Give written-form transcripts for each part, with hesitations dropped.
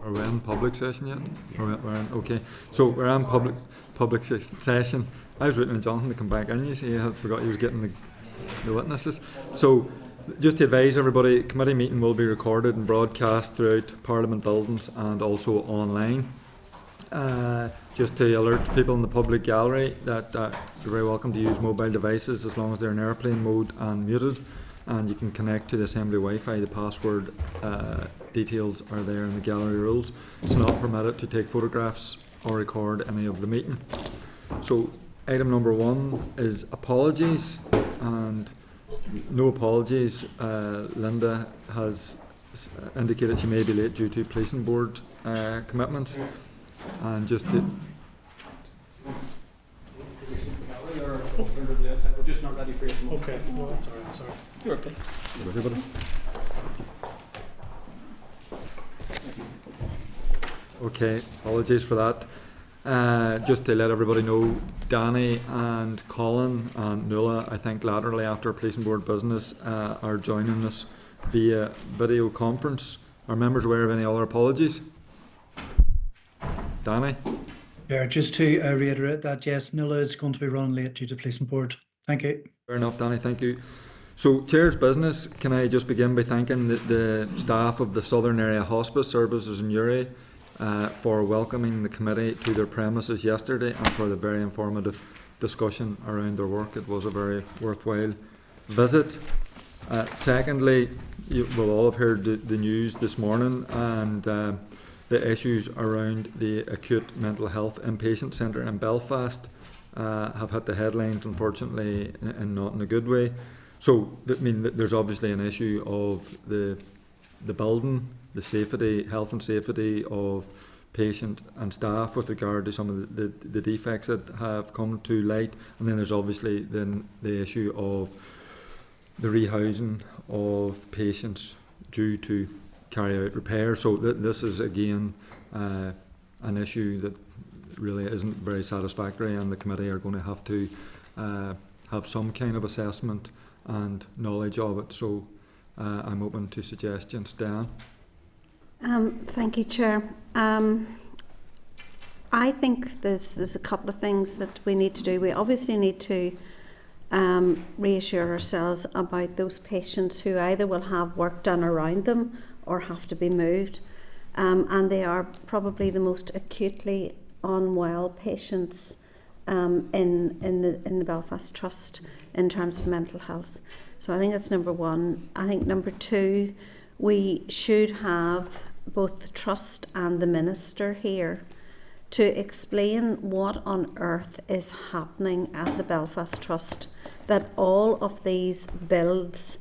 Are we in public session yet? We're in, okay. So we're in public session. I was waiting on Jonathan to come back in. You see, I forgot he was getting the witnesses. So just to advise everybody, committee meeting will be recorded and broadcast throughout Parliament buildings and also online. Just to alert people in the public gallery that you're very welcome to use mobile devices as long as they're in airplane mode and muted, and you can connect to the Assembly Wi-Fi. The password details are there in the gallery rules. It's not permitted to take photographs or record any of the meeting. So item number 1 is apologies, and no apologies. Linda has indicated she may be late due to policing board commitments. And just to we're just not ready for you. Okay, no, that's all right, sorry. You're okay. everybody. Okay, apologies for that. Just to let everybody know, Danny and Colin and Nuala, I think laterally after policing board business, are joining us via video conference. Are members aware of any other apologies? Danny? Yeah, just to reiterate that, yes, Nuala is going to be running late due to policing board. Thank you. Fair enough, Danny, thank you. So, Chair's business, can I just begin by thanking the staff of the Southern Area Hospice Services in Uri for welcoming the committee to their premises yesterday and for the very informative discussion around their work. It was a very worthwhile visit. Secondly, you will all have heard the news this morning, and the issues around the acute mental health inpatient centre in Belfast have hit the headlines, unfortunately, and not in a good way. So, I mean, there's obviously an issue of the building, the safety, health and safety of patient and staff with regard to some of the defects that have come to light, and then there's obviously then the issue of the rehousing of patients due to carry out repairs. So this is again an issue that really isn't very satisfactory, and the committee are going to have to have some kind of assessment and knowledge of it. So I'm open to suggestions. Dan? Thank you, Chair. I think there's a couple of things that we need to do. We obviously need to reassure ourselves about those patients who either will have work done around them or have to be moved, and they are probably the most acutely unwell patients in the Belfast Trust in terms of mental health. So I think that's number 1. I think number 2, we should have both the Trust and the Minister here to explain what on earth is happening at the Belfast Trust, that all of these builds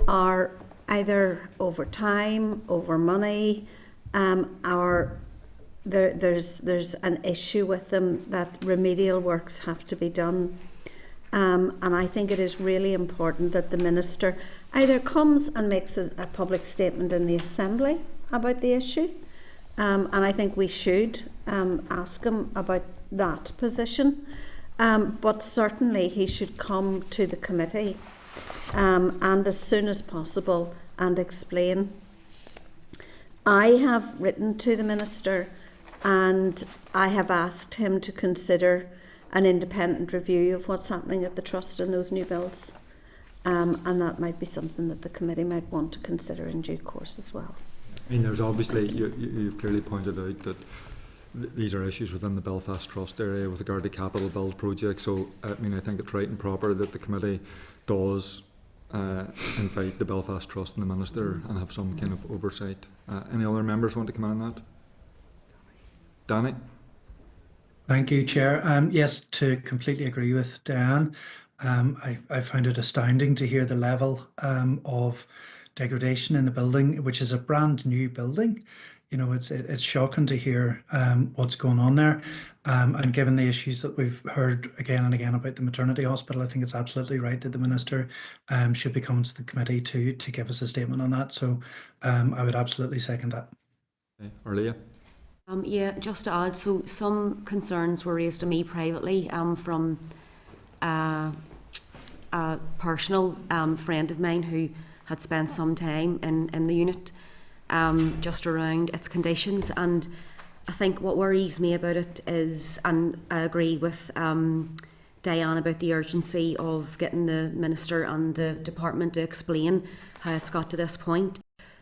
are either over time, over money, or there's an issue with them that remedial works have to be done. And I think it is really important that the Minister either comes and makes a public statement in the Assembly about the issue, and I think we should ask him about that position, but certainly he should come to the committee and as soon as possible and explain. I have written to the Minister and I have asked him to consider an independent review of what's happening at the Trust and those new builds, and that might be something that the committee might want to consider in due course as well. I mean, there's obviously, you've clearly pointed out that these are issues within the Belfast Trust area with regard to capital build projects. So, I mean, I think it's right and proper that the committee does invite the Belfast Trust and the Minister and have some kind of oversight. Any other members want to come in on that? Danny? Thank you, Chair. Yes, to completely agree with Diane. I found it astounding to hear the level of degradation in the building, which is a brand new building. You know, it's shocking to hear what's going on there. And given the issues that we've heard again and again about the maternity hospital, I think it's absolutely right that the Minister should be coming to the committee to give us a statement on that. So I would absolutely second that. Okay. Arlia? Yeah, just to add, so some concerns were raised to me privately from a personal friend of mine who had spent some time in the unit. just around its conditions. And I think what worries me about it is, and I agree with Diane about the urgency of getting the Minister and the Department to explain how it's got to this point.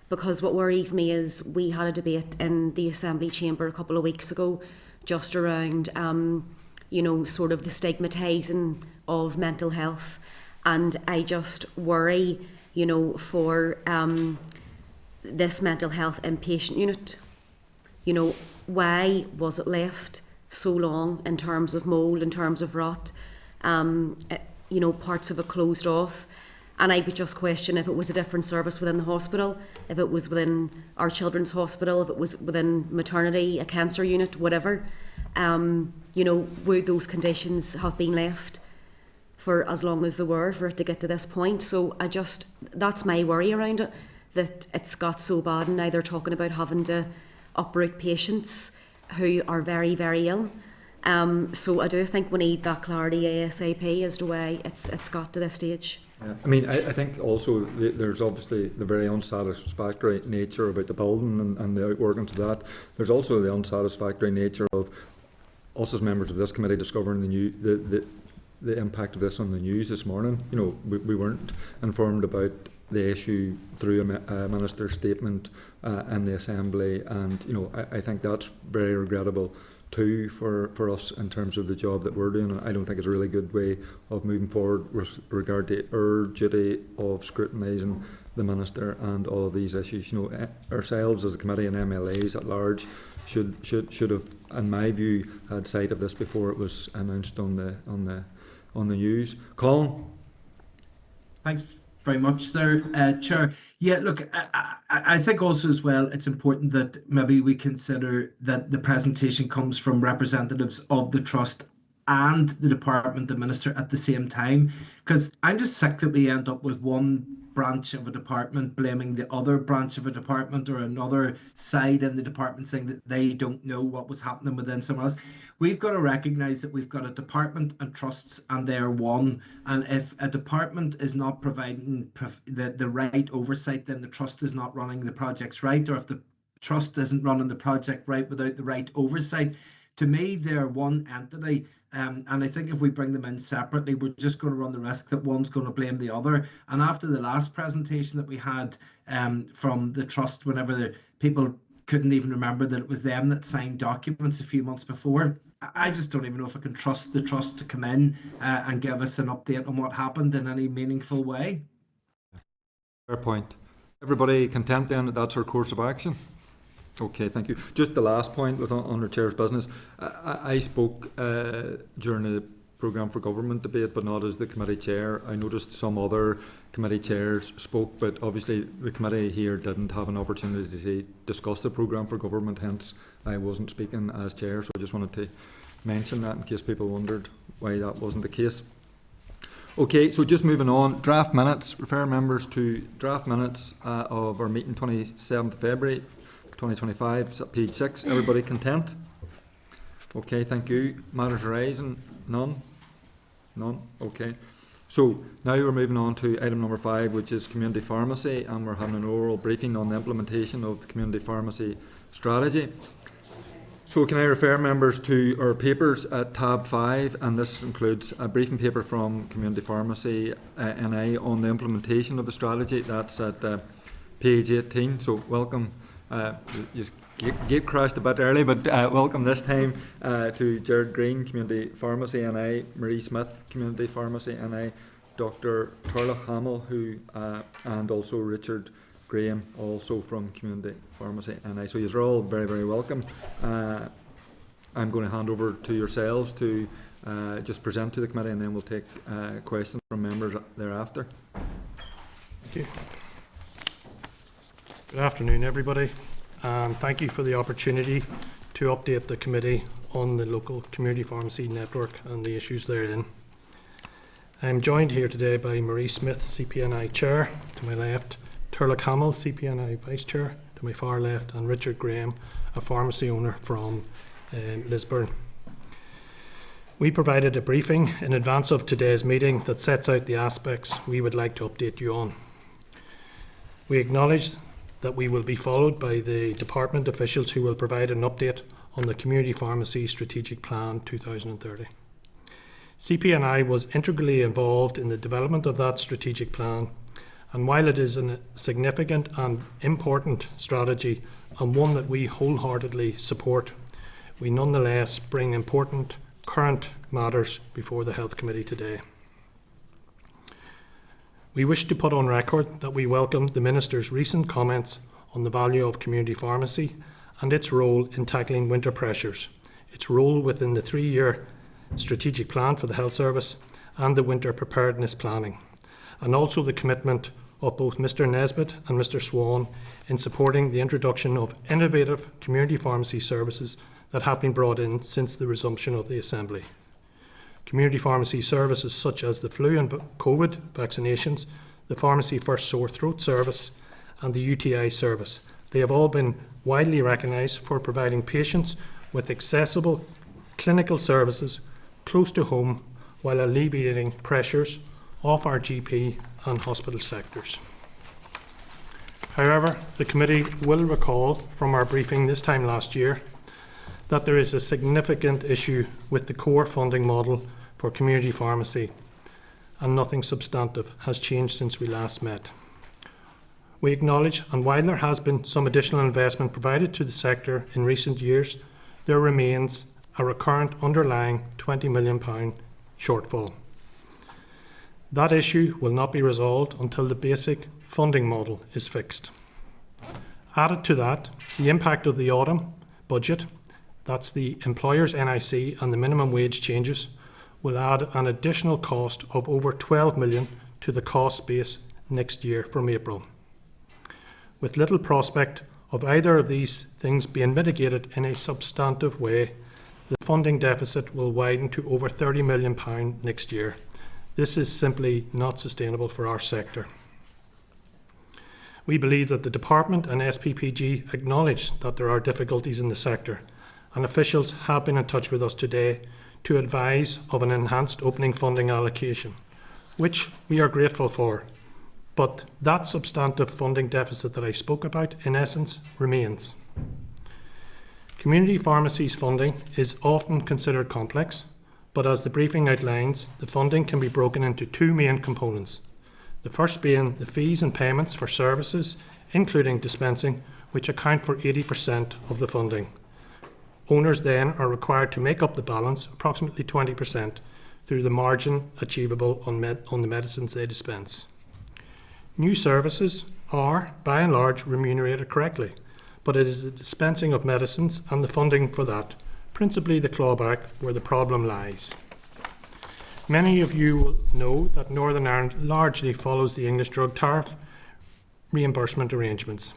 Because what worries me is we had a debate in the Assembly Chamber a couple of weeks ago just around, sort of the stigmatising of mental health. And I just worry, for this mental health inpatient unit. Why was it left so long in terms of mould, in terms of rot? Parts of it closed off. And I would just question if it was a different service within the hospital, if it was within our children's hospital, if it was within maternity, a cancer unit, whatever. Would those conditions have been left for as long as they were for it to get to this point? So that's my worry around it, that it's got so bad, and now they're talking about having to uproot patients who are very, very ill. So I do think we need that clarity ASAP as to why it's got to this stage. Yeah. I mean, I think also there's obviously the very unsatisfactory nature about the building and the outworkings of that. There's also the unsatisfactory nature of us as members of this committee discovering the impact of this on the news this morning. We weren't informed about the issue through a minister's statement in the Assembly, and I think that's very regrettable too for us in terms of the job that we're doing. I don't think it's a really good way of moving forward with regard to our duty of scrutinising the Minister and all of these issues. Ourselves as a committee and MLAs at large should have, in my view, had sight of this before it was announced on the news. Colin? Thanks very much there, Chair. Yeah, look, I think also as well it's important that maybe we consider that the presentation comes from representatives of the Trust and the Department, the Minister at the same time, because I'm just sick that we end up with one branch of a department blaming the other branch of a department, or another side in the department saying that they don't know what was happening within someone else. We've got to recognise that we've got a department and trusts, and they are one. And if a department is not providing the right oversight, then the trust is not running the projects right. Or if the trust isn't running the project right without the right oversight, to me, they're one entity. And I think if we bring them in separately, we're just going to run the risk that one's going to blame the other. And after the last presentation that we had from the Trust, whenever the people couldn't even remember that it was them that signed documents a few months before, I just don't even know if I can trust the Trust to come in and give us an update on what happened in any meaningful way. Fair point. Everybody content then that that's our course of action? Okay, thank you. Just the last point on the Chair's business. I spoke during the programme for government debate, but not as the committee chair. I noticed some other committee chairs spoke, but obviously the committee here didn't have an opportunity to discuss the programme for government, hence I wasn't speaking as chair, so I just wanted to mention that in case people wondered why that wasn't the case. Okay, so just moving on, draft minutes, refer members to draft minutes of our meeting 27th February 2025, page 6. Everybody content? Okay, thank you. Matters arising? None? None? Okay. So now we're moving on to item number 5, which is community pharmacy, and we're having an oral briefing on the implementation of the community pharmacy strategy. So can I refer members to our papers at tab 5, and this includes a briefing paper from Community Pharmacy NI on the implementation of the strategy. That's at page 18. So welcome. You gate crashed a bit early, but welcome this time to Gerard Green, Community Pharmacy NI, Marie Smith, Community Pharmacy NI, Dr. Turlough Hamill, and also Richard Graham, also from Community Pharmacy NI. So you're all very, very welcome. I'm going to hand over to yourselves to just present to the committee, and then we'll take questions from members thereafter. Thank you. Good afternoon, everybody, and thank you for the opportunity to update the committee on the local community pharmacy network and the issues therein. I'm joined here today by Marie Smith, CPNI Chair, to my left, Turlough Hamill, CPNI Vice Chair, to my far left, and Richard Graham, a pharmacy owner from Lisburn. We provided a briefing in advance of today's meeting that sets out the aspects we would like to update you on. We acknowledge that we will be followed by the department officials who will provide an update on the Community Pharmacy Strategic Plan 2030. CPNI was integrally involved in the development of that strategic plan, and while it is a significant and important strategy and one that we wholeheartedly support, we nonetheless bring important current matters before the Health Committee today. We wish to put on record that we welcome the Minister's recent comments on the value of community pharmacy and its role in tackling winter pressures, its role within the 3-year strategic plan for the health service and the winter preparedness planning, and also the commitment of both Mr Nesbitt and Mr Swan in supporting the introduction of innovative community pharmacy services that have been brought in since the resumption of the Assembly. Community pharmacy services such as the flu and COVID vaccinations, the Pharmacy First Sore Throat service and the UTI service. They have all been widely recognised for providing patients with accessible clinical services close to home while alleviating pressures off our GP and hospital sectors. However, the committee will recall from our briefing this time last year that there is a significant issue with the core funding model for community pharmacy, and nothing substantive has changed since we last met. We acknowledge, and while there has been some additional investment provided to the sector in recent years, there remains a recurrent underlying £20 million shortfall. That issue will not be resolved until the basic funding model is fixed. Added to that, the impact of the autumn budget, that's the employer's NIC and the minimum wage changes, will add an additional cost of over £12 million to the cost base next year from April. With little prospect of either of these things being mitigated in a substantive way, the funding deficit will widen to over £30 million next year. This is simply not sustainable for our sector. We believe that the Department and SPPG acknowledge that there are difficulties in the sector, and officials have been in touch with us today to advise of an enhanced opening funding allocation, which we are grateful for. But that substantive funding deficit that I spoke about, in essence, remains. Community pharmacies funding is often considered complex, but as the briefing outlines, the funding can be broken into 2 main components. The first being the fees and payments for services, including dispensing, which account for 80% of the funding. Owners then are required to make up the balance, approximately 20%, through the margin achievable on the medicines they dispense. New services are, by and large, remunerated correctly, but it is the dispensing of medicines and the funding for that, principally the clawback, where the problem lies. Many of you will know that Northern Ireland largely follows the English drug tariff reimbursement arrangements.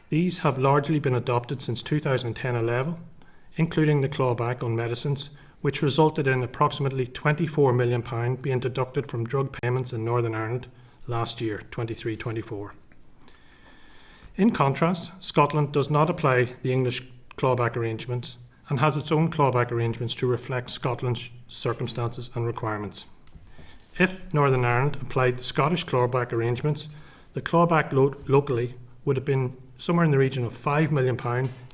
These have largely been adopted since 2010-11, including the clawback on medicines, which resulted in approximately £24 million being deducted from drug payments in Northern Ireland last year, 23-24. In contrast, Scotland does not apply the English clawback arrangements and has its own clawback arrangements to reflect Scotland's circumstances and requirements. If Northern Ireland applied the Scottish clawback arrangements, the clawback locally would have been somewhere in the region of £5 million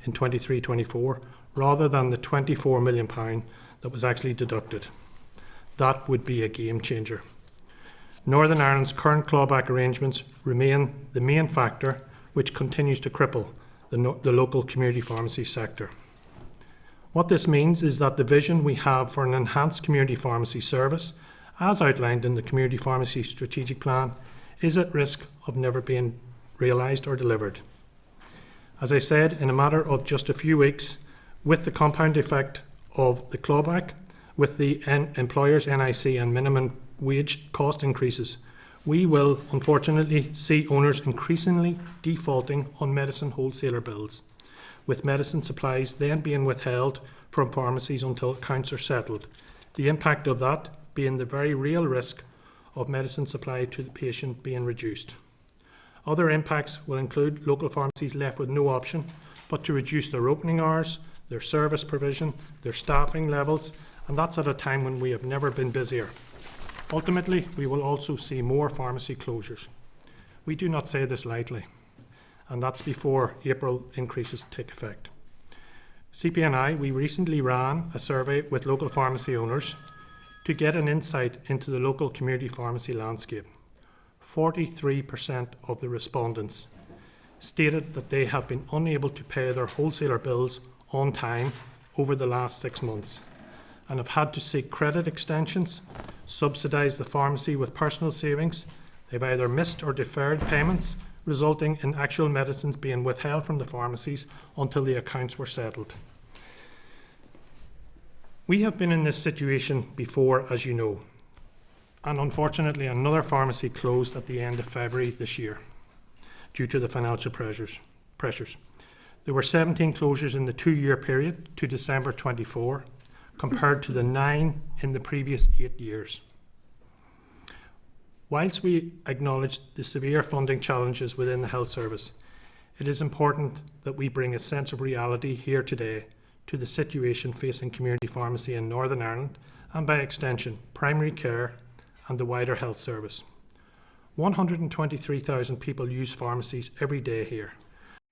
in 23-24, rather than the £24 million that was actually deducted. That would be a game changer. Northern Ireland's current clawback arrangements remain the main factor which continues to cripple the local community pharmacy sector. What this means is that the vision we have for an enhanced community pharmacy service, as outlined in the Community Pharmacy Strategic Plan, is at risk of never being realised or delivered. As I said, in a matter of just a few weeks, with the compound effect of the clawback, with the employer's NIC and minimum wage cost increases, we will unfortunately see owners increasingly defaulting on medicine wholesaler bills, with medicine supplies then being withheld from pharmacies until accounts are settled. The impact of that being the very real risk of medicine supply to the patient being reduced. Other impacts will include local pharmacies left with no option but to reduce their opening hours, their service provision, their staffing levels, and that's at a time when we have never been busier. Ultimately, we will also see more pharmacy closures. We do not say this lightly. and that's before April increases take effect. CPNI, we recently ran a survey with local pharmacy owners to get an insight into the local community pharmacy landscape. 43% of the respondents stated that they have been unable to pay their wholesaler bills on time over the last 6 months and have had to seek credit extensions, subsidise the pharmacy with personal savings. They've either missed or deferred payments, resulting in actual medicines being withheld from the pharmacies until the accounts were settled. We have been in this situation before, as you know, and unfortunately another pharmacy closed at the end of February this year due to the financial pressures. There were 17 closures in the 2-year period to December 24, compared to the 9 in the previous 8 years. Whilst we acknowledge the severe funding challenges within the health service, it is important that we bring a sense of reality here today to the situation facing community pharmacy in Northern Ireland and, by extension, primary care and the wider health service. 123,000 people use pharmacies every day here.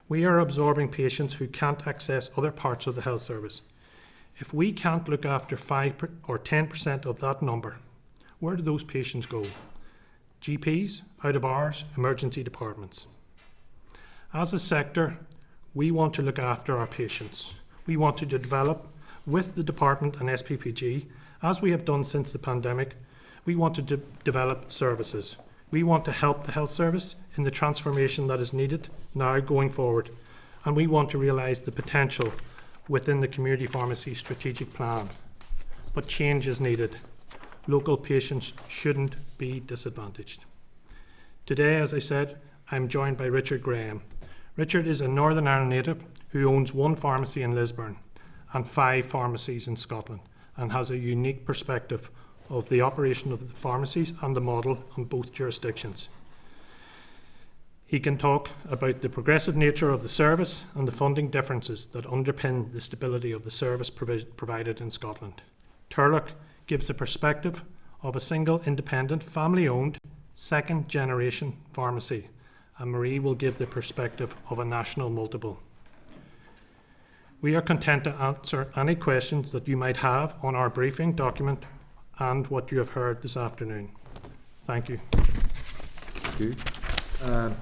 We are absorbing patients who can't access other parts of the health service. If we can't look after 5 or 10% of that number, where do those patients go? GPs, out of hours, emergency departments. As a sector, we want to look after our patients. We want to develop with the department and SPPG, as we have done since the pandemic. We want to develop services. We want to help the health service in the transformation that is needed now going forward. And we want to realise the potential within the community pharmacy strategic plan. But change is needed. Local patients shouldn't be disadvantaged. Today, as I said, I'm joined by Richard Graham. Richard is a Northern Ireland native who owns 1 pharmacy in Lisburn and 5 pharmacies in Scotland, and has a unique perspective of the operation of the pharmacies and the model in both jurisdictions. He can talk about the progressive nature of the service and the funding differences that underpin the stability of the service provided in Scotland. Turlough gives the perspective of a single independent, family-owned, second-generation pharmacy, and Marie will give the perspective of a national multiple. We are content to answer any questions that you might have on our briefing document and what you have heard this afternoon. Thank you. Thank you.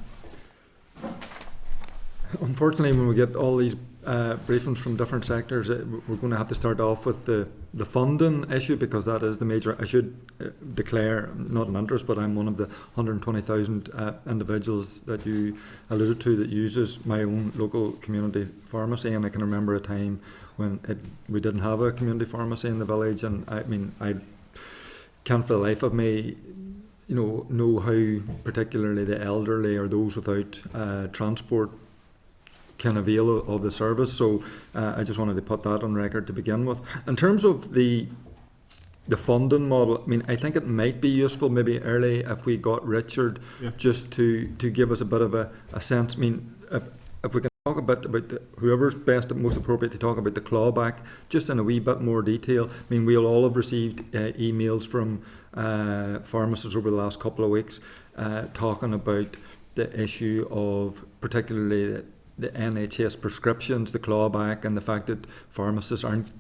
Unfortunately, when we get all these briefings from different sectors, we're going to have to start off with the funding issue, because that is the major. I should declare, not an interest, but I'm one of the 120,000 individuals that you alluded to that uses my own local community pharmacy, and I can remember a time when we didn't have a community pharmacy in the village, and I mean, I can't for the life of me know how particularly the elderly or those without transport can avail of the service. So I just wanted to put that on record to begin with. In terms of the funding model, I mean, I think it might be useful maybe early if we got Richard just to give us a bit of a sense. I mean, if we can talk a bit about whoever's best and most appropriate to talk about the clawback, just in a wee bit more detail. I mean, we'll all have received emails from pharmacists over the last couple of weeks talking about the issue of particularly the NHS prescriptions, the clawback, and the fact that pharmacists aren't,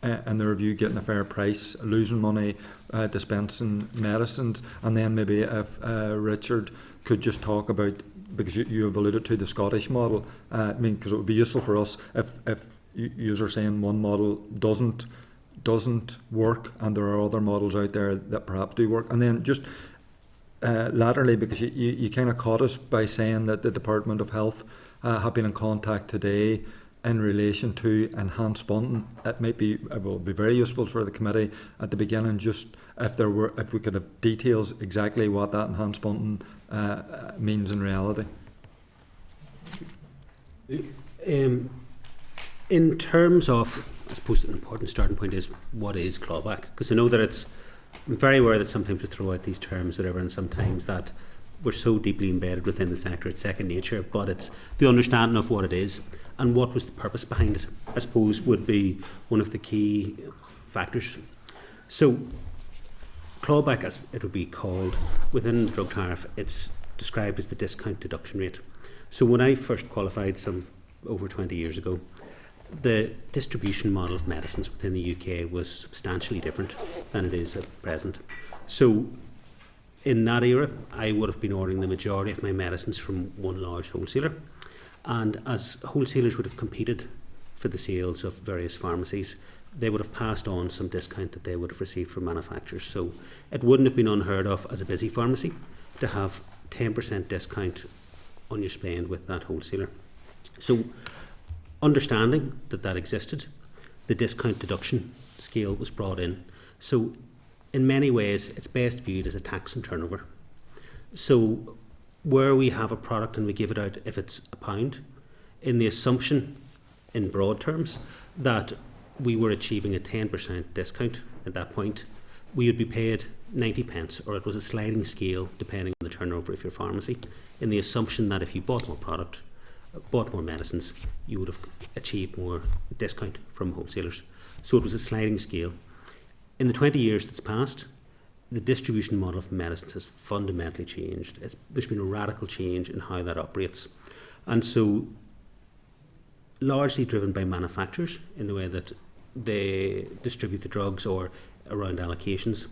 in their view, getting a fair price, losing money dispensing medicines. And then maybe if Richard could just talk about, because you have alluded to the Scottish model, I mean, because it would be useful for us if you are saying one model doesn't work and there are other models out there that perhaps do work. And then just laterally, because you kind of caught us by saying that the Department of Health have been in contact today in relation to enhanced funding. It will be very useful for the committee at the beginning, just if we could have details exactly what that enhanced funding means in reality. In terms of, I suppose an important starting point is, what is clawback? Because I know that I'm very aware that sometimes we throw out these terms, whatever, and sometimes that we're so deeply embedded within the sector, it's second nature, but it's the understanding of what it is and what was the purpose behind it, I suppose, would be one of the key factors. So clawback, as it would be called, within the drug tariff, it's described as the discount deduction rate. So when I first qualified over 20 years ago, the distribution model of medicines within the UK was substantially different than it is at present. So in that era, I would have been ordering the majority of my medicines from one large wholesaler. And as wholesalers would have competed for the sales of various pharmacies, they would have passed on some discount that they would have received from manufacturers. So it wouldn't have been unheard of as a busy pharmacy to have 10% discount on your spend with that wholesaler. So understanding that that existed, the discount deduction scale was brought in. So in many ways, it's best viewed as a tax on turnover. So where we have a product and we give it out if it's £1, in the assumption, in broad terms, that we were achieving a 10% discount at that point, we would be paid 90 pence, or it was a sliding scale depending on the turnover of your pharmacy, in the assumption that if you bought more product, bought more medicines, you would have achieved more discount from wholesalers. So it was a sliding scale. In the 20 years that's passed, the distribution model of medicines has fundamentally changed. There's been a radical change in how that operates. And so, largely driven by manufacturers in the way that they distribute the drugs or around allocations,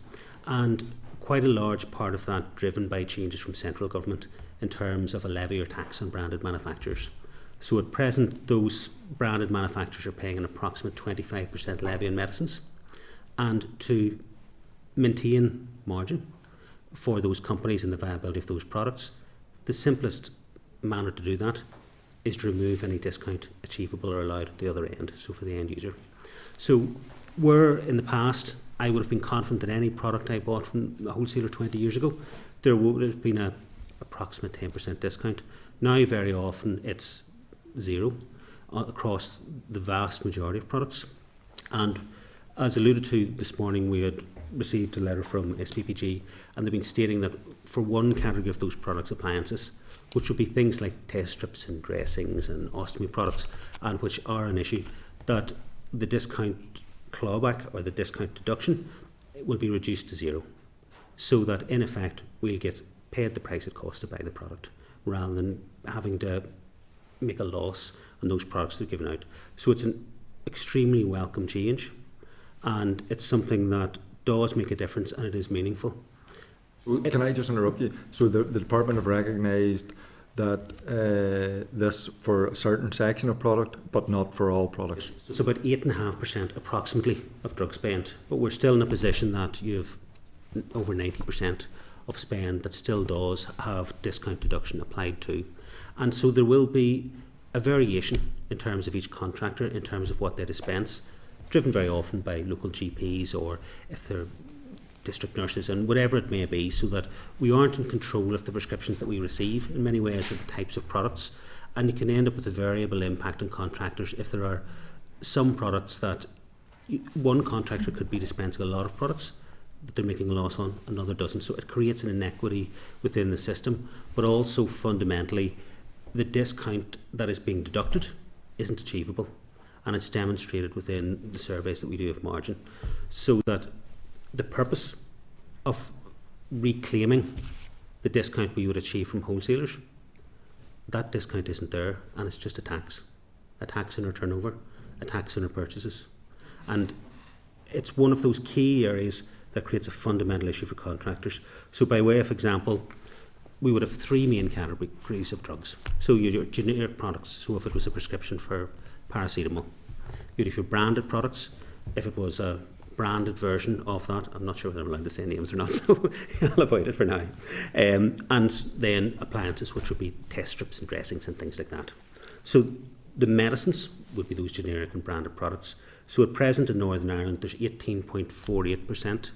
and quite a large part of that driven by changes from central government in terms of a levy or tax on branded manufacturers. So at present, those branded manufacturers are paying an approximate 25% levy on medicines, and to maintain margin for those companies and the viability of those products, the simplest manner to do that is to remove any discount achievable or allowed at the other end, so for the end user. So where in the past I would have been confident that any product I bought from a wholesaler 20 years ago, there would have been an approximate 10% discount. Now very often it's zero across the vast majority of products. And as alluded to this morning, we had received a letter from SPPG, and they've been stating that for one category of those products, appliances, which would be things like test strips and dressings and ostomy products, and which are an issue, that the discount clawback or the discount deduction will be reduced to zero, so that in effect we'll get paid the price it costs to buy the product, rather than having to make a loss on those products that are given out. So it's an extremely welcome change, and it's something that does make a difference, and it is meaningful. Can I just interrupt you? So the department have recognised that this for a certain section of product, but not for all products. It's about 8.5% approximately of drug spend, but we're still in a position that you have over 90% of spend that still does have discount deduction applied to. And so there will be a variation in terms of each contractor, in terms of what they dispense, driven very often by local GPs, or if they're district nurses, and whatever it may be, so that we aren't in control of the prescriptions that we receive in many ways, or the types of products. And you can end up with a variable impact on contractors if there are some products that one contractor could be dispensing a lot of products that they're making a loss on, another doesn't. So it creates an inequity within the system, but also fundamentally the discount that is being deducted isn't achievable, and it's demonstrated within the surveys that we do of margin. So that the purpose of reclaiming the discount we would achieve from wholesalers, that discount isn't there, and it's just a tax on our turnover, a tax on our purchases. And it's one of those key areas that creates a fundamental issue for contractors. So by way of example, we would have three main categories of drugs. So your generic products, so if it was a prescription for paracetamol. You'd have your branded products, if it was a branded version of that. I'm not sure whether I'm allowed to say names or not, so I'll avoid it for now. And then appliances, which would be test strips and dressings and things like that. So the medicines would be those generic and branded products. So at present in Northern Ireland, there's 18.48%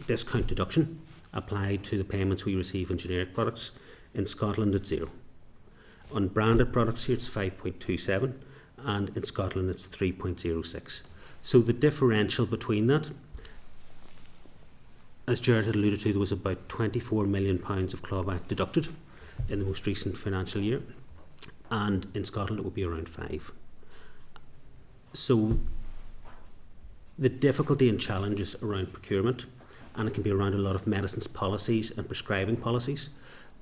discount deduction applied to the payments we receive on generic products. In Scotland, it's zero. On branded products here, it's 5.27, and in Scotland, it's 3.06. So the differential between that, as Gerard had alluded to, there was about £24 million of clawback deducted in the most recent financial year, and in Scotland it would be around 5. So the difficulty and challenges around procurement, and it can be around a lot of medicines policies and prescribing policies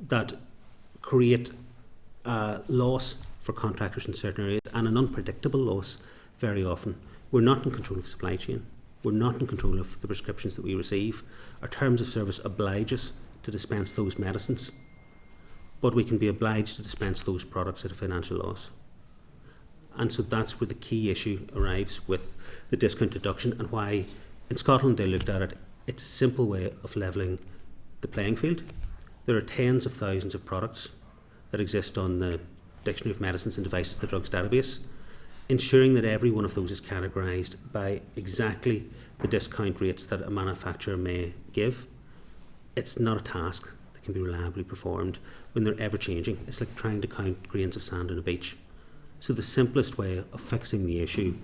that create loss for contractors in certain areas, and an unpredictable loss very often. We're not in control of supply chain. We're not in control of the prescriptions that we receive. Our terms of service oblige us to dispense those medicines, but we can be obliged to dispense those products at a financial loss. And so that's where the key issue arrives with the discount deduction, and why in Scotland they looked at it. It's a simple way of levelling the playing field. There are tens of thousands of products that exist on the Dictionary of Medicines and Devices, the drugs database. Ensuring that every one of those is categorised by exactly the discount rates that a manufacturer may give, it's not a task that can be reliably performed when they're ever changing. It's like trying to count grains of sand on a beach. So the simplest way of fixing the issue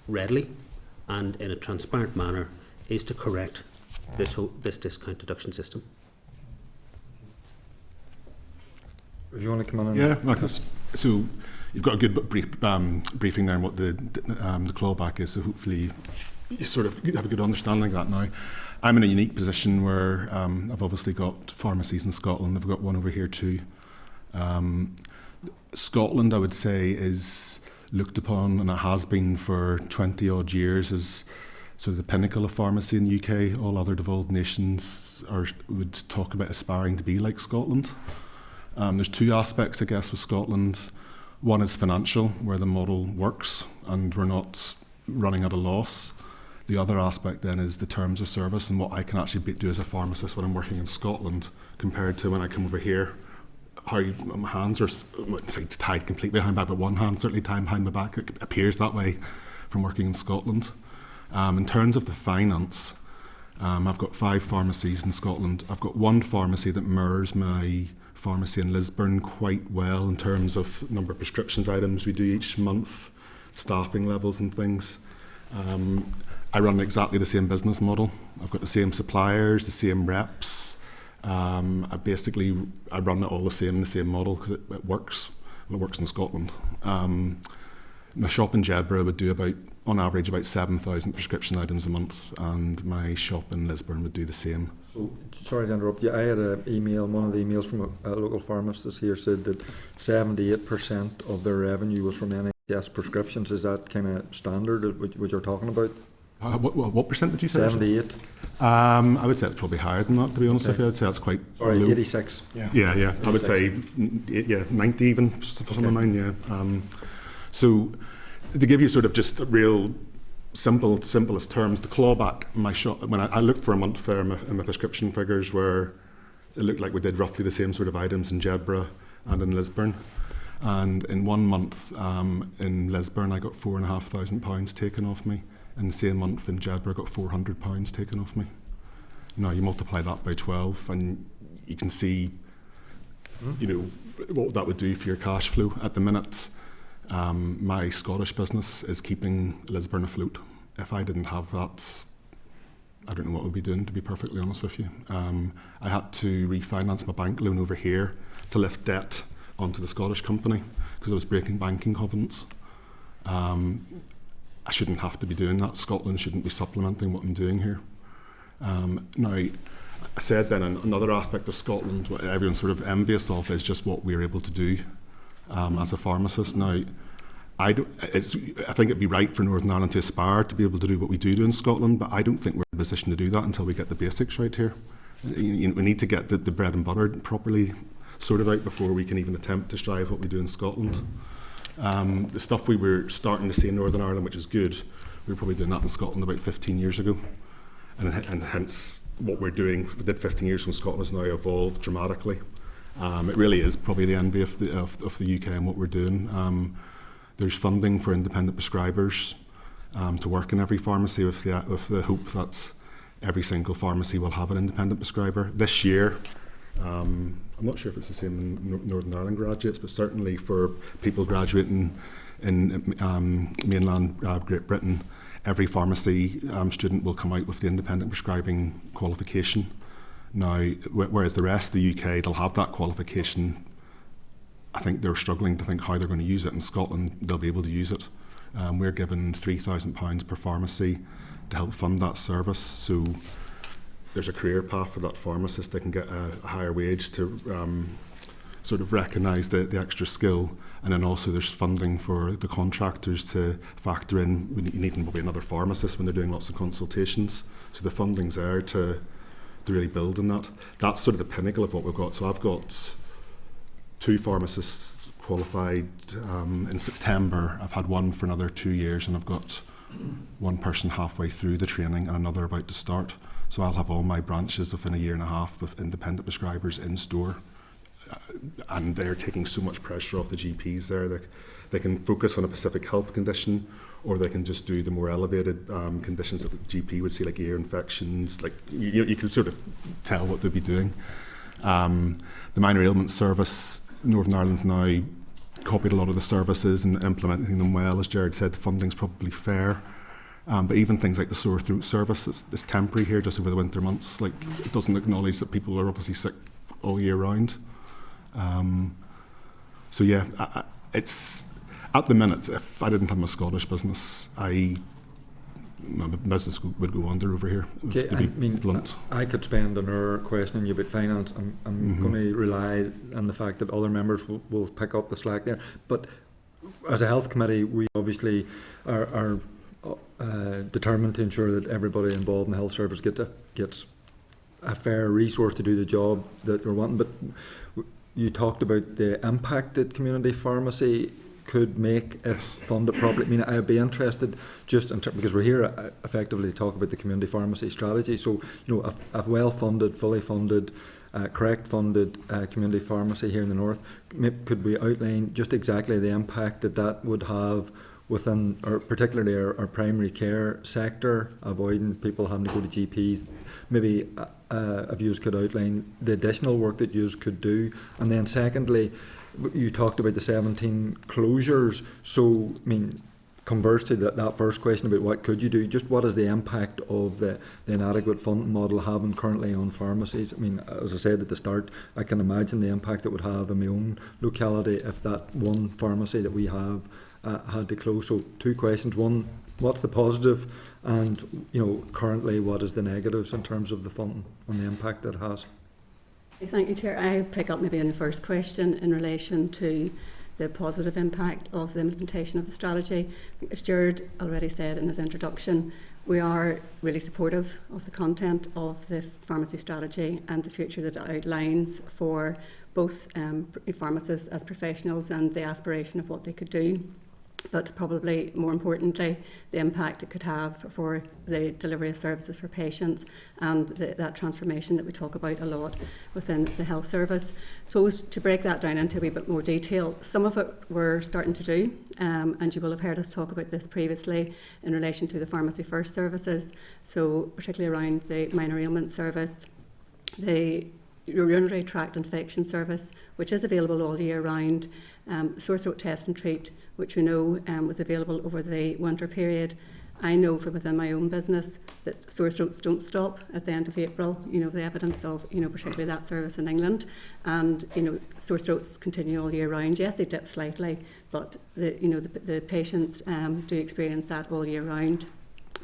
readily and in a transparent manner is to correct this discount deduction system. If you want to come in and Yeah, Marcus. So you've got a good briefing there on what the clawback is, so hopefully you sort of have a good understanding of that now. I'm in a unique position where I've obviously got pharmacies in Scotland. I've got one over here too. Scotland, I would say, is looked upon, and it has been for 20 odd years, as sort of the pinnacle of pharmacy in the UK. All other devolved nations would talk about aspiring to be like Scotland. There's two aspects, I guess, with Scotland. One is financial, where the model works and we're not running at a loss. The other aspect then is the terms of service and what I can actually do as a pharmacist when I'm working in Scotland compared to when I come over here. How my hands are, I wouldn't say it's tied completely behind my back, but one hand certainly tied behind my back. It appears that way from working in Scotland. In terms of the finance, I've got 5 pharmacies in Scotland. I've got one pharmacy that mirrors my pharmacy in Lisburn quite well in terms of number of prescriptions items we do each month, staffing levels and things. I run exactly the same business model. I've got the same suppliers, the same reps. I run it all the same model because it works. And it works in Scotland. My shop in Jedburgh would do on average about 7,000 prescription items a month, and my shop in Lisburn would do the same. So, sorry to interrupt you. I had one of the emails from a local pharmacist here said that 78% of their revenue was from NHS prescriptions. Is that kind of standard, what you're talking about? What percent did you say? 78. I would say it's probably higher than that, to be honest with you. I'd say that's quite low. 86. Yeah. I would say, 90 even for some of mine, yeah. So, to give you sort of just a real simplest terms, the clawback, my shop, when I looked for a month there in my prescription figures, where it looked like we did roughly the same sort of items in Jedburgh and in Lisburn. And in 1 month in Lisburn, I got £4,500 taken off me. In the same month in Jedburgh, I got £400 taken off me. Now you multiply that by 12, and you can see, what that would do for your cash flow. At the minute, my Scottish business is keeping Lisburn afloat. If I didn't have that, I don't know what we'd be doing, to be perfectly honest with you. I had to refinance my bank loan over here to lift debt onto the Scottish company because I was breaking banking covenants. I shouldn't have to be doing that. Scotland shouldn't be supplementing what I'm doing here. Now, I said then another aspect of Scotland, what everyone's sort of envious of, is just what we're able to do as a pharmacist. Now, I think it'd be right for Northern Ireland to aspire to be able to do what we do in Scotland, but I don't think we're in a position to do that until we get the basics right here. We need to get the bread and butter properly sorted out before we can even attempt to strive what we do in Scotland. The stuff we were starting to see in Northern Ireland, which is good, we were probably doing that in Scotland about 15 years ago. And hence what we did 15 years from Scotland has now evolved dramatically. It really is probably the envy of the UK and what we're doing. There's funding for independent prescribers to work in every pharmacy with the hope that every single pharmacy will have an independent prescriber. This year, I'm not sure if it's the same in Northern Ireland graduates, but certainly for people graduating in mainland Great Britain, every pharmacy student will come out with the independent prescribing qualification. Now, whereas the rest of the UK, they'll have that qualification. I think they're struggling to think how they're going to use it. In Scotland, they'll be able to use it. We're given £3,000 per pharmacy to help fund that service. So there's a career path for that pharmacist. They can get a higher wage to sort of recognise the extra skill, and then also there's funding for the contractors to factor in. You need probably another pharmacist when they're doing lots of consultations. So the funding's there to really build on that. That's sort of the pinnacle of what we've got. So I've got 2 pharmacists qualified in September. I've had one for another 2 years, and I've got one person halfway through the training and another about to start. So I'll have all my branches within a year and a half with independent prescribers in store. And they're taking so much pressure off the GPs there. They can focus on a specific health condition, or they can just do the more elevated conditions that the GP would see, like ear infections. Like you can sort of tell what they'll be doing. The minor ailment service, Northern Ireland's now copied a lot of the services and implementing them well. As Gerard said, the funding's probably fair. But even things like the sore throat service, it's temporary here just over the winter months. Like, it doesn't acknowledge that people are obviously sick all year round. So yeah, it's at the minute, if I didn't have my Scottish business, my business would go under over here. Okay, to be blunt. I could spend an hour questioning you about finance. I'm going to rely on the fact that other members will pick up the slack there. But as a health committee, we obviously are determined to ensure that everybody involved in the health service gets a fair resource to do the job that they're wanting. But you talked about the impact that community pharmacy could make if funded properly. I mean, I'd be interested just because we're here effectively to talk about the community pharmacy strategy. So, a well-funded, fully funded, correct funded community pharmacy here in the north, could we outline just exactly the impact that would have within, or particularly our primary care sector, avoiding people having to go to GPs? Maybe if you could outline the additional work that you could do. And then secondly, you talked about the 17 closures. So, I mean, conversely, that first question about what could you do, just what is the impact of the inadequate funding model having currently on pharmacies? I mean, as I said at the start, I can imagine the impact it would have in my own locality if that one pharmacy that we have had to close. So 2 questions. One, what's the positive? And, currently, what is the negatives in terms of the funding and the impact that it has? Thank you, Chair. I'll pick up maybe on the first question in relation to the positive impact of the implementation of the strategy. As Gerard already said in his introduction, we are really supportive of the content of the pharmacy strategy and the future that it outlines for both pharmacists as professionals and the aspiration of what they could do. But probably more importantly, the impact it could have for the delivery of services for patients and that transformation that we talk about a lot within the health service. I suppose to break that down into a wee bit more detail, some of it we're starting to do, and you will have heard us talk about this previously in relation to the Pharmacy First services, so particularly around the minor ailment service, the urinary tract infection service, which is available all year round, sore throat test and treat, which we know was available over the winter period. I know from within my own business that sore throats don't stop at the end of April. The evidence of, particularly that service in England, and sore throats continue all year round. Yes, they dip slightly, but the patients do experience that all year round.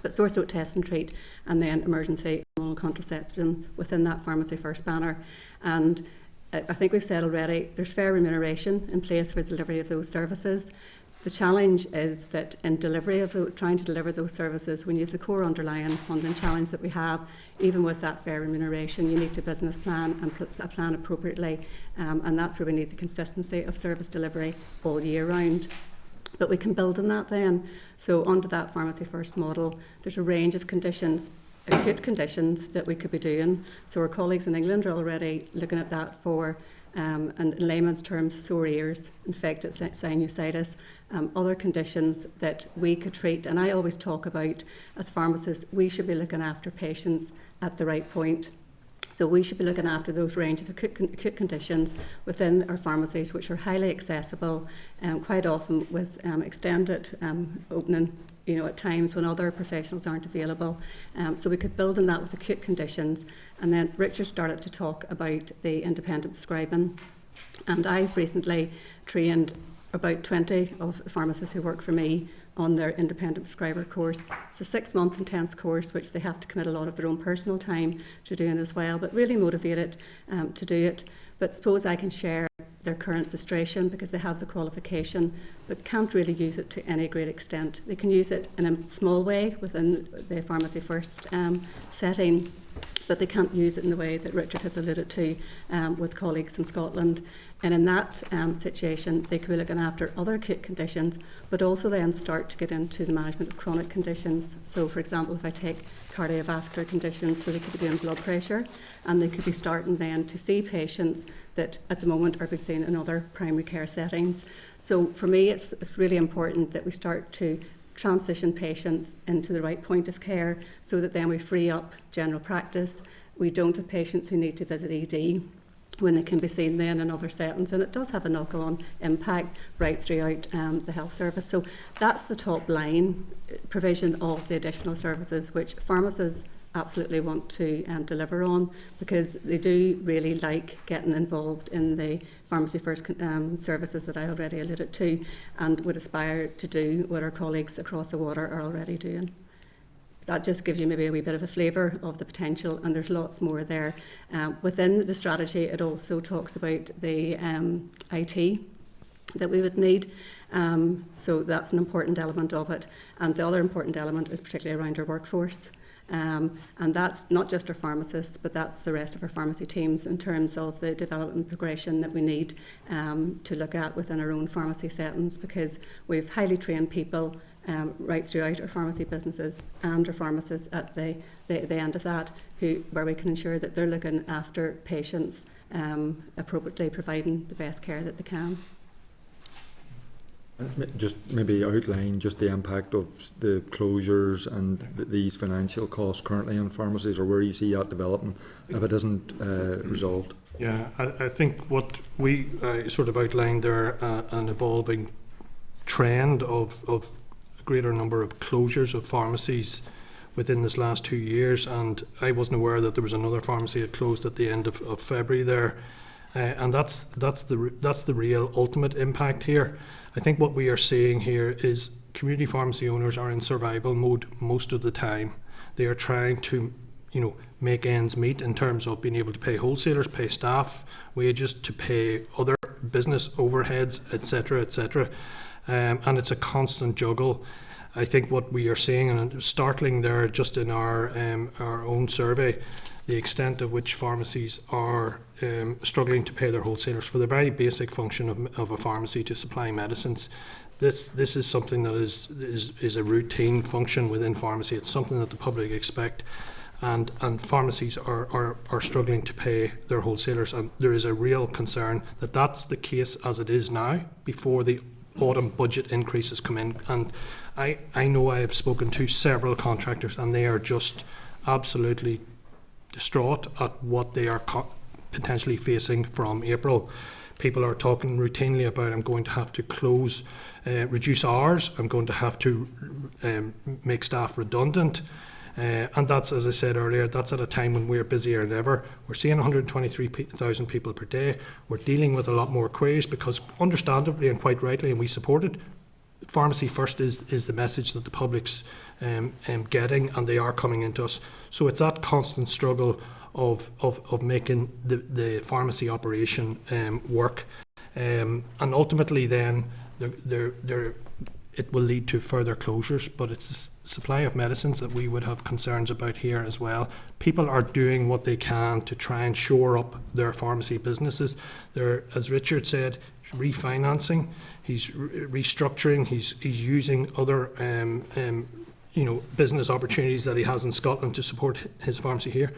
But sore throat test and treat, and then emergency hormonal contraception within that Pharmacy First banner. And I think we've said already, there's fair remuneration in place for the delivery of those services. The challenge is that in delivery of trying to deliver those services, when you have the core underlying funding challenge that we have, even with that fair remuneration, you need to business plan and plan appropriately, and that's where we need the consistency of service delivery all year round. But we can build on that then. So under that Pharmacy First model, there's a range of conditions, acute conditions that we could be doing. So our colleagues in England are already looking at that for, and in layman's terms, sore ears, infected sinusitis, other conditions that we could treat. And I always talk about, as pharmacists, we should be looking after patients at the right point. So we should be looking after those range of acute conditions within our pharmacies, which are highly accessible, quite often with extended opening, at times when other professionals aren't available. So we could build on that with acute conditions. And then Richard started to talk about the independent prescribing. And I've recently trained about 20 of the pharmacists who work for me on their independent prescriber course. It's a 6-month intense course which they have to commit a lot of their own personal time to doing as well, but really motivated to do it. But suppose I can share their current frustration because they have the qualification but can't really use it to any great extent. They can use it in a small way within the Pharmacy First setting, but they can't use it in the way that Richard has alluded to with colleagues in Scotland. And in that situation, they could be looking after other acute conditions, but also then start to get into the management of chronic conditions. So, for example, if I take cardiovascular conditions, so they could be doing blood pressure, and they could be starting then to see patients that at the moment are being seen in other primary care settings. So for me, it's really important that we start to transition patients into the right point of care so that then we free up general practice. We don't have patients who need to visit ED when they can be seen then in other settings, and it does have a knock-on impact right throughout the health service. So that's the top line provision of the additional services which pharmacists absolutely want to deliver on, because they do really like getting involved in the Pharmacy First services that I already alluded to, and would aspire to do what our colleagues across the water are already doing. That just gives you maybe a wee bit of a flavour of the potential, and there's lots more there. Within the strategy, it also talks about the IT that we would need. So that's an important element of it. And the other important element is particularly around our workforce. And that's not just our pharmacists, but that's the rest of our pharmacy teams in terms of the development and progression that we need to look at within our own pharmacy settings, because we've highly trained people right throughout our pharmacy businesses and our pharmacists at the end of that, where we can ensure that they're looking after patients appropriately, providing the best care that they can. Just maybe outline just the impact of the closures and these financial costs currently on pharmacies, or where you see that developing if it isn't resolved. Yeah, I think what we sort of outlined there, an evolving trend of a greater number of closures of pharmacies within this last 2 years, and I wasn't aware that there was another pharmacy that closed at the end of February there, and that's the real ultimate impact here. I think what we are seeing here is community pharmacy owners are in survival mode most of the time. They are trying to, make ends meet in terms of being able to pay wholesalers, pay staff wages, to pay other business overheads, etc., etc. And it's a constant juggle. I think what we are seeing, and it's startling there just in our own survey, the extent to which pharmacies are struggling to pay their wholesalers for the very basic function of a pharmacy to supply medicines. This is something that is a routine function within pharmacy. It's something that the public expect, and pharmacies are struggling to pay their wholesalers, and there is a real concern that that's the case as it is now before the autumn budget increases come in. And I know I have spoken to several contractors, and they are just absolutely distraught at what they are potentially facing from April. People are talking routinely about, I'm going to have to close, reduce hours, I'm going to have to make staff redundant. And that's, as I said earlier, that's at a time when we're busier than ever. We're seeing 123,000 people per day. We're dealing with a lot more queries because, understandably and quite rightly, and we support it, Pharmacy First is the message that the public's getting, and they are coming into us. So it's that constant struggle of making the pharmacy operation work, and ultimately then it will lead to further closures. But it's the supply of medicines that we would have concerns about here as well. People are doing what they can to try and shore up their pharmacy businesses. They're, as Richard said, refinancing, he's restructuring, he's using other business opportunities that he has in Scotland to support his pharmacy here.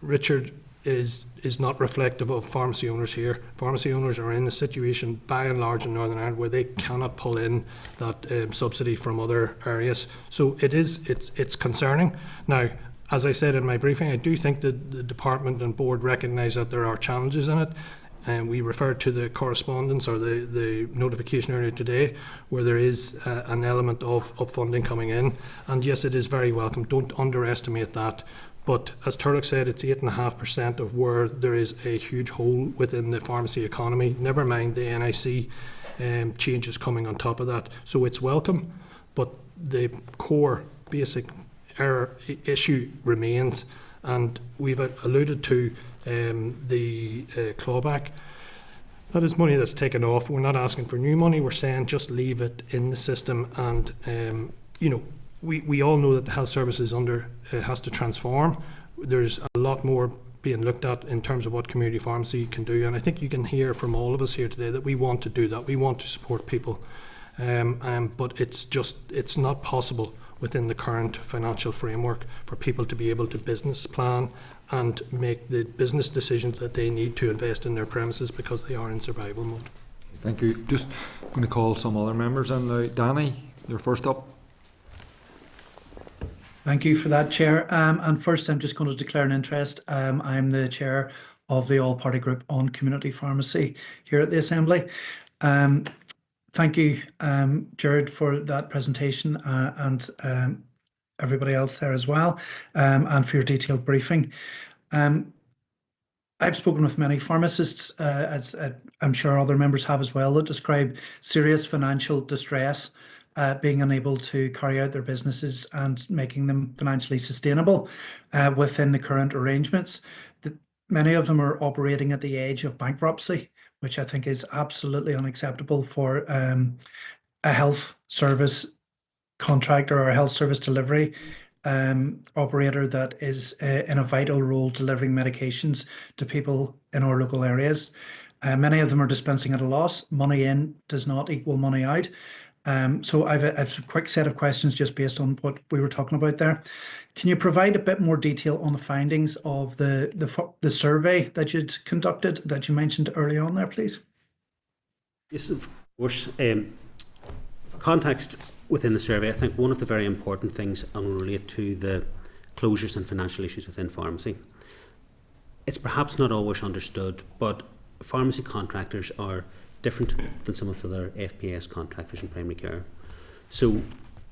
Richard is not reflective of pharmacy owners here. Pharmacy owners are in a situation by and large in Northern Ireland where they cannot pull in that subsidy from other areas. So it's concerning. Now, as I said in my briefing, I do think that the department and board recognise that there are challenges in it. And we referred to the correspondence or the notification earlier today, where there is an element of funding coming in. And yes, it is very welcome. Don't underestimate that. But as Turlough said, it's 8.5% of where there is a huge hole within the pharmacy economy. Never mind the NIC changes coming on top of that. So it's welcome, but the core basic issue remains. And we've alluded to the clawback. That is money that's taken off. We're not asking for new money. We're saying just leave it in the system. And, we all know that the health service is has to transform. There's a lot more being looked at in terms of what community pharmacy can do. And I think you can hear from all of us here today that we want to do that. We want to support people. But it's not possible within the current financial framework for people to be able to business plan and make the business decisions that they need to invest in their premises because they are in survival mode. Thank you. Just going to call some other members in now. Danny, you're first up. Thank you for that, Chair. And first, I'm just going to declare an interest. I'm the Chair of the All-Party Group on Community Pharmacy here at the Assembly. Thank you, Jared, for that presentation and everybody else there as well, and for your detailed briefing. I've spoken with many pharmacists, as I'm sure other members have as well, that describe serious financial distress, being unable to carry out their businesses and making them financially sustainable within the current arrangements. Many of them are operating at the edge of bankruptcy, which I think is absolutely unacceptable for a health service contractor or a health service delivery operator that is in a vital role delivering medications to people in our local areas. Many of them are dispensing at a loss. Money in does not equal money out. So I've a quick set of questions just based on what we were talking about there. Can you provide a bit more detail on the findings of the survey that you'd conducted that you mentioned early on there, please? Yes, of course. For context within the survey, I think one of the very important things and will relate to the closures and financial issues within pharmacy. It's perhaps not always understood, but pharmacy contractors are different than some of the other FPS contractors in primary care. So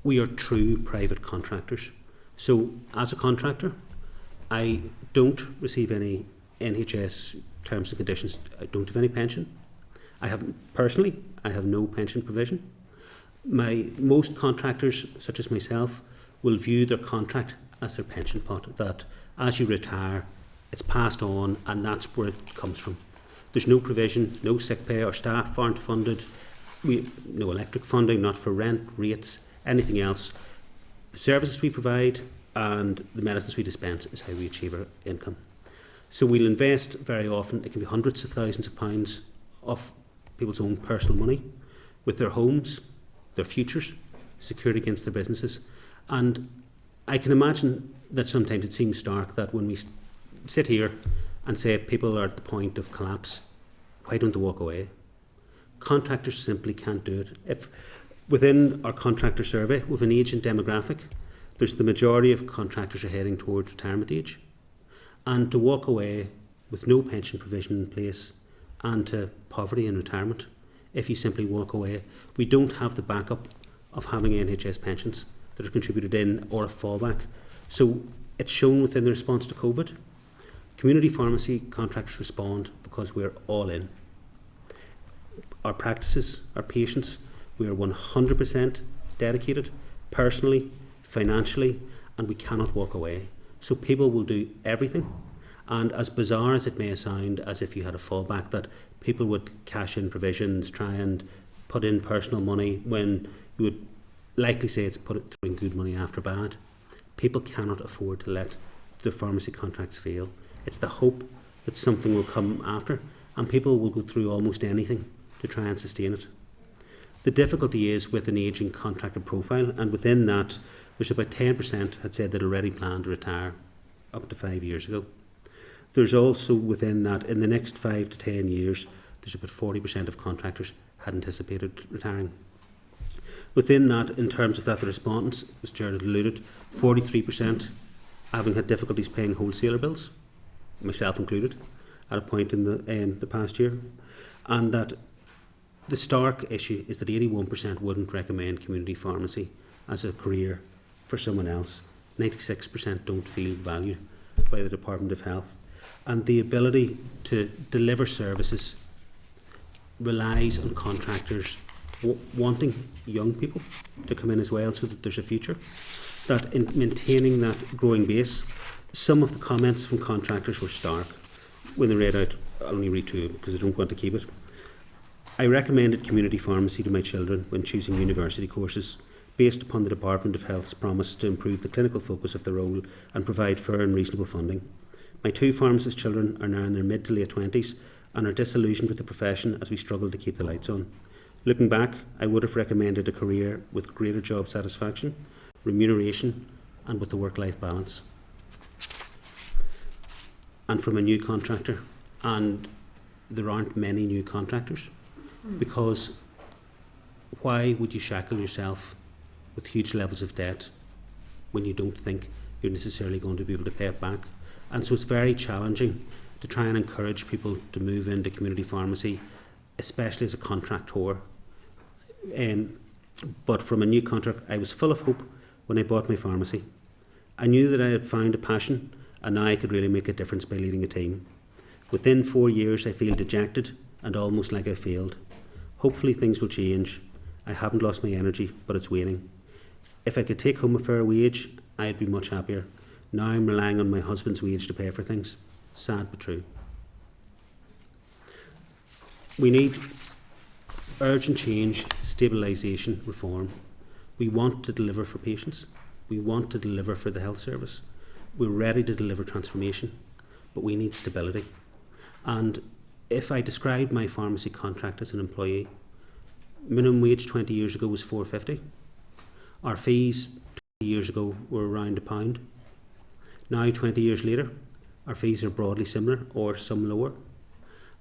we are true private contractors. So as a contractor, I don't receive any NHS terms and conditions. I don't have any pension. I have no pension provision. Most contractors, such as myself, will view their contract as their pension pot, that as you retire, it's passed on and that's where it comes from. There's no provision, no sick pay, our staff aren't funded, no electric funding, not for rent, rates, anything else. The services we provide and the medicines we dispense is how we achieve our income. So we'll invest very often, it can be hundreds of thousands of pounds of people's own personal money with their homes, their futures, secured against their businesses. And I can imagine that sometimes it seems stark that when we sit here and say people are at the point of collapse, why don't they walk away? Contractors simply can't do it. If within our contractor survey, with an ageing demographic, there's the majority of contractors are heading towards retirement age. And to walk away with no pension provision in place and to poverty in retirement, if you simply walk away, we don't have the backup of having NHS pensions that are contributed in or a fallback. So it's shown within the response to COVID. Community pharmacy contractors respond because we're all in. Our practices, our patients, we are 100% dedicated, personally, financially, and we cannot walk away. So people will do everything. And as bizarre as it may sound, as if you had a fallback, that people would cash in provisions, try and put in personal money when you would likely say it's throwing good money after bad. People cannot afford to let the pharmacy contracts fail. It's the hope that something will come after, and people will go through almost anything to try and sustain it. The difficulty is with an ageing contractor profile, and within that, there's about 10% had said they'd already planned to retire up to 5 years ago. There's also within that, in the next 5 to 10 years, there's about 40% of contractors had anticipated retiring. Within that, in terms of that, the respondents, as Jared alluded, 43% having had difficulties paying wholesaler bills, myself included, at a point in the past year, and that the stark issue is that 81% wouldn't recommend community pharmacy as a career for someone else. 96% don't feel valued by the Department of Health, and the ability to deliver services relies on contractors wanting young people to come in as well, so that there's a future. That in maintaining that growing base, some of the comments from contractors were stark when they read out. I'll only read two because I don't want to keep it. I recommended community pharmacy to my children when choosing university courses, based upon the Department of Health's promise to improve the clinical focus of the role and provide fair and reasonable funding. My 2 pharmacist children are now in their mid to late 20s and are disillusioned with the profession as we struggle to keep the lights on. Looking back, I would have recommended a career with greater job satisfaction, remuneration, and with a work-life balance. And from a new contractor, and there aren't many new contractors, because why would you shackle yourself with huge levels of debt when you don't think you're necessarily going to be able to pay it back? And so it's very challenging to try and encourage people to move into community pharmacy, especially as a contractor. But from a new contract, I was full of hope when I bought my pharmacy. I knew that I had found a passion, and now I could really make a difference by leading a team. Within 4 years, I feel dejected and almost like I failed. Hopefully things will change. I haven't lost my energy, but it's waning. If I could take home a fair wage, I'd be much happier. Now I'm relying on my husband's wage to pay for things. Sad but true. We need urgent change, stabilisation, reform. We want to deliver for patients. We want to deliver for the health service. We're ready to deliver transformation, but we need stability. And if I described my pharmacy contract as an employee, minimum wage 20 years ago was £4.50. Our fees 20 years ago were around £1. Now, 20 years later, our fees are broadly similar or some lower,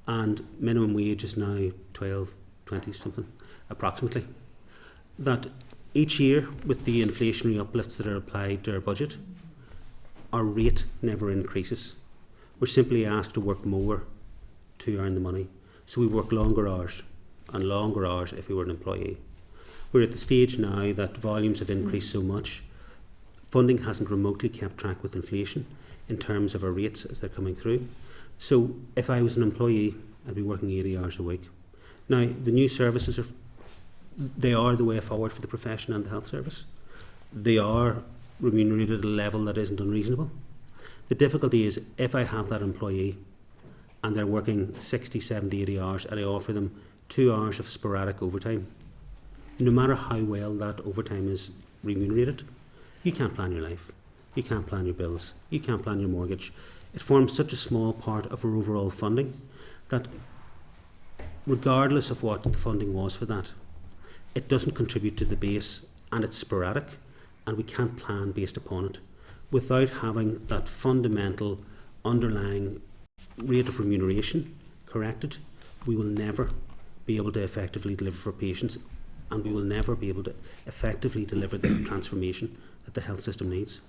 and minimum wage is now 12, 20 something, approximately. That each year, with the inflationary uplifts that are applied to our budget, our rate never increases. We're simply asked to work more to earn the money. So we work longer hours, and longer hours if we were an employee. We're at the stage now that volumes have increased so much, funding hasn't remotely kept track with inflation in terms of our rates as they're coming through. So if I was an employee, I'd be working 80 hours a week. Now, the new services are the way forward for the profession and the health service. They are remunerated at a level that isn't unreasonable. The difficulty is if I have that employee and they're working 60, 70, 80 hours and I offer them 2 hours of sporadic overtime, no matter how well that overtime is remunerated, you can't plan your life, you can't plan your bills, you can't plan your mortgage. It forms such a small part of our overall funding that regardless of what the funding was for that, it doesn't contribute to the base, and it's sporadic, and we can't plan based upon it. Without having that fundamental underlying rate of remuneration corrected, we will never be able to effectively deliver for patients, and we will never be able to effectively deliver the transformation that the health system needs.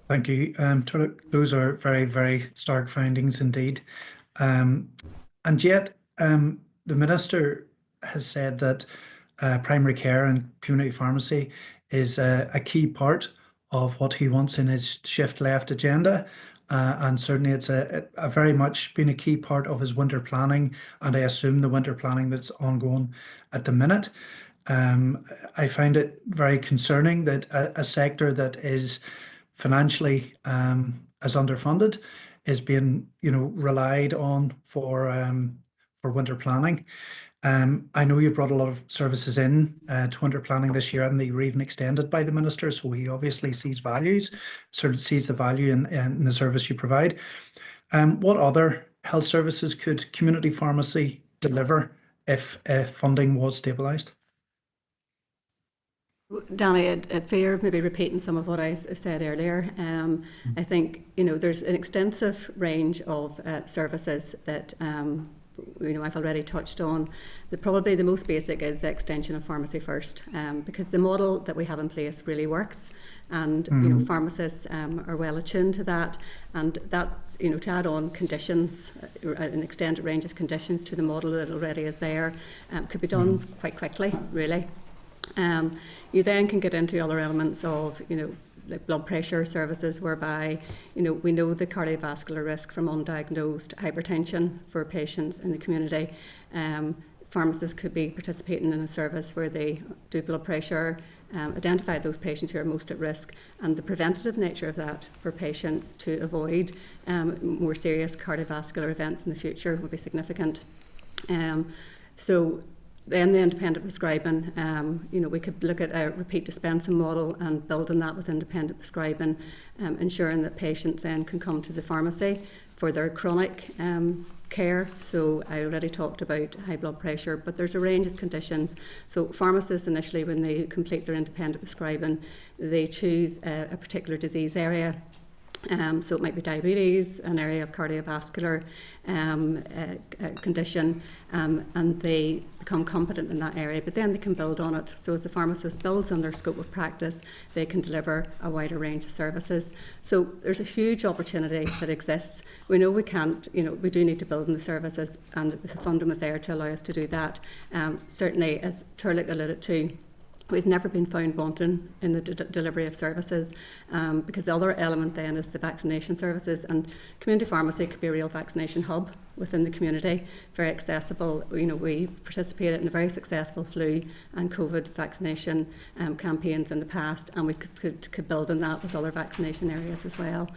Thank you, Turlough. Those are very, very stark findings indeed. And yet, the Minister has said that primary care and community pharmacy is a key part of what he wants in his shift left agenda. And certainly it's a very much been a key part of his winter planning, and I assume the winter planning that's ongoing at the minute. I find it very concerning that a sector that is financially as underfunded is being, relied on for winter planning. I know you brought a lot of services in to winter planning this year, and they were even extended by the Minister, so he obviously sees the value in the service you provide. What other health services could community pharmacy deliver if funding was stabilised? Danny, at fear of maybe repeating some of what I said earlier, I think there's an extensive range of services that I've already touched on. Probably the most basic is the extension of Pharmacy First, because the model that we have in place really works, and pharmacists are well attuned to that, and that's to add on conditions, an extended range of conditions to the model that already is there, could be done quite quickly, really. You then can get into other elements of, like blood pressure services, whereby, we know the cardiovascular risk from undiagnosed hypertension for patients in the community. Pharmacists could be participating in a service where they do blood pressure identify those patients who are most at risk, and the preventative nature of that for patients to avoid more serious cardiovascular events in the future would be significant. So then the independent prescribing, we could look at a repeat dispensing model and building that with independent prescribing, ensuring that patients then can come to the pharmacy for their chronic care. So I already talked about high blood pressure, but there's a range of conditions. So pharmacists initially, when they complete their independent prescribing, they choose a particular disease area. So it might be diabetes, an area of cardiovascular condition, and they become competent in that area, but then they can build on it. So as the pharmacist builds on their scope of practice, they can deliver a wider range of services. So there's a huge opportunity that exists. We know we can't, we do need to build on the services, and the funding was there to allow us to do that. Certainly, as Turlough alluded to, we've never been found wanting in the delivery of services, because the other element then is the vaccination services, and community pharmacy could be a real vaccination hub within the community, very accessible. We participated in a very successful flu and COVID vaccination campaigns in the past, and we could build on that with other vaccination areas as well.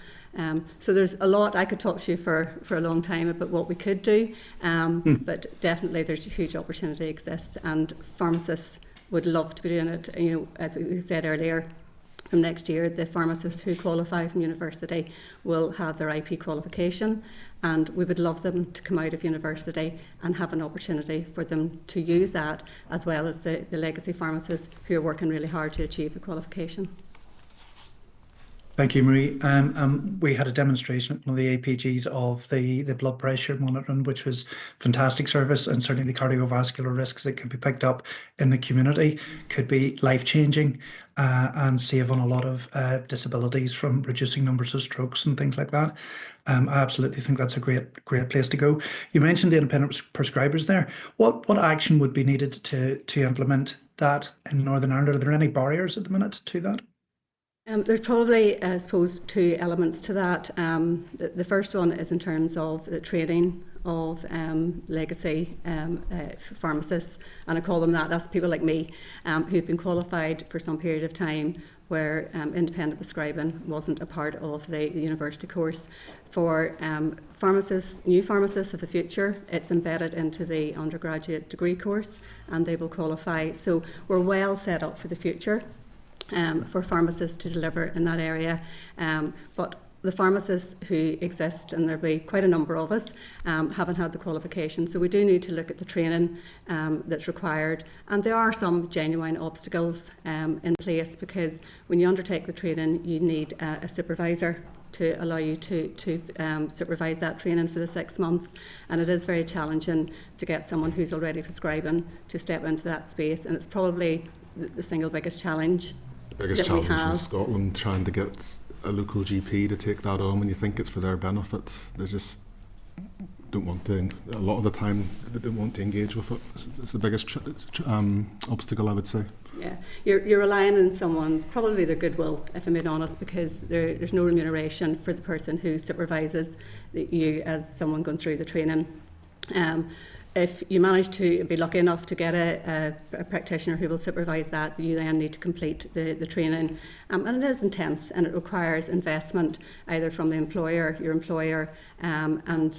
So there's a lot. I could talk to you for a long time about what we could do, but definitely there's a huge opportunity exists, and pharmacists would love to be doing it. As we said earlier, from next year, the pharmacists who qualify from university will have their IP qualification, and we would love them to come out of university and have an opportunity for them to use that, as well as the legacy pharmacists who are working really hard to achieve the qualification. Thank you, Marie. We had a demonstration at one of the APGs of the blood pressure monitoring, which was fantastic service, and certainly the cardiovascular risks that could be picked up in the community could be life-changing and save on a lot of disabilities from reducing numbers of strokes and things like that. I absolutely think that's a great place to go. You mentioned the independent prescribers there. What action would be needed to implement that in Northern Ireland? Are there any barriers at the minute to that? There's probably, I suppose, two elements to that. The first one is in terms of the training of legacy pharmacists, and I call them that. That's people like me who've been qualified for some period of time where independent prescribing wasn't a part of the university course. For pharmacists, new pharmacists of the future, it's embedded into the undergraduate degree course, and they will qualify. So we're well set up for the future. For pharmacists to deliver in that area, but the pharmacists who exist, and there'll be quite a number of us, haven't had the qualification. So we do need to look at the training that's required, and there are some genuine obstacles in place, because when you undertake the training, you need a supervisor to allow you to supervise that training for the 6 months, and it is very challenging to get someone who's already prescribing to step into that space, and it's probably the single biggest challenge. The biggest challenge in Scotland, trying to get a local GP to take that on when you think it's for their benefit. They just don't want to. A lot of the time, they don't want to engage with it. It's the biggest obstacle, I would say. Yeah, you're relying on someone, probably their goodwill, if I'm being honest, because there's no remuneration for the person who supervises you as someone going through the training. If you manage to be lucky enough to get a practitioner who will supervise that, you then need to complete the training. And it is intense, and it requires investment either from the employer, your employer, and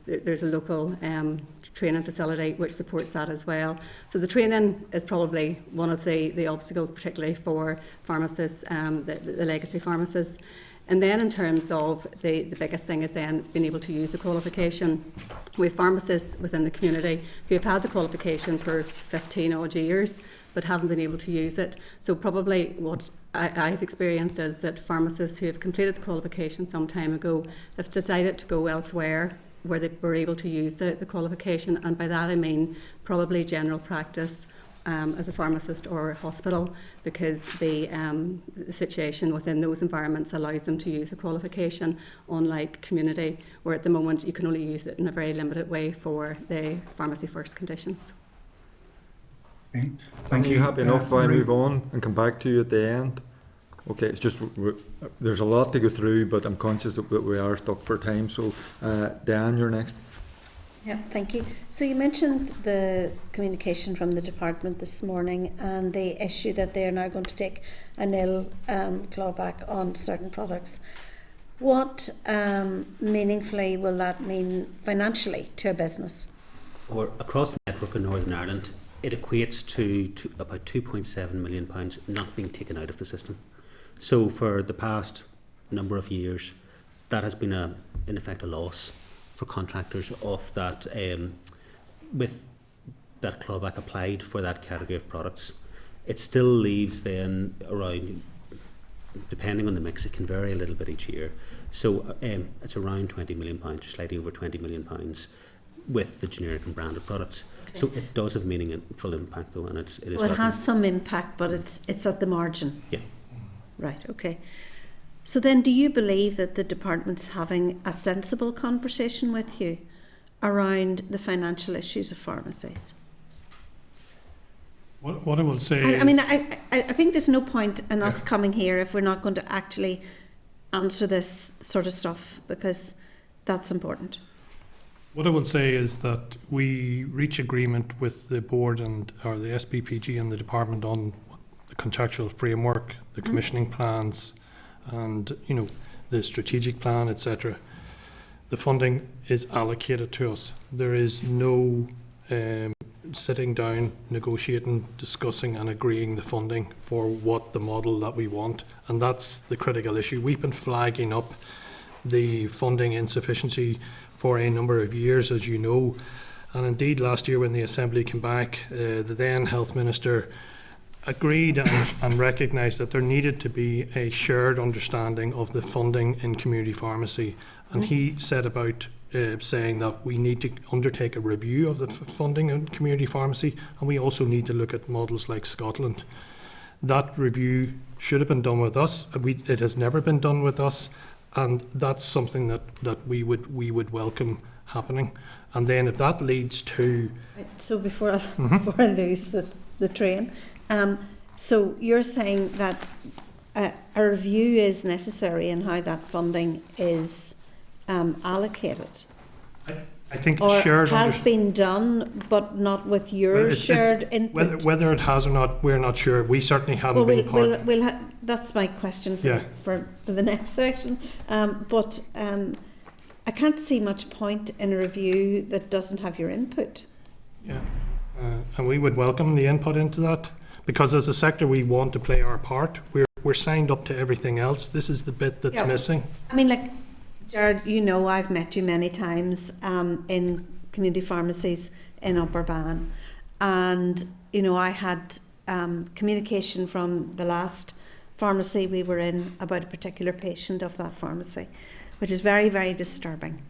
there's a local training facility which supports that as well. So the training is probably one of the obstacles, particularly for pharmacists, the legacy pharmacists. And then in terms of the biggest thing is then being able to use the qualification. We have pharmacists within the community who have had the qualification for 15 odd years but haven't been able to use it. So probably what I've experienced is that pharmacists who have completed the qualification some time ago have decided to go elsewhere where they were able to use the qualification, and by that I mean probably general practice as a pharmacist or a hospital, because the situation within those environments allows them to use the qualification, unlike community, where at the moment you can only use it in a very limited way for the pharmacy first conditions. Okay. Are you happy enough if I move on and come back to you at the end? Okay, it's just there's a lot to go through, but I'm conscious that we are stuck for time. So, Dan, you're next. Yeah, thank you. So you mentioned the communication from the department this morning and the issue that they are now going to take a nil clawback on certain products. What meaningfully will that mean financially to a business? Or across the network in Northern Ireland, it equates to about £2.7 million not being taken out of the system. So for the past number of years, that has been in effect a loss for contractors of that, with that clawback applied for that category of products. It still leaves then around, depending on the mix, it can vary a little bit each year. So it's around £20 million, slightly over £20 million with the generic and branded products. Okay. So it does have meaningful impact though, and it is. So it has some impact, but it's at the margin. Yeah. Right, okay. So then do you believe that the department's having a sensible conversation with you around the financial issues of pharmacies? What I will say I mean, I think there's no point in us coming here if we're not going to actually answer this sort of stuff, because that's important. What I will say is that we reach agreement with the board or the SPPG and the department on the contractual framework, the commissioning plans, and the strategic plan, etc. The funding is allocated to us. There is no sitting down, negotiating, discussing and agreeing the funding for what the model that we want, and that's the critical issue. We've been flagging up the funding insufficiency for a number of years, as you know, and indeed last year when the Assembly came back, the then Health Minister agreed and recognised that there needed to be a shared understanding of the funding in community pharmacy, and he set about saying that we need to undertake a review of the funding in community pharmacy, and we also need to look at models like Scotland. That review should have been done with us. It has never been done with us, and that's something that we would welcome happening. And then if that leads to... So before I lose the train, so you're saying that a review is necessary in how that funding is allocated? I think Or shared has been done, but not with your shared input? Whether it has or not, we're not sure. We certainly haven't been part. That's my question for the next section. But I can't see much point in a review that doesn't have your input. Yeah, and we would welcome the input into that, because as a sector we want to play our part. We're signed up to everything else. This is the bit that's missing. I mean, like, Jared, I've met you many times in community pharmacies in Upper Bann, and I had communication from the last pharmacy we were in about a particular patient of that pharmacy, which is very, very disturbing.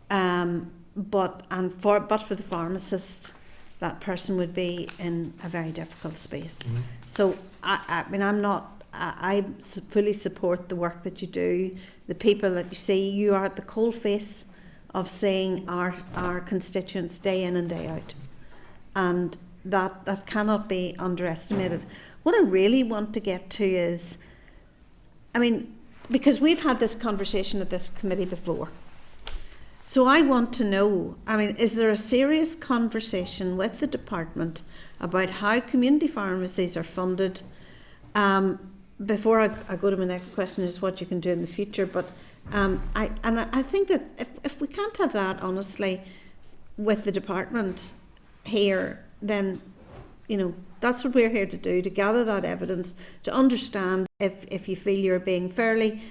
But for the pharmacist, that person would be in a very difficult space. Mm-hmm. So I mean, I fully support the work that you do, the people that you see. You are at the coalface of seeing our constituents day in and day out, and that cannot be underestimated. What I really want to get to is, I mean, because we've had this conversation at this committee before, so I want to know, I mean, is there a serious conversation with the department about how community pharmacies are funded? Before I go to my next question, is what you can do in the future. But I think that if we can't have that honestly with the department here, then that's what we're here to do, to gather that evidence, to understand if you feel you're being fairly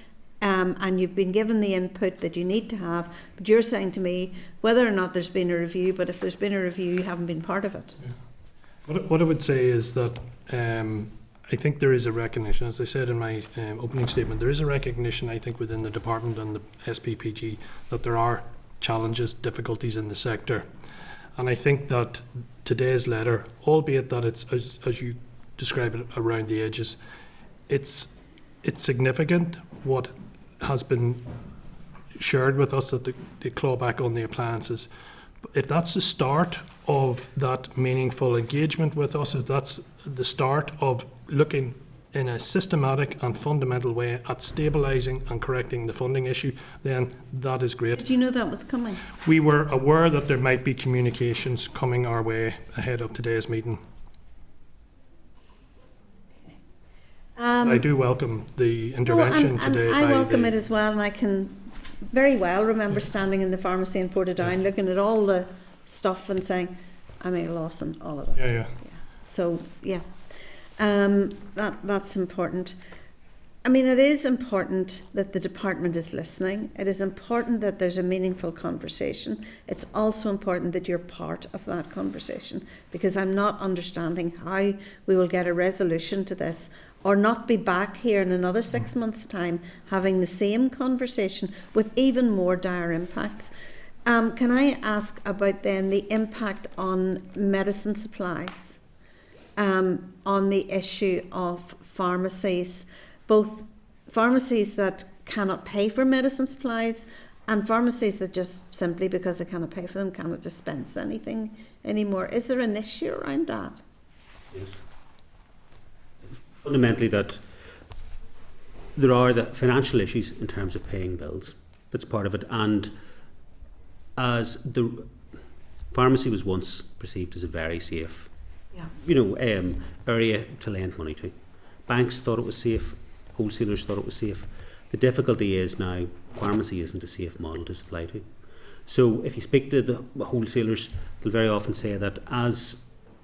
and you've been given the input that you need to have. But you're saying to me whether or not there's been a review, but if there's been a review, you haven't been part of it. Yeah. What I would say is that I think there is a recognition, as I said in my opening statement, there is a recognition, I think, within the department and the SPPG that there are challenges, difficulties in the sector. And I think that today's letter, albeit that it's, as you describe it, around the edges, it's significant what has been shared with us, that the clawback on the appliances. If that's the start of that meaningful engagement with us, if that's the start of looking in a systematic and fundamental way at stabilising and correcting the funding issue, then that is great. Did you know that was coming? We were aware that there might be communications coming our way ahead of today's meeting. I do welcome the intervention today. I by welcome the, it as well, and I can very well remember standing in the pharmacy in Portadown looking at all the stuff and saying, I'm at a loss on all of that. Yeah. So, yeah, that's important. I mean, it is important that the department is listening. It is important that there's a meaningful conversation. It's also important that you're part of that conversation, because I'm not understanding how we will get a resolution to this or not be back here in another 6 months' time having the same conversation with even more dire impacts. Can I ask about then the impact on medicine supplies, on the issue of pharmacies, both pharmacies that cannot pay for medicine supplies and pharmacies that just simply because they cannot pay for them cannot dispense anything anymore? Is there an issue around that? Yes. Fundamentally, that there are the financial issues in terms of paying bills. That's part of it. And as the pharmacy was once perceived as a very safe, area to lend money to. Banks thought it was safe. Wholesalers thought it was safe. The difficulty is now pharmacy isn't a safe model to supply to. So if you speak to the wholesalers, they'll very often say that as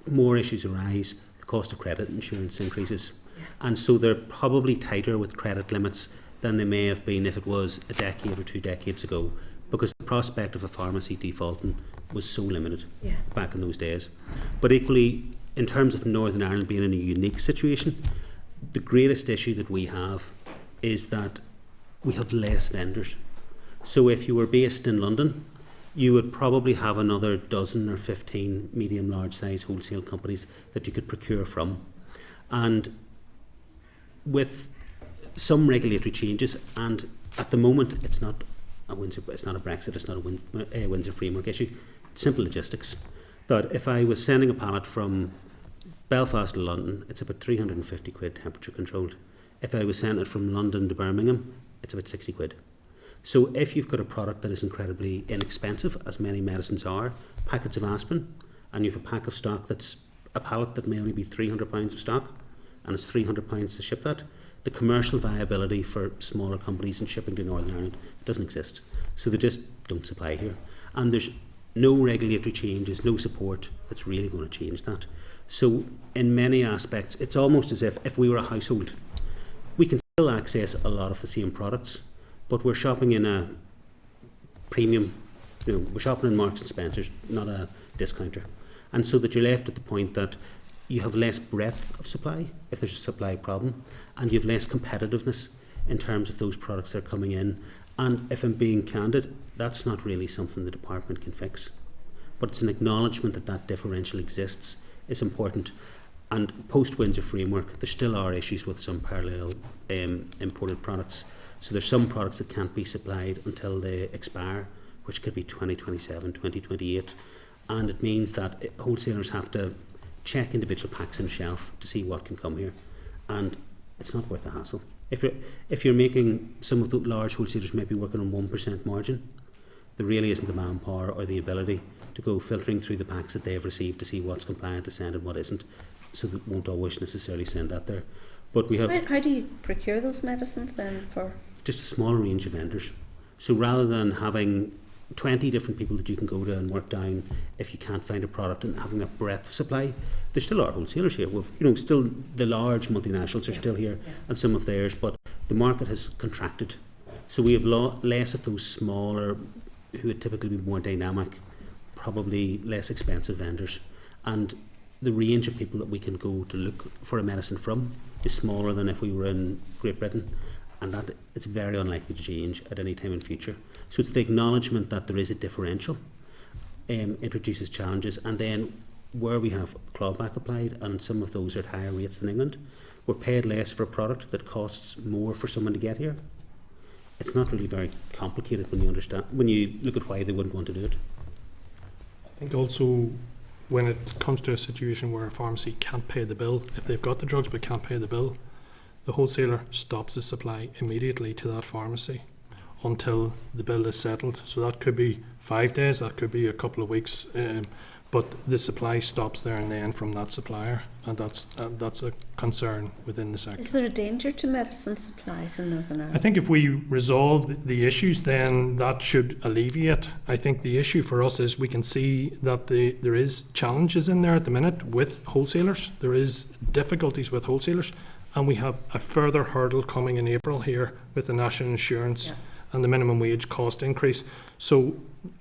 more issues arise, the cost of credit insurance increases. And so they're probably tighter with credit limits than they may have been if it was a decade or 2 decades ago, because the prospect of a pharmacy defaulting was so limited back in those days. But equally, in terms of Northern Ireland being in a unique situation, the greatest issue that we have is that we have less vendors. So if you were based in London, you would probably have another dozen or 15 medium large size wholesale companies that you could procure from. And with some regulatory changes, and at the moment it's not a Brexit, it's not a Windsor framework issue, it's simple logistics. That if I was sending a pallet from Belfast to London, it's about 350 quid temperature controlled. If I was sending it from London to Birmingham, it's about 60 quid. So if you've got a product that is incredibly inexpensive, as many medicines are, packets of aspirin, and you have a pack of stock that's a pallet that may only be £300 of stock, and it's £300 to ship that, the commercial viability for smaller companies in shipping to Northern Ireland doesn't exist. So they just don't supply here. And there's no regulatory changes, no support that's really going to change that. So in many aspects, it's almost as if we were a household. We can still access a lot of the same products, but we're shopping in a premium, we're shopping in Marks and Spencer's, not a discounter. And so that you're left at the point that you have less breadth of supply if there's a supply problem, and you have less competitiveness in terms of those products that are coming in. And if I'm being candid, that's not really something the department can fix. But it's an acknowledgement that that differential exists is important. And post-Windsor framework, there still are issues with some parallel imported products. So there's some products that can't be supplied until they expire, which could be 2027, 2028. And it means that wholesalers have to check individual packs on the shelf to see what can come here. And it's not worth the hassle. If you're making, some of the large wholesalers may be working on 1% margin, there really isn't the manpower or the ability to go filtering through the packs that they've received to see what's compliant to send and what isn't. So they won't always necessarily send that there. But we have... How do you procure those medicines then for? Just a small range of vendors. So rather than having 20 different people that you can go to and work down if you can't find a product, and having that breadth of supply, there still are wholesalers here. We've, still the large multinationals are still here, and some of theirs, but the market has contracted. So we have less of those smaller, who would typically be more dynamic, probably less expensive vendors. And the range of people that we can go to look for a medicine from is smaller than if we were in Great Britain, and that it's very unlikely to change at any time in future. So it's the acknowledgement that there is a differential, introduces challenges, and then where we have clawback applied, and some of those are at higher rates than England, we're paid less for a product that costs more for someone to get here. It's not really very complicated when you look at why they wouldn't want to do it. I think also when it comes to a situation where a pharmacy can't pay the bill, if they've got the drugs but can't pay the bill, the wholesaler stops the supply immediately to that pharmacy until the bill is settled. So that could be 5 days, that could be a couple of weeks, but the supply stops there and then from that supplier, and that's a concern within the sector. Is there a danger to medicine supplies in Northern I Ireland? think if we resolve the issues, then that should alleviate. I think the issue for us is we can see that there is challenges in there at the minute with wholesalers. There is difficulties with wholesalers, and we have a further hurdle coming in April here with the national insurance and the minimum wage cost increase. So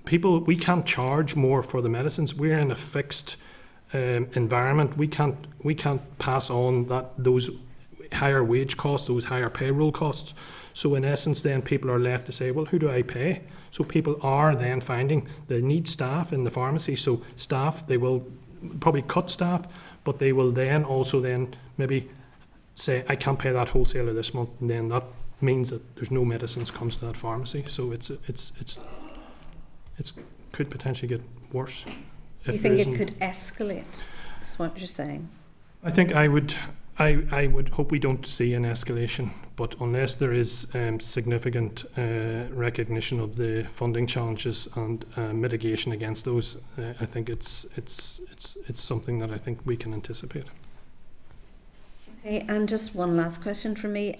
we can't charge more for the medicines. We're in a fixed environment. We can't pass on those higher wage costs, those higher payroll costs. So in essence, then people are left to say, well, who do I pay? So people are then finding they need staff in the pharmacy. So staff, they will probably cut staff, but they will then also then maybe say, I can't pay that wholesaler this month, and then that means that there's no medicines comes to that pharmacy. So it's could potentially get worse. Do you think it could escalate? That's what you're saying. I think I would hope we don't see an escalation, but unless there is significant recognition of the funding challenges and mitigation against those, I think it's something that I think we can anticipate. Okay, and just one last question for me.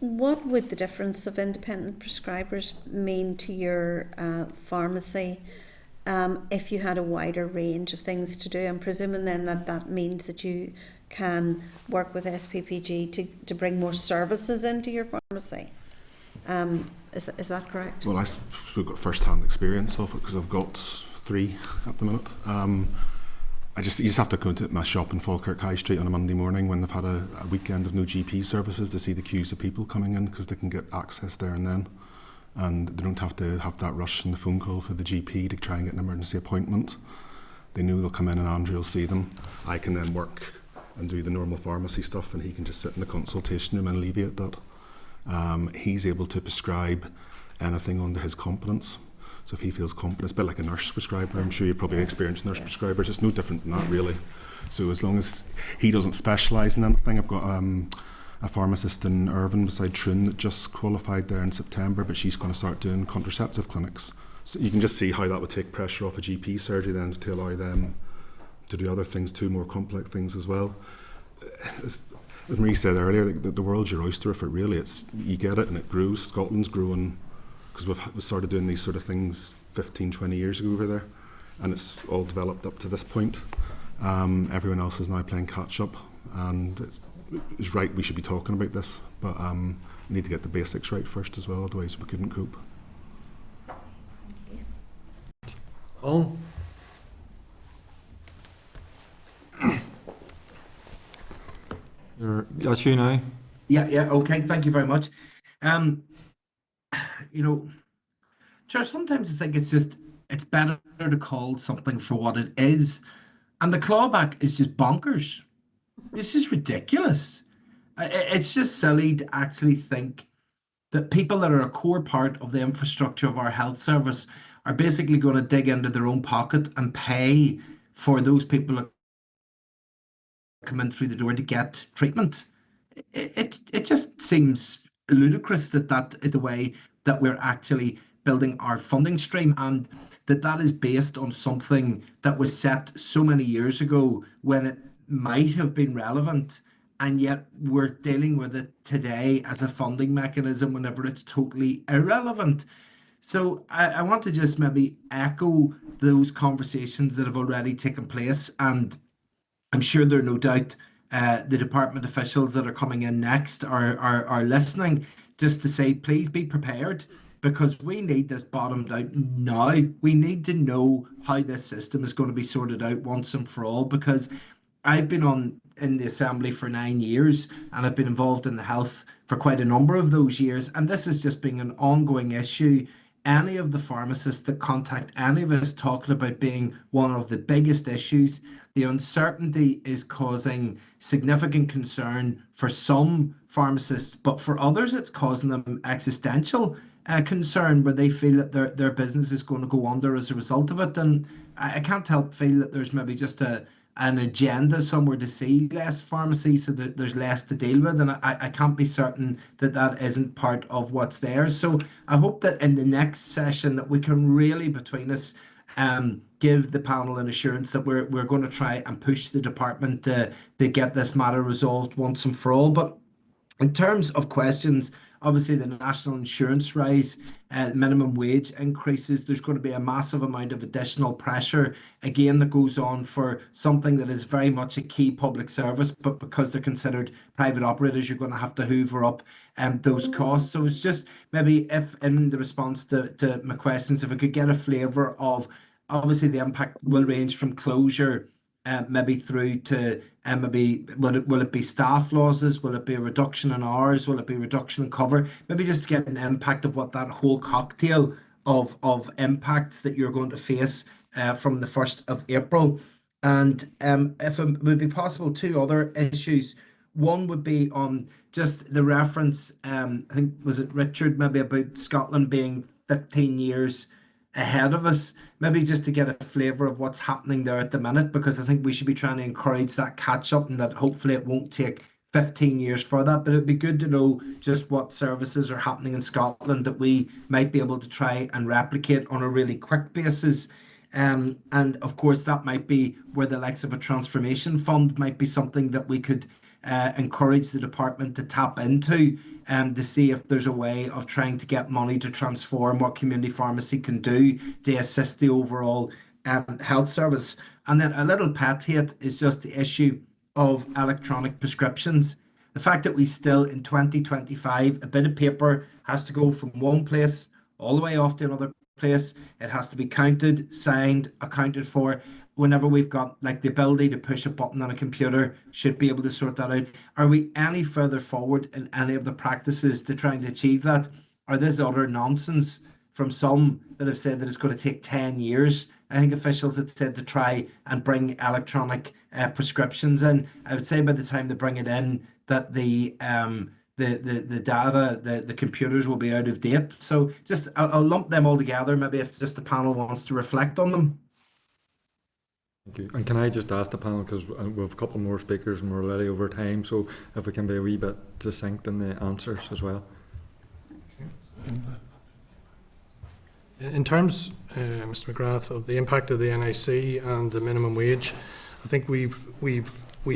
What would the difference of independent prescribers mean to your pharmacy if you had a wider range of things to do? I'm presuming then that means that you can work with SPPG to bring more services into your pharmacy. Is that correct? Well, we've got first-hand experience of it because I've got 3 at the minute. You just have to go to my shop in Falkirk High Street on a Monday morning when they've had a weekend of no GP services to see the queues of people coming in, because they can get access there and then. And they don't have to have that rush and the phone call for the GP to try and get an emergency appointment. They know they'll come in and Andrew will see them. I can then work and do the normal pharmacy stuff, and he can just sit in the consultation room and alleviate that. He's able to prescribe anything under his competence. So if he feels competent, it's a bit like a nurse prescriber. I'm sure you've probably experienced nurse prescribers. It's no different than that, really. So as long as he doesn't specialise in anything, I've got a pharmacist in Irvine beside Troon that just qualified there in September, but she's going to start doing contraceptive clinics. So you can just see how that would take pressure off a GP surgery then to allow them to do other things too, more complex things as well. As Marie said earlier, the world's your oyster if it really. You get it and it grows. Scotland's growing, because we started doing these sort of things 15, 20 years ago over there, and it's all developed up to this point. Everyone else is now playing catch up, and it's right we should be talking about this, but we need to get the basics right first as well, otherwise we couldn't cope. Oh. That's you now. Yeah, okay, thank you very much. Chair, sometimes I think it's better to call something for what it is. And the clawback is just bonkers. It's just ridiculous. It's just silly to actually think that people that are a core part of the infrastructure of our health service are basically going to dig into their own pocket and pay for those people that come in through the door to get treatment. It just seems ludicrous that is the way that we're actually building our funding stream, and that is based on something that was set so many years ago when it might have been relevant, and yet we're dealing with it today as a funding mechanism whenever it's totally irrelevant. So I want to just maybe echo those conversations that have already taken place, and I'm sure there are no doubt the department officials that are coming in next are listening, just to say, please be prepared, because we need this bottomed out now. We need to know how this system is going to be sorted out once and for all, because I've been in the Assembly for 9 years, and I've been involved in the health for quite a number of those years, and this has just been an ongoing issue. Any of the pharmacists that contact any of us talking about being one of the biggest issues. The uncertainty is causing significant concern for some pharmacists, but for others it's causing them existential concern, where they feel that their business is going to go under as a result of it. And I can't help feel that there's maybe just a an agenda somewhere to see less pharmacy, so that there's less to deal with, and I can't be certain that that isn't part of what's there. So I hope that in the next session that we can really, between us, give the panel an assurance that we're going to try and push the department to get this matter resolved once and for all. But in terms of questions, obviously the national insurance rise, minimum wage increases, there's going to be a massive amount of additional pressure, again, that goes on for something that is very much a key public service, but because they're considered private operators, you're going to have to hoover up those costs. So it's just maybe, if in the response to my questions, if I could get a flavour of, obviously the impact will range from closure maybe through to maybe will it be staff losses, will it be a reduction in hours, will it be a reduction in cover, maybe just to get an impact of what that whole cocktail of impacts that you're going to face from the 1st of April. And if it would be possible, 2 other issues. One would be on just the reference, I think, was it Richard, maybe about Scotland being 15 years ahead of us, maybe just to get a flavour of what's happening there at the minute, because I think we should be trying to encourage that catch up, and that hopefully it won't take 15 years for that. But it'd be good to know just what services are happening in Scotland that we might be able to try and replicate on a really quick basis. And of course that might be where the likes of a transformation fund might be something that we could encourage the department to tap into, to see if there's a way of trying to get money to transform what community pharmacy can do to assist the overall health service. And then a little pet hate is just the issue of electronic prescriptions. The fact that we still in 2025, a bit of paper has to go from one place all the way off to another place. It has to be counted, signed, accounted for. Whenever we've got like the ability to push a button on a computer, should be able to sort that out. Are we any further forward in any of the practices to trying to achieve that? Or this utter nonsense from some that have said that it's going to take 10 years? I think officials had said to try and bring electronic prescriptions in. I would say by the time they bring it in, that the data, the computers will be out of date. So just I'll lump them all together. Maybe if just the panel wants to reflect on them. Thank you. And can I just ask the panel, because we have a couple more speakers and we're already over time, so if we can be a wee bit succinct in the answers as well. In terms, Mr. McGrath, of the impact of the NIC and the minimum wage, I think we've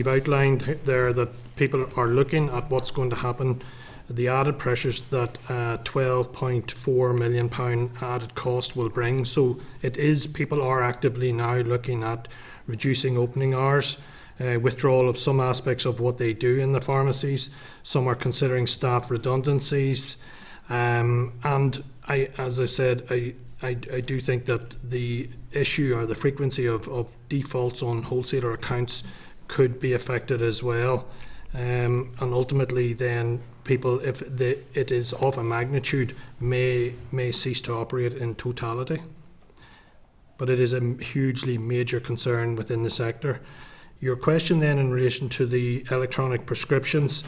outlined there that people are looking at what's going to happen, the added pressures that £12.4 million added cost will bring. So it is, people are actively now looking at reducing opening hours, withdrawal of some aspects of what they do in the pharmacies. Some are considering staff redundancies. And as I said, I do think that the issue or the frequency of defaults on wholesaler accounts could be affected as well. And ultimately then people, if it is of a magnitude, may cease to operate in totality. But it is a hugely major concern within the sector. Your question then in relation to the electronic prescriptions,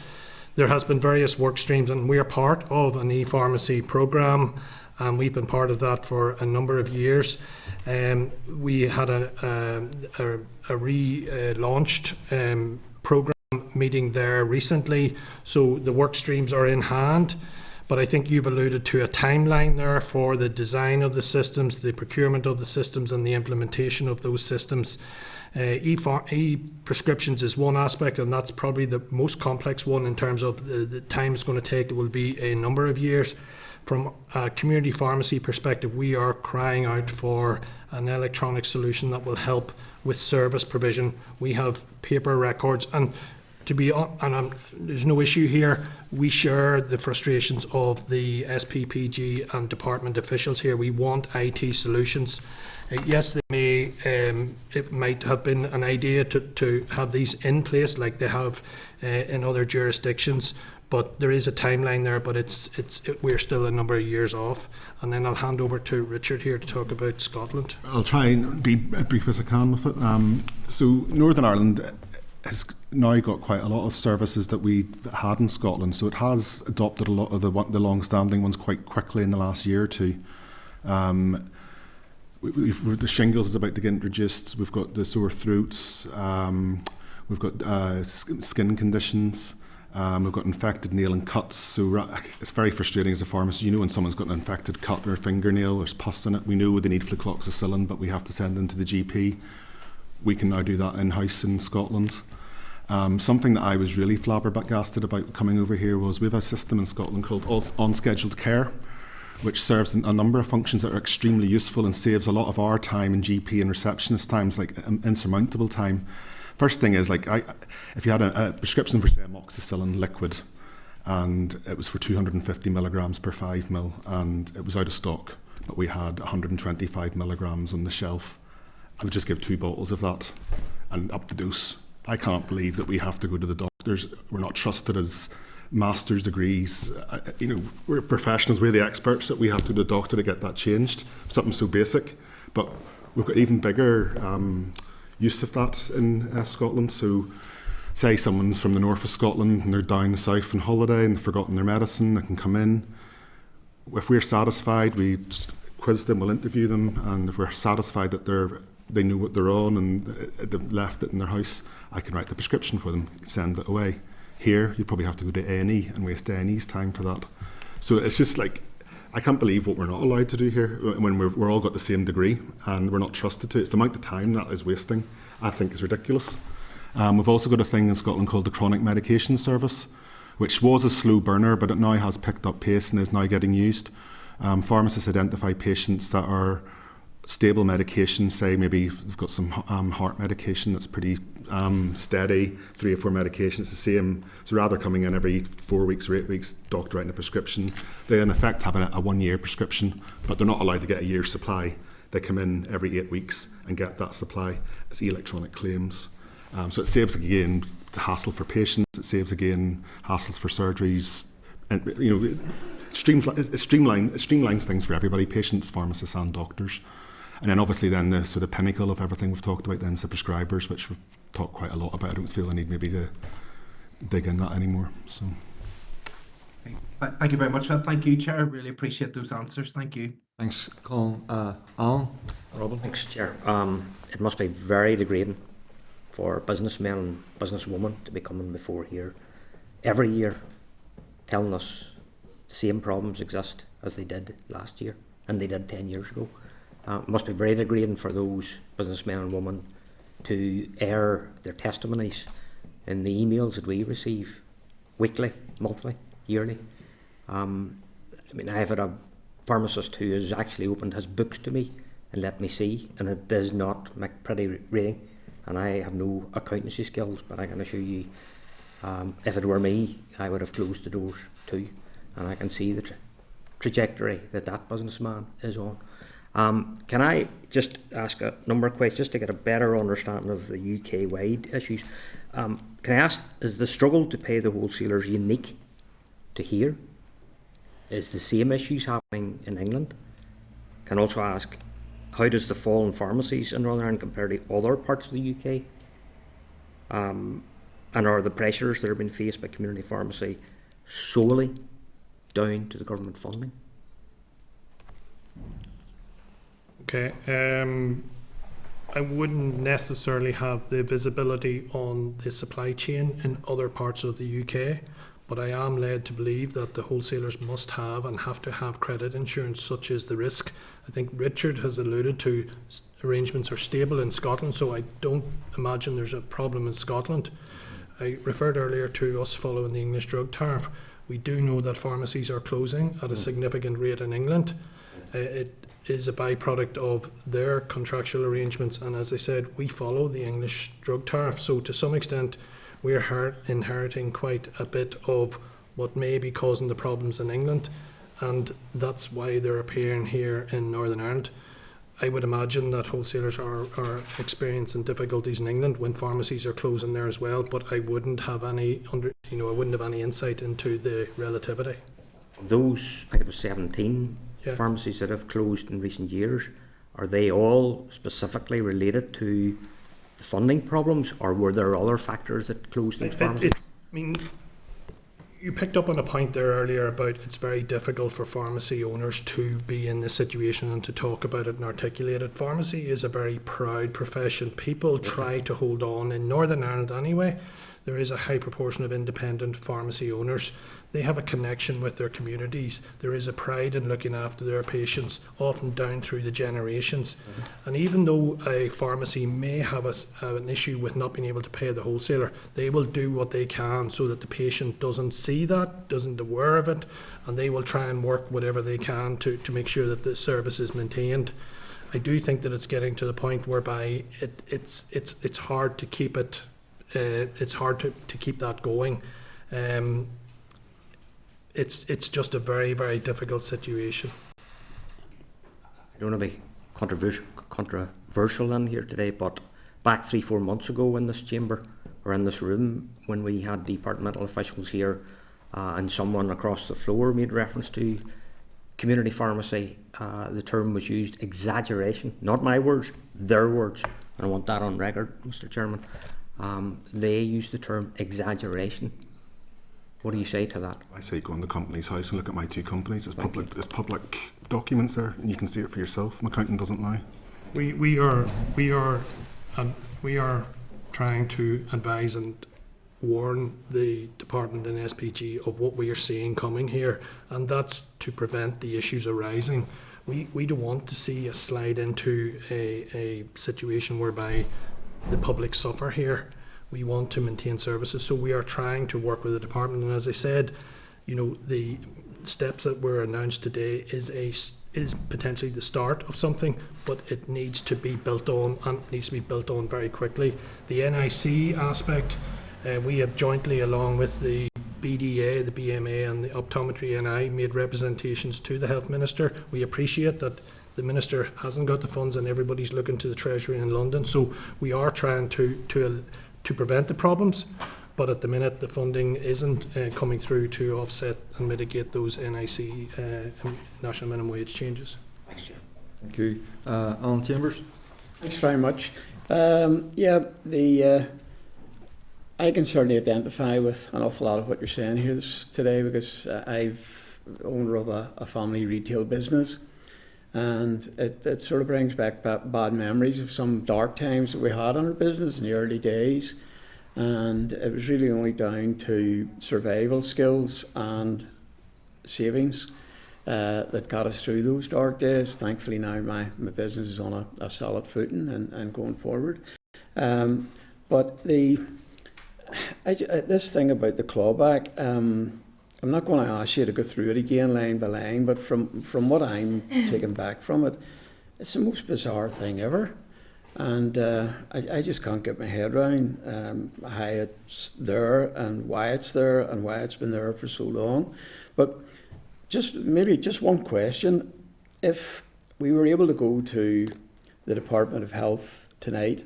there has been various work streams, and we are part of an e-pharmacy programme, and we've been part of that for a number of years. We had a relaunched programme meeting there recently, so the work streams are in hand. But I think you've alluded to a timeline there for the design of the systems, the procurement of the systems, and the implementation of those systems. E-prescriptions is one aspect, and that's probably the most complex one in terms of the time it's going to take. It will be a number of years. From a community pharmacy perspective, we are crying out for an electronic solution that will help with service provision. We have paper records, and there's no issue here. We share the frustrations of the SPPG and department officials here. We want IT solutions. Yes, they may. It might have been an idea to have these in place like they have in other jurisdictions. But there is a timeline there, but we're still a number of years off. And then I'll hand over to Richard here to talk about Scotland. I'll try and be as brief as I can with it. So Northern Ireland has now got quite a lot of services that we had in Scotland, so it has adopted a lot of the long-standing ones quite quickly in the last year or two. the shingles is about to get introduced. We've got the sore throats. We've got skin conditions. We've got infected nail and cuts. So it's very frustrating as a pharmacist. You know when someone's got an infected cut or a fingernail, there's pus in it. We know they need flucloxacillin, but we have to send them to the GP. We can now do that in-house in Scotland. Something that I was really flabbergasted about coming over here was we have a system in Scotland called on-scheduled care, which serves a number of functions that are extremely useful and saves a lot of our time in GP and receptionist times, like insurmountable time. First thing is, like, if you had a prescription for, say, amoxicillin liquid, and it was for 250 milligrams per 5 ml, and it was out of stock, but we had 125 milligrams on the shelf, I would just give 2 bottles of that and up the dose. I can't believe that we have to go to the doctors. We're not trusted as master's degrees. We're professionals, we're the experts, that we have to go to the doctor to get that changed. Something so basic. But we've got even bigger use of that in Scotland. So say someone's from the north of Scotland and they're down the south on holiday and they've forgotten their medicine, they can come in. If we're satisfied, we quiz them, we'll interview them, and if we're satisfied that they know what they're on and they've left it in their house, I can write the prescription for them, send it away. Here, you probably have to go to A&E and waste A&E's time for that. So it's just like, I can't believe what we're not allowed to do here when we're all got the same degree and we're not trusted to. It's the amount of time that is wasting, I think, is ridiculous. We've also got a thing in Scotland called the Chronic Medication Service, which was a slow burner, but it now has picked up pace and is now getting used. Pharmacists identify patients that are stable medication, say maybe they've got some heart medication that's pretty steady, 3 or 4 medications, it's the same. So rather coming in every 4 weeks or 8 weeks, doctor writing a prescription, they in effect have a 1 year prescription, but they're not allowed to get a year's supply. They come in every 8 weeks and get that supply. It's electronic claims. So it saves again the hassle for patients, it saves again hassles for surgeries, and it streamlines things for everybody, patients, pharmacists and doctors. And then obviously then the sort of pinnacle of everything we've talked about then is the prescribers, which we've talked quite a lot about. I don't feel I need maybe to dig in that anymore. So Thank you very much for that. Thank you, Chair. Really appreciate those answers. Thank you. Thanks, Colin. Alan? Robin. Thanks, Chair. It must be very degrading for businessmen and businesswomen to be coming before here every year telling us the same problems exist as they did last year and they did 10 years ago. It must be very degrading for those businessmen and women to air their testimonies in the emails that we receive weekly, monthly, yearly. I've had a pharmacist who has actually opened his books to me and let me see, and it does not make pretty reading. And I have no accountancy skills, but I can assure you, if it were me, I would have closed the doors too. And I can see the trajectory that businessman is on. Can I just ask a number of questions just to get a better understanding of the UK-wide issues? Can I ask, is the struggle to pay the wholesalers unique to here? Is the same issues happening in England? Can also ask, how does the fall in pharmacies in Northern Ireland compare to other parts of the UK? And are the pressures that are being faced by community pharmacy solely down to the government funding? Okay, I wouldn't necessarily have the visibility on the supply chain in other parts of the UK, but I am led to believe that the wholesalers must have and have to have credit insurance such as the risk. I think Richard has alluded to arrangements are stable in Scotland, so I don't imagine there's a problem in Scotland. I referred earlier to us following the English drug tariff. We do know that pharmacies are closing at a significant rate in England. It is a byproduct of their contractual arrangements, and as I said, we follow the English drug tariff, so to some extent we're inheriting quite a bit of what may be causing the problems in England, and that's why they're appearing here in Northern Ireland. I would imagine that wholesalers are experiencing difficulties in England when pharmacies are closing there as well, but I wouldn't have any insight into the relativity. Those, I think it was 17 pharmacies that have closed in recent years, are they all specifically related to the funding problems, or were there other factors that closed those pharmacies? You picked up on a point there earlier about it's very difficult for pharmacy owners to be in this situation and to talk about it and articulate it. Pharmacy is a very proud profession. People try to hold on. In Northern Ireland anyway, there is a high proportion of independent pharmacy owners. They have a connection with their communities. There is a pride in looking after their patients, often down through the generations. And even though a pharmacy may have an issue with not being able to pay the wholesaler, they will do what they can so that the patient doesn't see that, doesn't aware of it, and they will try and work whatever they can to make sure that the service is maintained. I do think that it's getting to the point whereby it's hard to keep it. It's hard to keep that going. It's just a very, very difficult situation. I don't want to be controversial in here today, but back 3-4 months ago in this chamber, or in this room, when we had departmental officials here, and someone across the floor made reference to community pharmacy, the term was used, exaggeration. Not my words, their words. And I want that on record, Mr. Chairman. They use the term exaggeration. What do you say to that? I say go in the company's house and look at my 2 companies. It's public documents there, and you can see it for yourself. My accountant doesn't lie. We are trying to advise and warn the department and SPG of what we are seeing coming here, and that's to prevent the issues arising. We don't want to see a slide into a situation whereby the public suffer here. We want to maintain services, so we are trying to work with the department. And as I said, the steps that were announced today is potentially the start of something, but it needs to be built on, and needs to be built on very quickly. The NIC aspect, we have jointly, along with the BDA, the BMA, and the Optometry NI, made representations to the Health Minister. We appreciate that the Minister hasn't got the funds and everybody's looking to the Treasury in London, so we are trying to prevent the problems, but at the minute the funding isn't coming through to offset and mitigate those NIC national minimum wage changes. Thanks, Chair. Thank you. Alan Chambers. Thanks very much. I can certainly identify with an awful lot of what you're saying here today, because I've owner of a family retail business, and it sort of brings back bad memories of some dark times that we had in our business in the early days, and it was really only down to survival skills and savings that got us through those dark days. Thankfully now my business is on a solid footing and going forward. But this thing about the clawback, I'm not going to ask you to go through it again line by line, but from what I'm taking back from it, it's the most bizarre thing ever. And I just can't get my head around how it's there and why it's there and why it's been there for so long. But maybe just one question. If we were able to go to the Department of Health tonight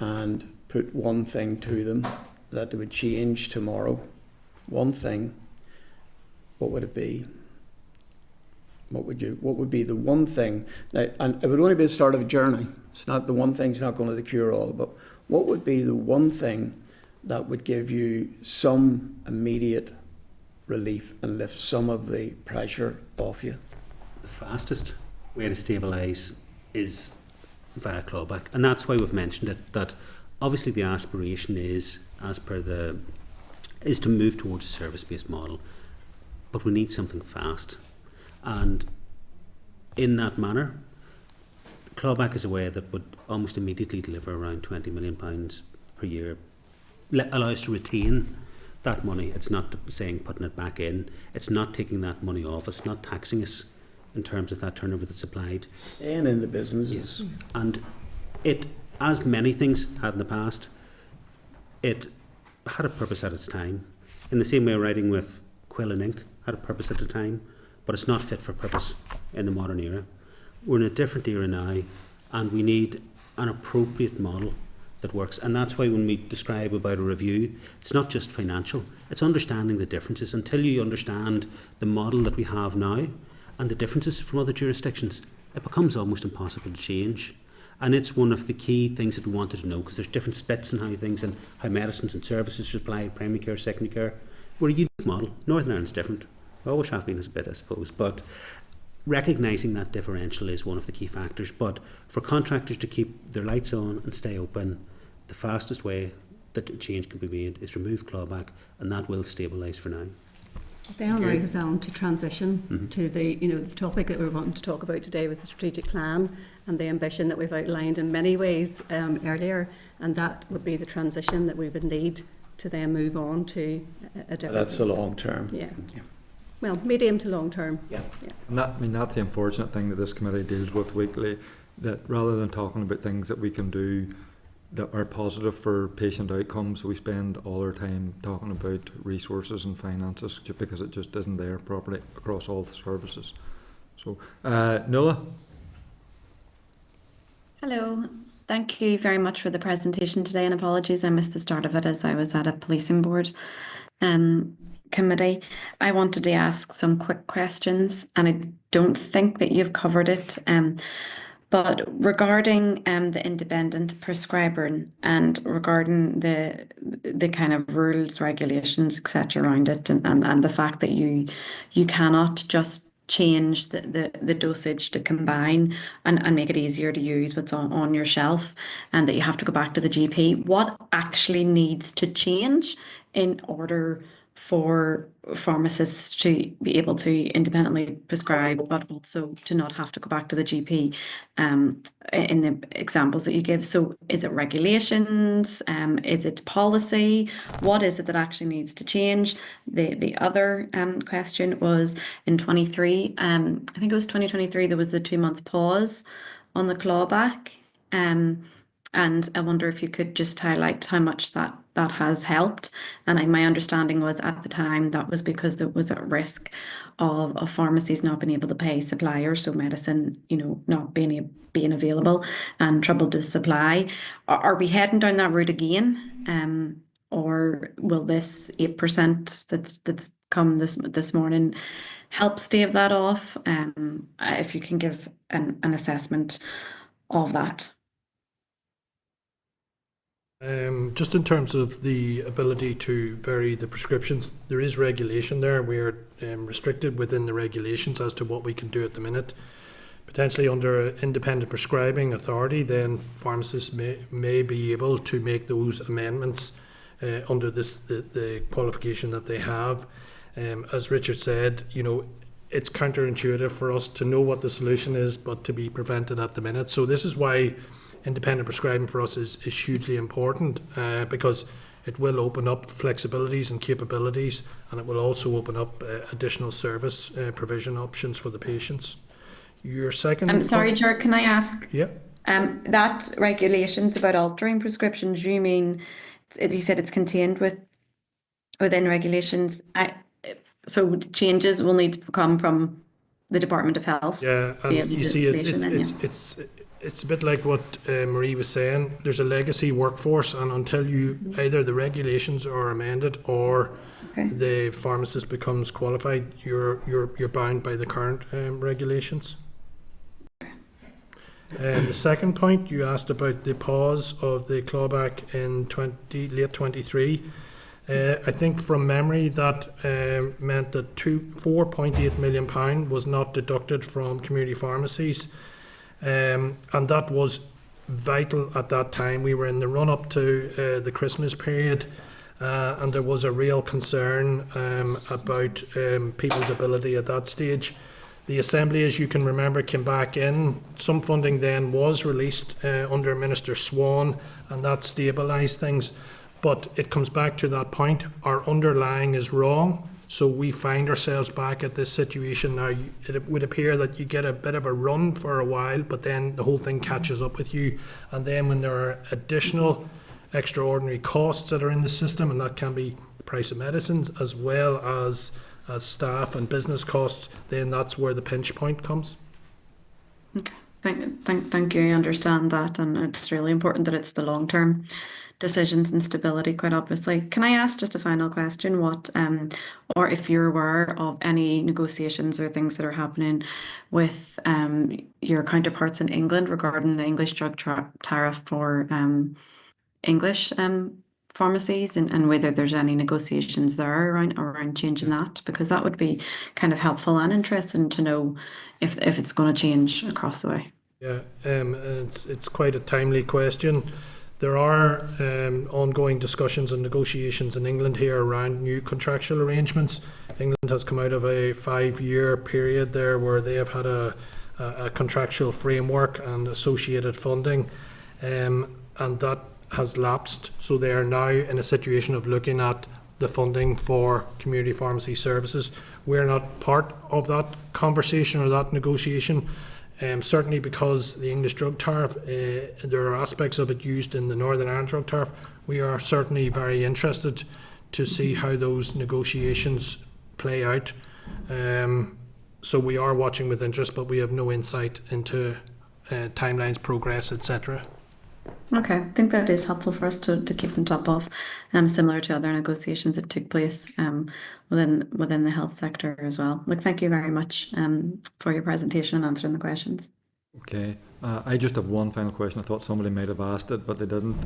and put one thing to them that would change tomorrow, one thing, what would it be? What would be the one thing? Now, and it would only be the start of a journey. It's not the one thing's not going to cure all, but what would be the one thing that would give you some immediate relief and lift some of the pressure off you? The fastest way to stabilise is via clawback, and that's why we've mentioned it, that obviously the aspiration is, is to move towards a service-based model, but we need something fast. And in that manner, clawback is a way that would almost immediately deliver around £20 million per year, allow us to retain that money. It's not saying putting it back in, it's not taking that money off, it's not taxing us in terms of that turnover that's applied. And in the businesses. Yes. And it, as many things had in the past, it had a purpose at its time. In the same way writing with quill and ink had a purpose at the time, but it's not fit for purpose in the modern era. We're in a different era now, and we need an appropriate model that works. And that's why when we describe about a review, it's not just financial, it's understanding the differences. Until you understand the model that we have now and the differences from other jurisdictions, it becomes almost impossible to change. And it's one of the key things that we wanted to know, because there's different splits in how things and how medicines and services are applied, primary care, secondary care, we're a unique model. Northern Ireland's different. We always have been a bit, I suppose, but recognising that differential is one of the key factors. But for contractors to keep their lights on and stay open, the fastest way that a change can be made is remove clawback, and that will stabilise for now. Then allows us on to transition to the topic that we're wanting to talk about today was the strategic plan and the ambition that we've outlined in many ways earlier, and that would be the transition that we would need to then move on to a different. That's the long term. Yeah. Well, medium to long term. Yeah. And that's the unfortunate thing that this committee deals with weekly, that rather than talking about things that we can do that are positive for patient outcomes, we spend all our time talking about resources and finances just because it just isn't there properly across all the services. So, Nuala? Hello. Thank you very much for the presentation today, and apologies I missed the start of it as I was at a policing board committee. I wanted to ask some quick questions, and I don't think that you've covered it. But regarding the independent prescriber and regarding the kind of rules, regulations, etc. around it, and the fact that you cannot just change the dosage to combine and make it easier to use what's on your shelf, and that you have to go back to the GP, what actually needs to change in order for pharmacists to be able to independently prescribe, but also to not have to go back to the GP in the examples that you give? So is it regulations? Is it policy? What is it that actually needs to change? The other question was in 23, I think it was 2023, there was the 2-month pause on the clawback. And I wonder if you could just highlight how much that has helped. And my understanding was at the time that was because there was at risk of pharmacies not being able to pay suppliers, so medicine, not being available and trouble to supply. Are we heading down that route again? Or will this 8% that's come this morning help stave that off? If you can give an assessment of that. Just in terms of the ability to vary the prescriptions, there is regulation there. We're restricted within the regulations as to what we can do at the minute. Potentially under an independent prescribing authority, then pharmacists may be able to make those amendments under the qualification that they have. As Richard said, it's counterintuitive for us to know what the solution is, but to be prevented at the minute. So this is why independent prescribing for us is hugely important, because it will open up flexibilities and capabilities, and it will also open up additional service provision options for the patients. Your second... I'm sorry, Ger, can I ask? Yeah. That regulations about altering prescriptions, you mean, as you said, it's contained within regulations. So changes will need to come from the Department of Health. Yeah, and you see it's a bit like what Marie was saying. There's a legacy workforce, and until either the regulations are amended or the pharmacist becomes qualified, you're bound by the current regulations. The second point, you asked about the pause of the clawback in late 23. I think from memory that meant that £4.8 million was not deducted from community pharmacies. And that was vital at that time. We were in the run-up to the Christmas period, and there was a real concern about people's ability at that stage. The Assembly, as you can remember, came back in. Some funding then was released under Minister Swan, and that stabilised things. But it comes back to that point. Our underlying is wrong. So we find ourselves back at this situation now. It would appear that you get a bit of a run for a while, but then the whole thing catches up with you. And then when there are additional extraordinary costs that are in the system, and that can be the price of medicines as well as staff and business costs, then that's where the pinch point comes. Okay, thank you. I understand that, and it's really important that it's the long-term decisions and stability, quite obviously. Can I ask just a final question? What, or if you're aware of any negotiations or things that are happening with your counterparts in England regarding the English drug tariff for English pharmacies and whether there's any negotiations there around changing that, because that would be kind of helpful and interesting to know if it's going to change across the way. Yeah, it's quite a timely question. There are ongoing discussions and negotiations in England here around new contractual arrangements. England has come out of a 5-year period there where they have had a contractual framework and associated funding, and that has lapsed. So they are now in a situation of looking at the funding for community pharmacy services. We're not part of that conversation or that negotiation. Certainly because the English drug tariff, there are aspects of it used in the Northern Ireland drug tariff. We are certainly very interested to see how those negotiations play out. So we are watching with interest, but we have no insight into timelines, progress, etc. Okay, I think that is helpful for us to keep on top of, similar to other negotiations that took place within the health sector as well. Look, thank you very much for your presentation and answering the questions. Okay, I just have one final question. I thought somebody might have asked it, but they didn't.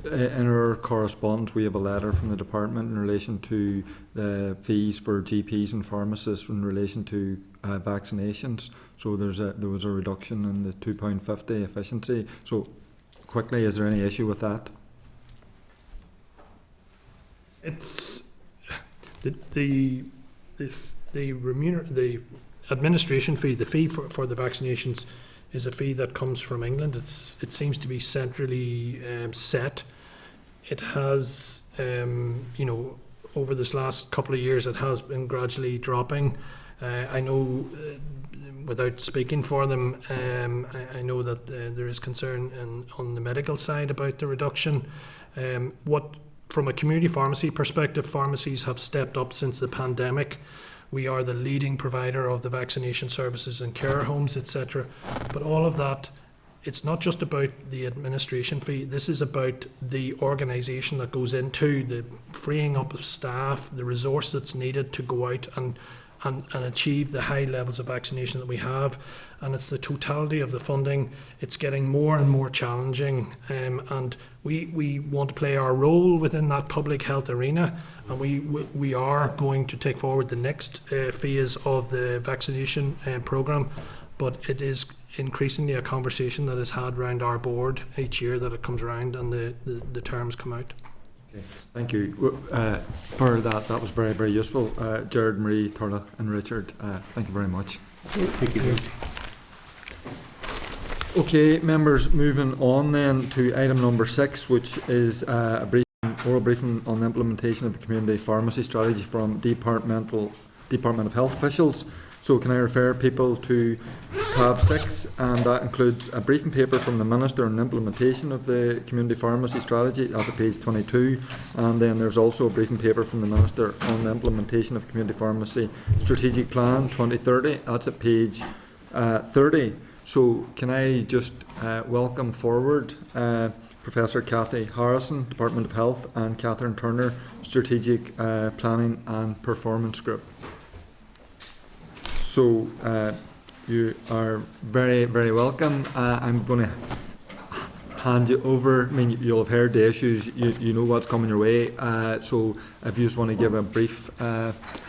In our correspondence, we have a letter from the department in relation to the fees for GPs and pharmacists in relation to vaccinations. So there was a reduction in the £2.50 efficiency. So quickly, is there any issue with that? It's the administration fee, the fee for the vaccinations is a fee that comes from England. It seems to be centrally set. It has, over this last couple of years, it has been gradually dropping. I know, without speaking for them, I know that there is concern on the medical side about the reduction. From a community pharmacy perspective, pharmacies have stepped up since the pandemic. We are the leading provider of the vaccination services in care homes, etc. But all of that, it's not just about the administration fee. This is about the organisation that goes into the freeing up of staff, the resource that's needed to go out and achieve the high levels of vaccination that we have. And it's the totality of the funding. It's getting more and more challenging, and we want to play our role within that public health arena, and we are going to take forward the next phase of the vaccination programme, but it is increasingly a conversation that is had around our board each year that it comes around and the terms come out. Okay. Thank you for that. That was very, very useful. Jared, Marie, Turlough and Richard, thank you very much. Thank you. Okay, members, moving on then to item number 6, which is a oral briefing on the implementation of the community pharmacy strategy from Department of Health officials. So can I refer people to tab 6, and that includes a briefing paper from the Minister on implementation of the community pharmacy strategy, that's at page 22, and then there's also a briefing paper from the Minister on the implementation of community pharmacy strategic plan 2030, that's at page 30. So can I just welcome forward Professor Cathy Harrison, Department of Health, and Catherine Turner, Strategic Planning and Performance Group. So you are very, very welcome. I'm going to hand you over. I mean, you'll have heard the issues. You know what's coming your way. So if you just want to give a brief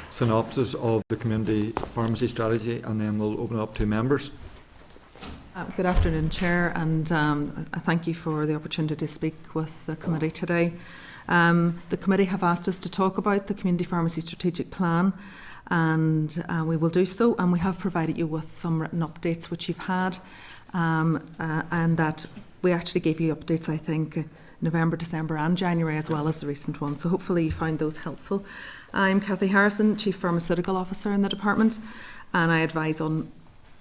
synopsis of the community pharmacy strategy, and then we'll open it up to members. Good afternoon, Chair, and I thank you for the opportunity to speak with the committee today. The committee have asked us to talk about the Community Pharmacy Strategic Plan, and we will do so, and we have provided you with some written updates which you've had, and that we actually gave you updates, I think, November, December and January, as well as the recent one, so hopefully you find those helpful. I'm Cathy Harrison, Chief Pharmaceutical Officer in the department, and I advise on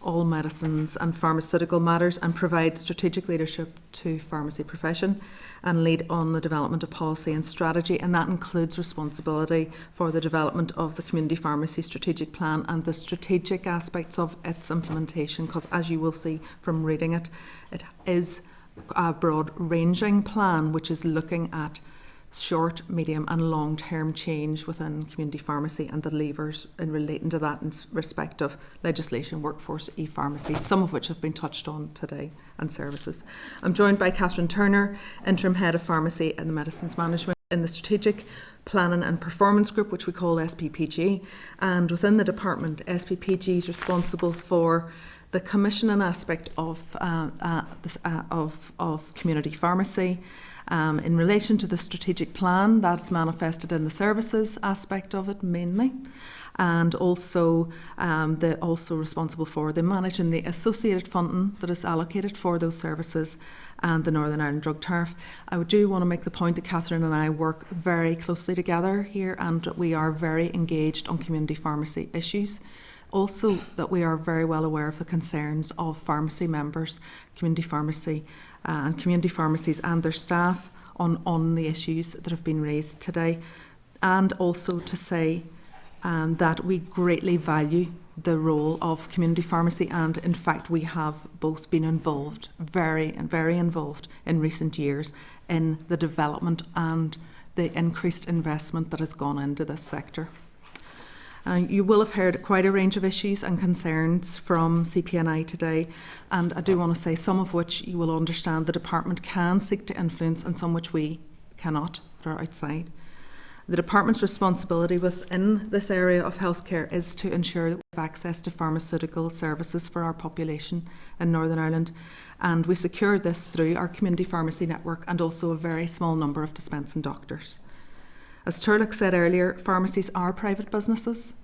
all medicines and pharmaceutical matters and provide strategic leadership to pharmacy profession and lead on the development of policy and strategy, and that includes responsibility for the development of the Community Pharmacy Strategic Plan and the strategic aspects of its implementation, because as you will see from reading it, it is a broad-ranging plan which is looking at short, medium and long-term change within community pharmacy and the levers in relating to that in respect of legislation, workforce, e-pharmacy, some of which have been touched on today, and services. I'm joined by Catherine Turner, Interim Head of Pharmacy and the Medicines Management in the Strategic Planning and Performance Group, which we call SPPG, and within the department, SPPG is responsible for the commissioning aspect of community pharmacy. In relation to the strategic plan, that's manifested in the services aspect of it mainly, and also they're also responsible for the managing the associated funding that is allocated for those services and the Northern Ireland Drug Tariff. I do want to make the point that Catherine and I work very closely together here, and we are very engaged on community pharmacy issues. Also, that we are very well aware of the concerns of pharmacy members, community pharmacy and community pharmacies and their staff on the issues that have been raised today. And also to say that we greatly value the role of community pharmacy, and in fact we have both been involved, very involved in recent years in the development and the increased investment that has gone into this sector. You will have heard quite a range of issues and concerns from CPNI today, and I do want to say some of which you will understand the department can seek to influence and some which we cannot, that are outside. The department's responsibility within this area of healthcare is to ensure that we have access to pharmaceutical services for our population in Northern Ireland, and we secure this through our community pharmacy network and also a very small number of dispensing doctors. As Turlough said earlier, pharmacies are private businesses,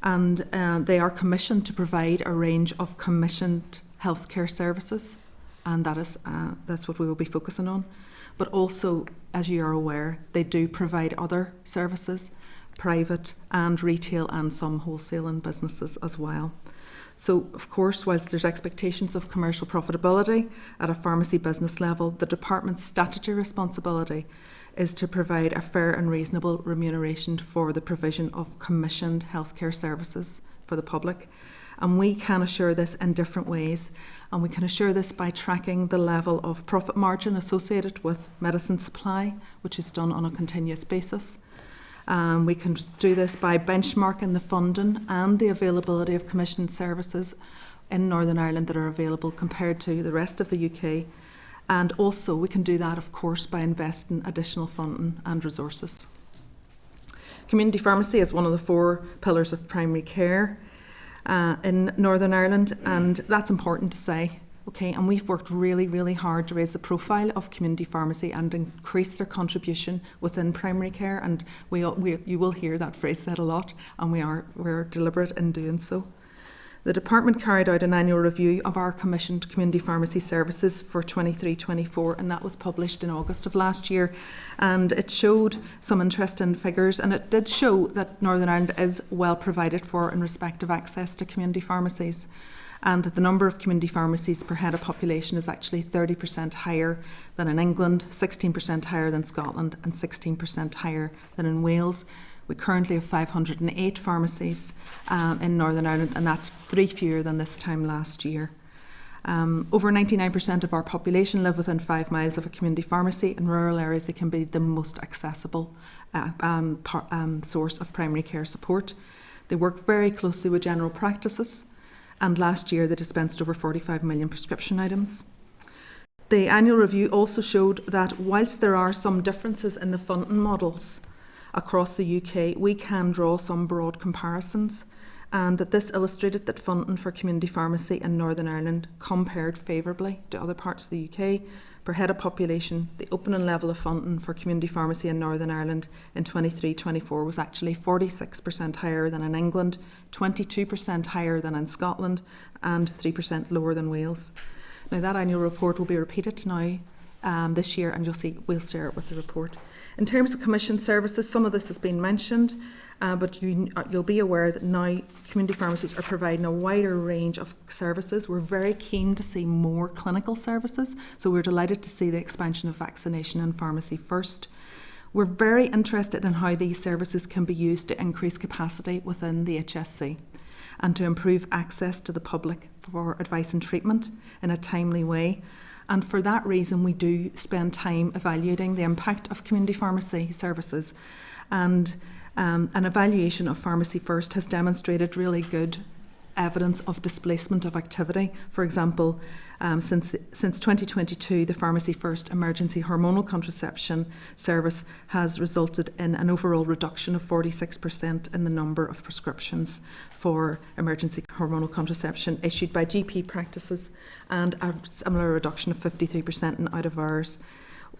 and they are commissioned to provide a range of commissioned healthcare services, and that's what we will be focusing on. But also, as you are aware, they do provide other services, private and retail and some wholesaling businesses as well. So, of course, whilst there's expectations of commercial profitability at a pharmacy business level, the department's statutory responsibility is to provide a fair and reasonable remuneration for the provision of commissioned healthcare services for the public. And we can assure this in different ways, and we can assure this by tracking the level of profit margin associated with medicine supply, which is done on a continuous basis. We can do this by benchmarking the funding and the availability of commissioned services in Northern Ireland that are available compared to the rest of the UK. And also we can do that, of course, by investing additional funding and resources. Community pharmacy is one of the 4 pillars of primary care in Northern Ireland, and that's important to say. Okay, and we've worked really hard to raise the profile of community pharmacy and increase their contribution within primary care, and you will hear that phrase said a lot, and we're deliberate in doing so. The department carried out an annual review of our commissioned community pharmacy services for 23-24, and that was published in August of last year, and it showed some interesting figures, and it did show that Northern Ireland is well provided for in respect of access to community pharmacies, and that the number of community pharmacies per head of population is actually 30% higher than in England, 16% higher than Scotland, and 16% higher than in Wales. We currently have 508 pharmacies in Northern Ireland, and that's 3 fewer than this time last year. Over 99% of our population live within 5 miles of a community pharmacy. In rural areas, they can be the most accessible source of primary care support. They work very closely with general practices, and last year they dispensed over 45 million prescription items. The annual review also showed that whilst there are some differences in the funding models across the UK, we can draw some broad comparisons, and that this illustrated that funding for community pharmacy in Northern Ireland compared favourably to other parts of the UK. Per head of population, the opening level of funding for community pharmacy in Northern Ireland in 23-24 was actually 46% higher than in England, 22% higher than in Scotland, and 3% lower than Wales. Now, that annual report will be repeated now this year, and you'll see we'll share it with the report. In terms of commissioned services, some of this has been mentioned, but you'll be aware that now community pharmacies are providing a wider range of services. We're very keen to see more clinical services, so we're delighted to see the expansion of vaccination and pharmacy first. We're very interested in how these services can be used to increase capacity within the HSC and to improve access to the public for advice and treatment in a timely way. And for that reason, we do spend time evaluating the impact of community pharmacy services. And an evaluation of Pharmacy First has demonstrated really good evidence of displacement of activity. For example, since 2022, the Pharmacy First emergency hormonal contraception service has resulted in an overall reduction of 46% in the number of prescriptions for emergency hormonal contraception issued by GP practices, and a similar reduction of 53% in out of hours.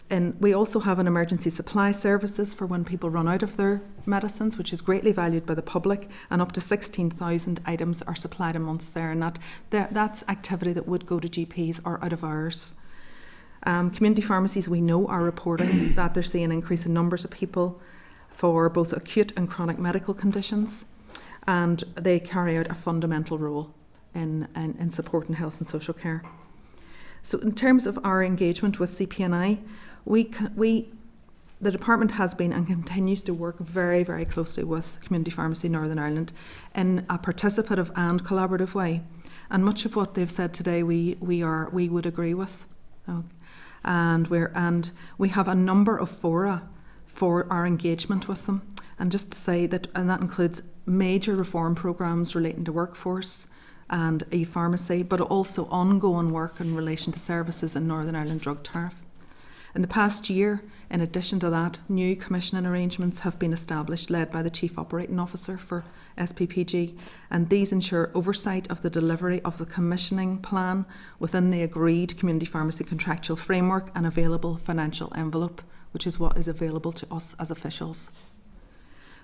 And we also have an emergency supply services for when people run out of their medicines, which is greatly valued by the public, and up to 16,000 items are supplied a month there, and that's activity that would go to GPs or out of hours. Community pharmacies, we know, are reporting that they're seeing an increase in numbers of people for both acute and chronic medical conditions, and they carry out a fundamental role in supporting health and social care. So in terms of our engagement with CPNI, the department has been and continues to work very, very closely with Community Pharmacy Northern Ireland in a participative and collaborative way. And much of what they've said today we would agree with. And we have a number of fora for our engagement with them. And just to say that, and that includes major reform programmes relating to workforce and e-pharmacy, but also ongoing work in relation to services in Northern Ireland drug tariff. In the past year, in addition to that, new commissioning arrangements have been established, led by the Chief Operating Officer for SPPG, and these ensure oversight of the delivery of the commissioning plan within the agreed community pharmacy contractual framework and available financial envelope, which is what is available to us as officials.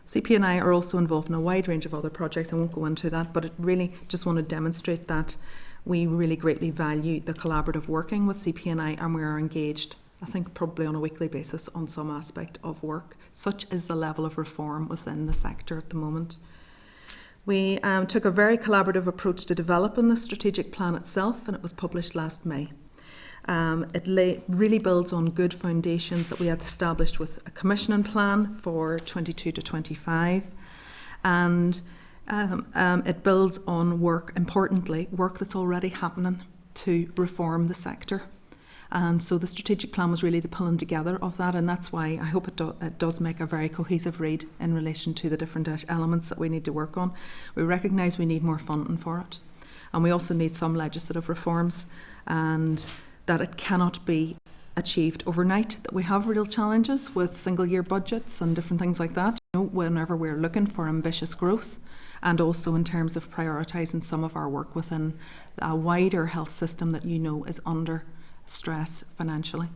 CPNI are also involved in a wide range of other projects. I won't go into that, but it really just want to demonstrate that we really greatly value the collaborative working with CPNI, and we are engaged, I think, probably on a weekly basis on some aspect of work. Such is the level of reform within the sector at the moment. We took a very collaborative approach to developing the strategic plan itself, and it was published last May. It really builds on good foundations that we had established with a commissioning plan for 22 to 25, and it builds on work that's already happening to reform the sector. And so the strategic plan was really the pulling together of that, and that's why I hope it does make a very cohesive read in relation to the different elements that we need to work on. We recognise we need more funding for it, and we also need some legislative reforms, and that it cannot be achieved overnight, that we have real challenges with single-year budgets and different things like that, whenever we're looking for ambitious growth, and also in terms of prioritising some of our work within a wider health system that is under stress financially.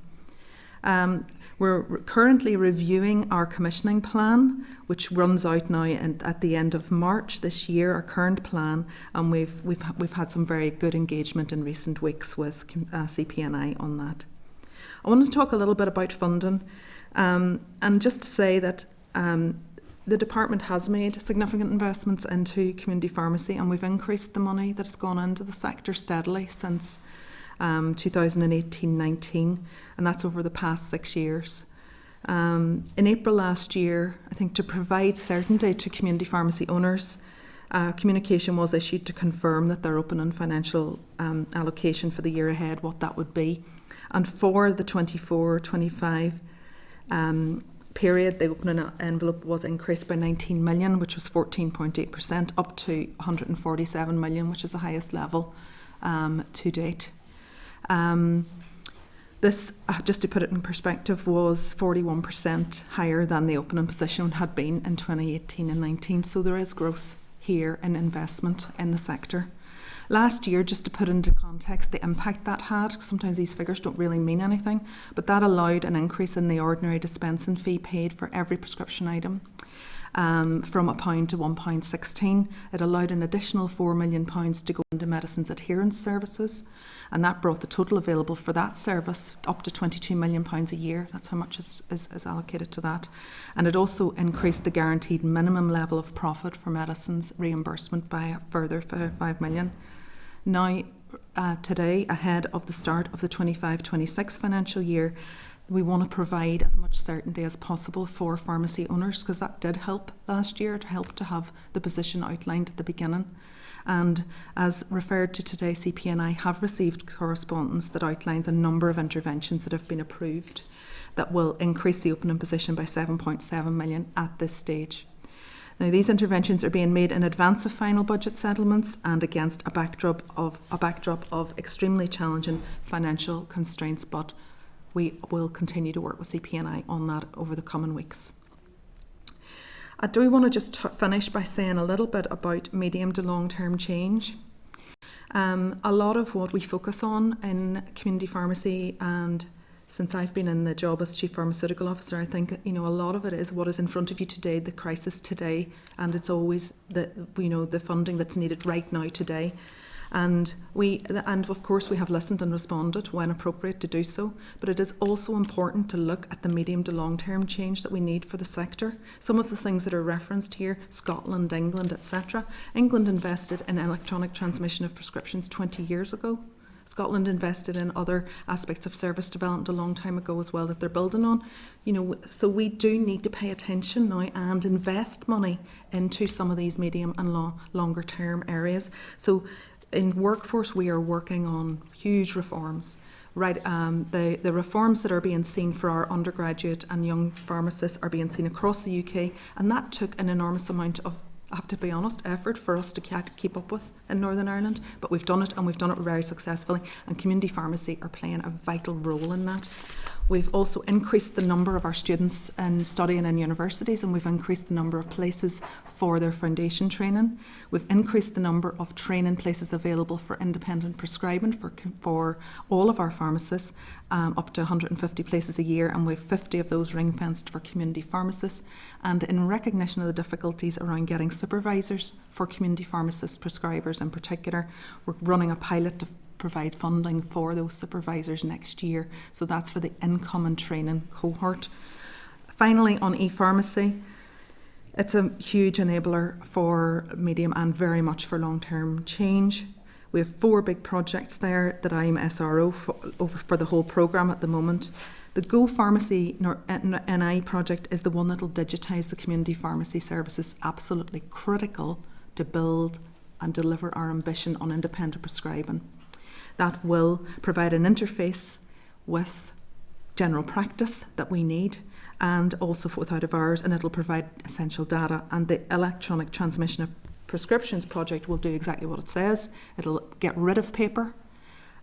We're currently reviewing our commissioning plan, which runs out now at the end of March this year, our current plan, and we've had some very good engagement in recent weeks with CPNI on that. I want to talk a little bit about funding, and just to say that the department has made significant investments into community pharmacy, and we've increased the money that's gone into the sector steadily since 2018-19, and that's over the past 6 years. In April last year, I think to provide certainty to community pharmacy owners, communication was issued to confirm that their opening financial allocation for the year ahead, what that would be. And for the 24-25 period, the opening envelope was increased by 19 million, which was 14.8%, up to 147 million, which is the highest level to date. This, just to put it in perspective, was 41% higher than the opening position had been in 2018 and 19. So there is growth here in investment in the sector. Last year, just to put into context the impact that had, sometimes these figures don't really mean anything, but that allowed an increase in the ordinary dispensing fee paid for every prescription item. From £1 to £1.16. It allowed an additional £4 million to go into medicines adherence services, and that brought the total available for that service up to £22 million a year. That's how much is allocated to that. And it also increased the guaranteed minimum level of profit for medicines reimbursement by a further £5 million. Now, today, ahead of the start of the 25-26 financial year, we want to provide as much certainty as possible for pharmacy owners, because that did help last year. It helped to have the position outlined at the beginning. And as referred to today, CPNI have received correspondence that outlines a number of interventions that have been approved that will increase the opening position by 7.7 million at this stage. Now, these interventions are being made in advance of final budget settlements and against a backdrop of extremely challenging financial constraints, but we will continue to work with CPNI on that over the coming weeks. I do want to just finish by saying a little bit about medium to long-term change. A lot of what we focus on in community pharmacy, and since I've been in the job as Chief Pharmaceutical Officer, I think, a lot of it is what is in front of you today, the crisis today, and it's always the funding that's needed right now today. And of course we have listened and responded when appropriate to do so, but it is also important to look at the medium to long term change that we need for the sector. Some of the things that are referenced here, Scotland, England, etc. England invested in electronic transmission of prescriptions 20 years ago. Scotland invested in other aspects of service development a long time ago as well that they're building on. So we do need to pay attention now and invest money into some of these medium and longer term areas. So in workforce, we are working on huge reforms. Right, the reforms that are being seen for our undergraduate and young pharmacists are being seen across the UK, and that took an enormous amount of, I have to be honest, effort for us to keep up with in Northern Ireland, but we've done it, and we've done it very successfully, and community pharmacy are playing a vital role in that. We've also increased the number of our students in studying in universities, and we've increased the number of places for their foundation training. We've increased the number of training places available for independent prescribing for all of our pharmacists, up to 150 places a year, and we've 50 of those ring-fenced for community pharmacists. And in recognition of the difficulties around getting supervisors for community pharmacists, prescribers in particular, we're running a pilot to provide funding for those supervisors next year. So that's for the incoming training cohort. Finally, on e-pharmacy, it's a huge enabler for medium and very much for long-term change. We have 4 big projects there that I'm SRO for the whole programme at the moment. The Go Pharmacy NI project is the one that will digitise the community pharmacy services, absolutely critical to build and deliver our ambition on independent prescribing. That will provide an interface with general practice that we need, and also with out of hours, and it'll provide essential data. And the electronic transmission of prescriptions project will do exactly what it says. It'll get rid of paper,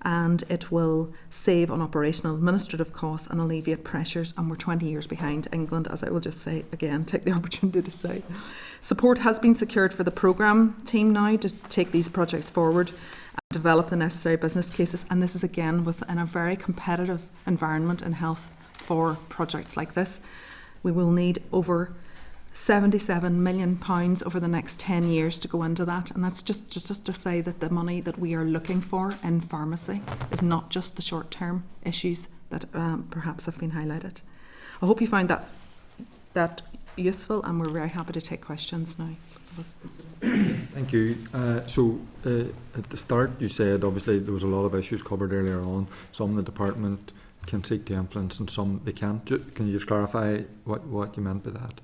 and it will save on operational administrative costs and alleviate pressures, and we're 20 years behind England, as I will just say again, take the opportunity to say. Support has been secured for the programme team now to take these projects forward and develop the necessary business cases, and this is again within a very competitive environment in health for projects like this. We will need over £77 million over the next 10 years to go into that, and that's just to say that the money that we are looking for in pharmacy is not just the short-term issues that perhaps have been highlighted. I hope you found that useful, and we're very happy to take questions now. Thank you. So at the start you said obviously there was a lot of issues covered earlier on. Some the department can seek to influence and some they can't. Can you just clarify what you meant by that?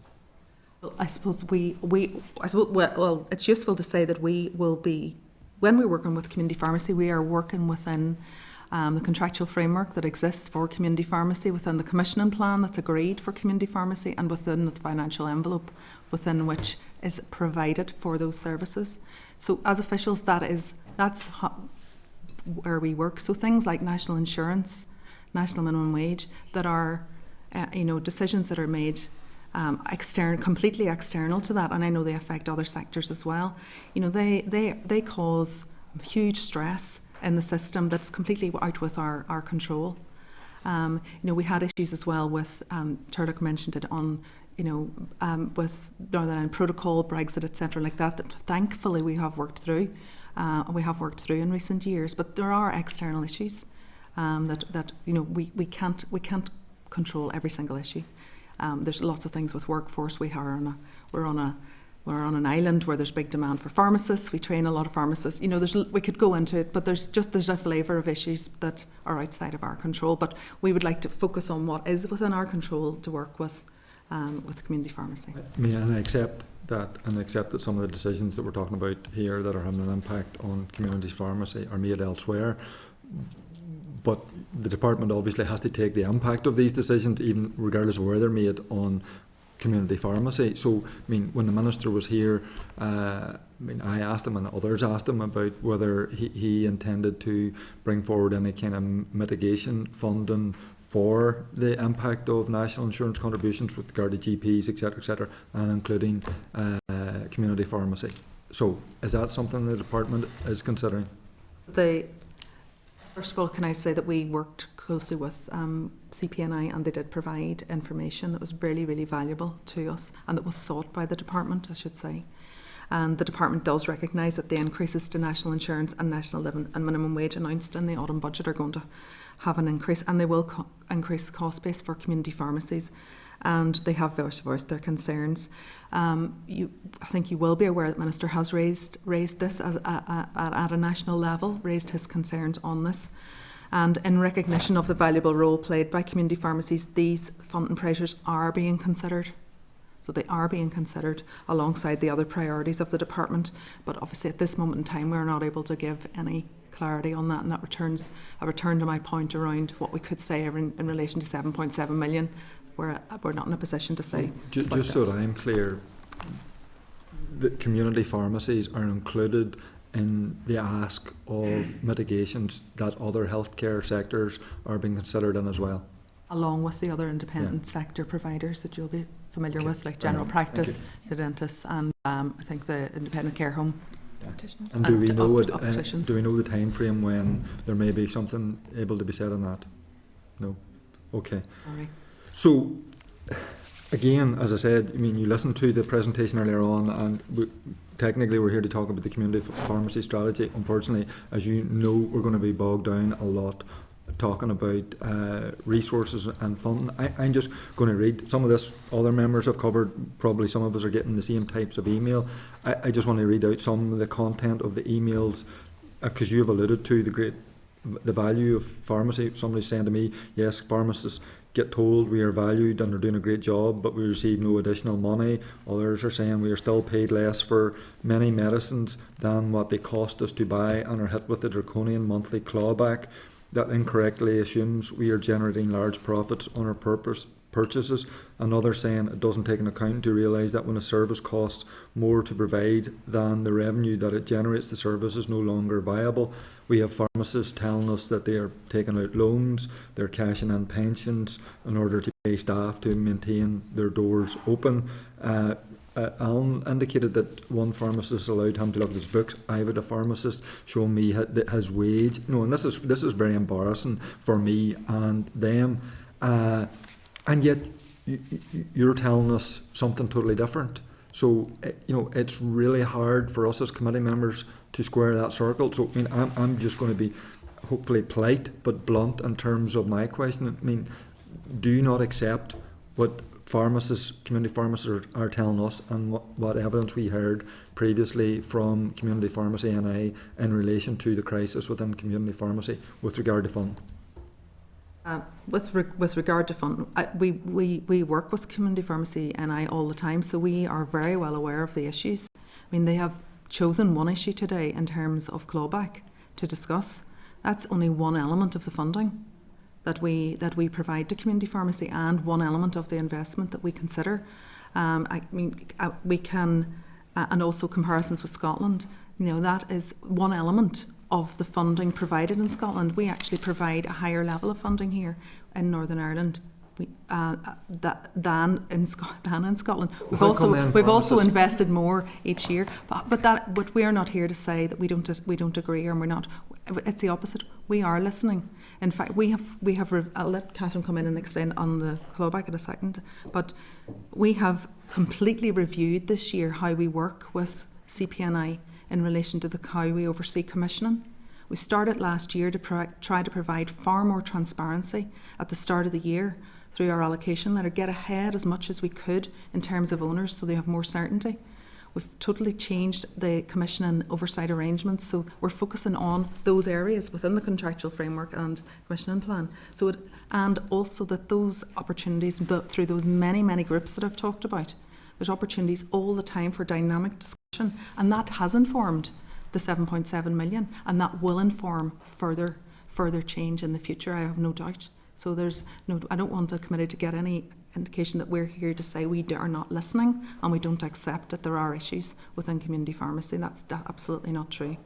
Well, I suppose well, it's useful to say that we will be, when we're working with community pharmacy, we are working within the contractual framework that exists for community pharmacy, within the commissioning plan that's agreed for community pharmacy, and within the financial envelope within which is provided for those services. So as officials, that's where we work. So things like national insurance, national minimum wage, that are decisions that are made completely external to that, and I know they affect other sectors as well. They cause huge stress in the system that's completely out with our control. We had issues as well with Turlock mentioned it on with Northern Ireland Protocol, Brexit, etc., like that thankfully we have worked through. In recent years, but there are external issues that we can't control every single issue. There's lots of things with workforce. We're on an island where there's big demand for pharmacists. We train a lot of pharmacists. We could go into it, but there's a flavour of issues that are outside of our control. But we would like to focus on what is within our control to work with community pharmacy. And I accept that some of the decisions that we're talking about here that are having an impact on community pharmacy are made elsewhere. But the department obviously has to take the impact of these decisions, even regardless of where they're made, on community pharmacy. So, I mean, when the Minister was here, I asked him and others asked him about whether he intended to bring forward any kind of mitigation funding for the impact of national insurance contributions with regard to GPs, etc., and including community pharmacy. So, is that something the department is considering? First of all, can I say that we worked closely with CPNI, and they did provide information that was really, really valuable to us, and that was sought by the department, I should say. And the department does recognise that the increases to national insurance and national living and minimum wage announced in the autumn budget are going to have an increase, and they will increase the cost base for community pharmacies, and they have voiced their concerns. I think you will be aware that the Minister has raised this at a national level, raised his concerns on this. And in recognition of the valuable role played by community pharmacies, these funding pressures are being considered. So they are being considered alongside the other priorities of the department. But obviously at this moment in time, we're not able to give any clarity on that. And that returns to my point around what we could say in relation to 7.7 million. We're not in a position to say. Just so that I'm clear, the community pharmacies are included in the ask of mitigations that other healthcare sectors are being considered in as well. Along with the other independent sector providers that you'll be familiar with, like general practice, the dentists, and I think the independent care home. And do we know do we know the time frame when there may be something able to be said on that? No. Okay. Sorry. So, again, as I said, I mean, you listened to the presentation earlier on, and technically we're here to talk about the community pharmacy strategy. Unfortunately, as you know, we're going to be bogged down a lot talking about resources and funding. I'm just going to read some of this. Other members have covered. Probably some of us are getting the same types of email. I just want to read out some of the content of the emails, because you have alluded to the value of pharmacy. Somebody's saying to me, yes, pharmacists get told we are valued and are doing a great job, but we receive no additional money. Others are saying we are still paid less for many medicines than what they cost us to buy, and are hit with the draconian monthly clawback that incorrectly assumes we are generating large profits on our purchases. Another saying it doesn't take an account to realise that when a service costs more to provide than the revenue that it generates, the service is no longer viable. We have pharmacists telling us that they are taking out loans, they're cashing in pensions in order to pay staff to maintain their doors open. Alan indicated that one pharmacist allowed him to look at his books. I have had a pharmacist show me his wage. No, and this is very embarrassing for me and them. And yet you're telling us something totally different. So it's really hard for us as committee members to square that circle. So I mean, I'm just going to be hopefully polite but blunt in terms of my question. I mean, do you not accept what community pharmacists are telling us, and what evidence we heard previously from community pharmacy NI in relation to the crisis within community pharmacy with regard to funding? With regard to funding, we work with community pharmacy NI all the time, so we are very well aware of the issues. I mean, they have chosen one issue today in terms of clawback to discuss. That's only one element of the funding that we provide to community pharmacy, and one element of the investment that we consider. We can, and also comparisons with Scotland, that is one element of the funding provided in Scotland. We actually provide a higher level of funding here in Northern Ireland than in Scotland. We've also invested more each year, but we are not here to say that we don't agree, or we're not. It's the opposite. We are listening. In fact, I'll let Catherine come in and explain on the clawback in a second, but we have completely reviewed this year how we work with CPNI in relation to how we oversee commissioning. We started last year to try to provide far more transparency at the start of the year through our allocation letter, get ahead as much as we could in terms of owners so they have more certainty. We've totally changed the commissioning oversight arrangements, so we're focusing on those areas within the contractual framework and commissioning plan. And also that those opportunities, through those many groups that I've talked about, there's opportunities all the time for dynamic discussion, and that has informed the 7.7 million, and that will inform further change in the future, I have no doubt. So I don't want the committee to get any indication that we're here to say we are not listening and we don't accept that there are issues within community pharmacy. That's absolutely not true.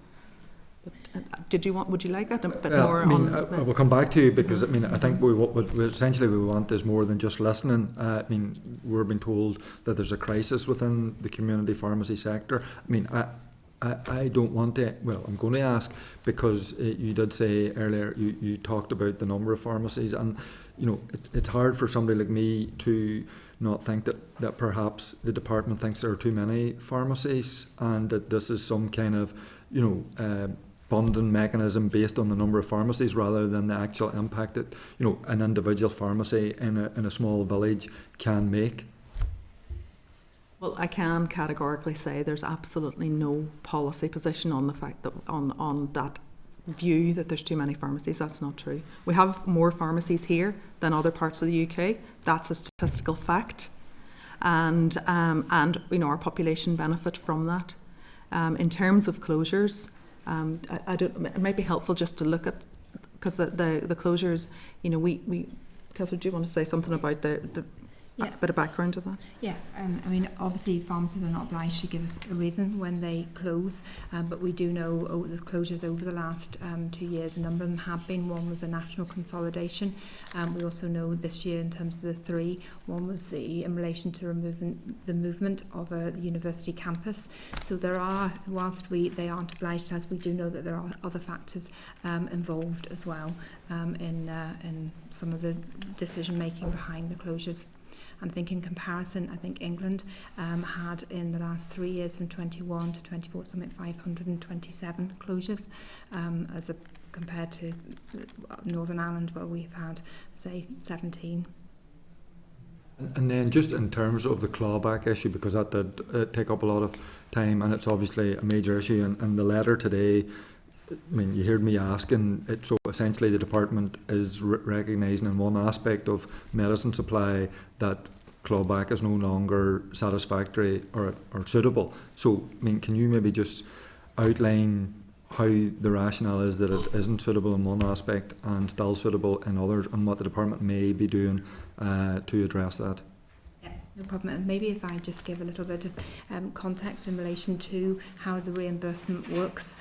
But, would you like it a bit more I mean, on? I will come back to you because I mean I think what essentially we want is more than just listening. I mean, we're being told that there's a crisis within the community pharmacy sector. I mean, I don't want to. Well, I'm going to ask because you did say earlier you talked about the number of pharmacies, and you know it's hard for somebody like me to not think that perhaps the department thinks there are too many pharmacies and that this is some kind of bonding mechanism based on the number of pharmacies rather than the actual impact that an individual pharmacy in a small village can make. Well, I can categorically say there's absolutely no policy position on the fact that on that view that there's too many pharmacies. That's not true. We have more pharmacies here than other parts of the UK. That's a statistical fact, and our population benefit from that. In terms of closures, I don't. It might be helpful just to look at, because the closures. We. Catherine, do you want to say something about the a bit of background to that? Yeah, I mean, obviously pharmacies are not obliged to give us a reason when they close, but we do know the closures over the last 2 years, a number of them have been. One was a national consolidation. We also know this year in terms of the 3, one was in relation to the movement of a university campus. So there are, whilst they aren't obliged as, we do know that there are other factors involved as well in some of the decision making behind the closures. And I think in comparison, I think England had in the last 3 years from 21 to 24 something 527 closures compared to Northern Ireland where we've had, say, 17. And then just in terms of the clawback issue, because that did take up a lot of time and it's obviously a major issue, and the letter today, I mean, you heard me asking it, so essentially the department is recognising in one aspect of medicine supply that clawback is no longer satisfactory or suitable. So, I mean, can you maybe just outline how the rationale is that it isn't suitable in one aspect and still suitable in others, and what the department may be doing to address that? No problem. And maybe if I just give a little bit of context in relation to how the reimbursement works,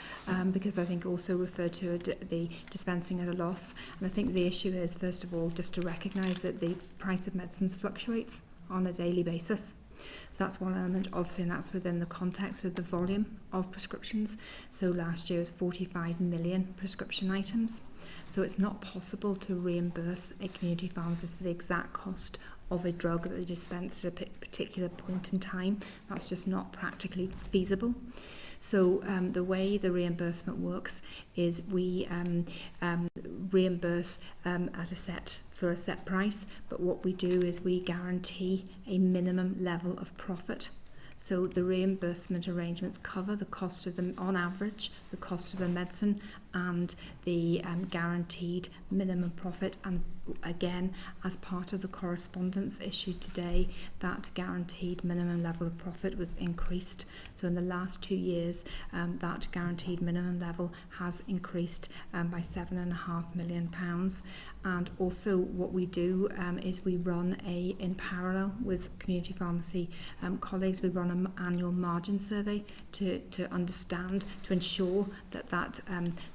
because I think also referred to the dispensing at a loss. And I think the issue is, first of all, just to recognise that the price of medicines fluctuates on a daily basis. So that's one element, obviously, and that's within the context of the volume of prescriptions. So last year was 45 million prescription items. So it's not possible to reimburse a community pharmacist for the exact cost of a drug that they dispensed at a particular point in time. That's just not practically feasible. So the way the reimbursement works is we reimburse for a set price, but what we do is we guarantee a minimum level of profit. So the reimbursement arrangements cover the cost of them, on average, the cost of the medicine and the guaranteed minimum profit. And again, as part of the correspondence issued today, that guaranteed minimum level of profit was increased. So in the last 2 years, that guaranteed minimum level has increased by £7.5 million. And also what we do is we run in parallel with community pharmacy colleagues, we run an annual margin survey to understand, to ensure that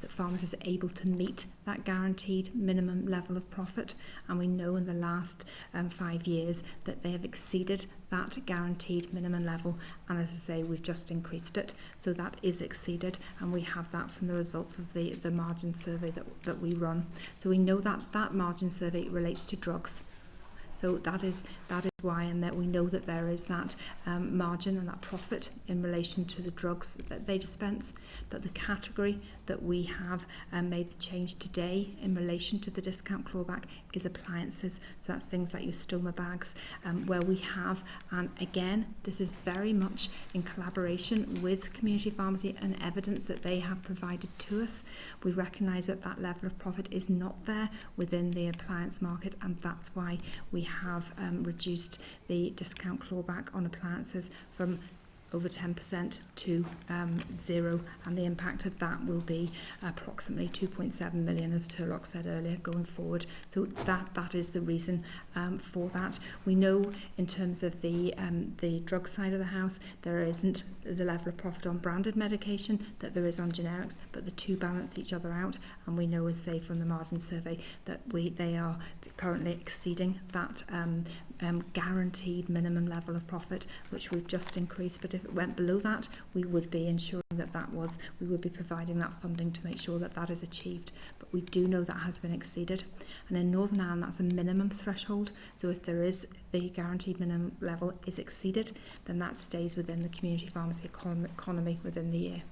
pharmacists are able to meet that guaranteed minimum level of profit. And we know in the last 5 years that they have exceeded that guaranteed minimum level, and as I say, we've just increased it, so that is exceeded, and we have that from the results of the margin survey that we run. So we know that margin survey relates to drugs. So that is why, and that we know that there is that margin and that profit in relation to the drugs that they dispense. But the category that we have made the change today in relation to the discount clawback is appliances. So that's things like your stoma bags, where we have, and again, this is very much in collaboration with community pharmacy and evidence that they have provided to us. We recognise that that level of profit is not there within the appliance market, and that's why we have reduced the discount clawback on appliances from over 10% to 0, and the impact of that will be approximately 2.7 million, as Turlock said earlier, going forward. So that is the reason for that. We know in terms of the drug side of the house, there isn't the level of profit on branded medication that there is on generics, but the two balance each other out, and we know, as say from the margin survey, that they are currently exceeding that guaranteed minimum level of profit, which we've just increased. But if it went below that, we would be ensuring we would be providing that funding to make sure that is achieved. But we do know that has been exceeded, and in Northern Ireland that's a minimum threshold. So if there is the guaranteed minimum level is exceeded, then that stays within the community pharmacy economy within the year.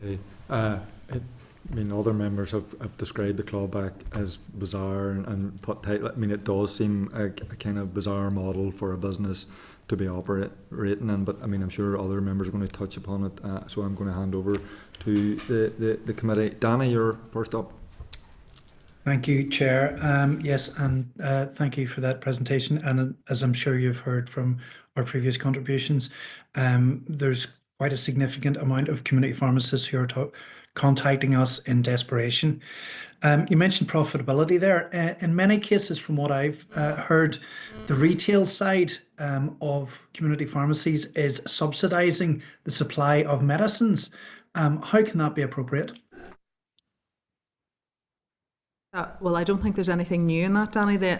Okay. I mean, other members have described the clawback as bizarre and put tight. I mean, it does seem a kind of bizarre model for a business to be operating in, but I mean, I'm sure other members are going to touch upon it, so I'm going to hand over to the committee. Danny, you're first up. Thank you, Chair. Yes, and thank you for that presentation. And as I'm sure you've heard from our previous contributions, there's quite a significant amount of community pharmacists who are contacting us in desperation. You mentioned profitability there. In many cases, from what I've heard, the retail side of community pharmacies is subsidising the supply of medicines. How can that be appropriate? Well, I don't think there's anything new in that, Danny. The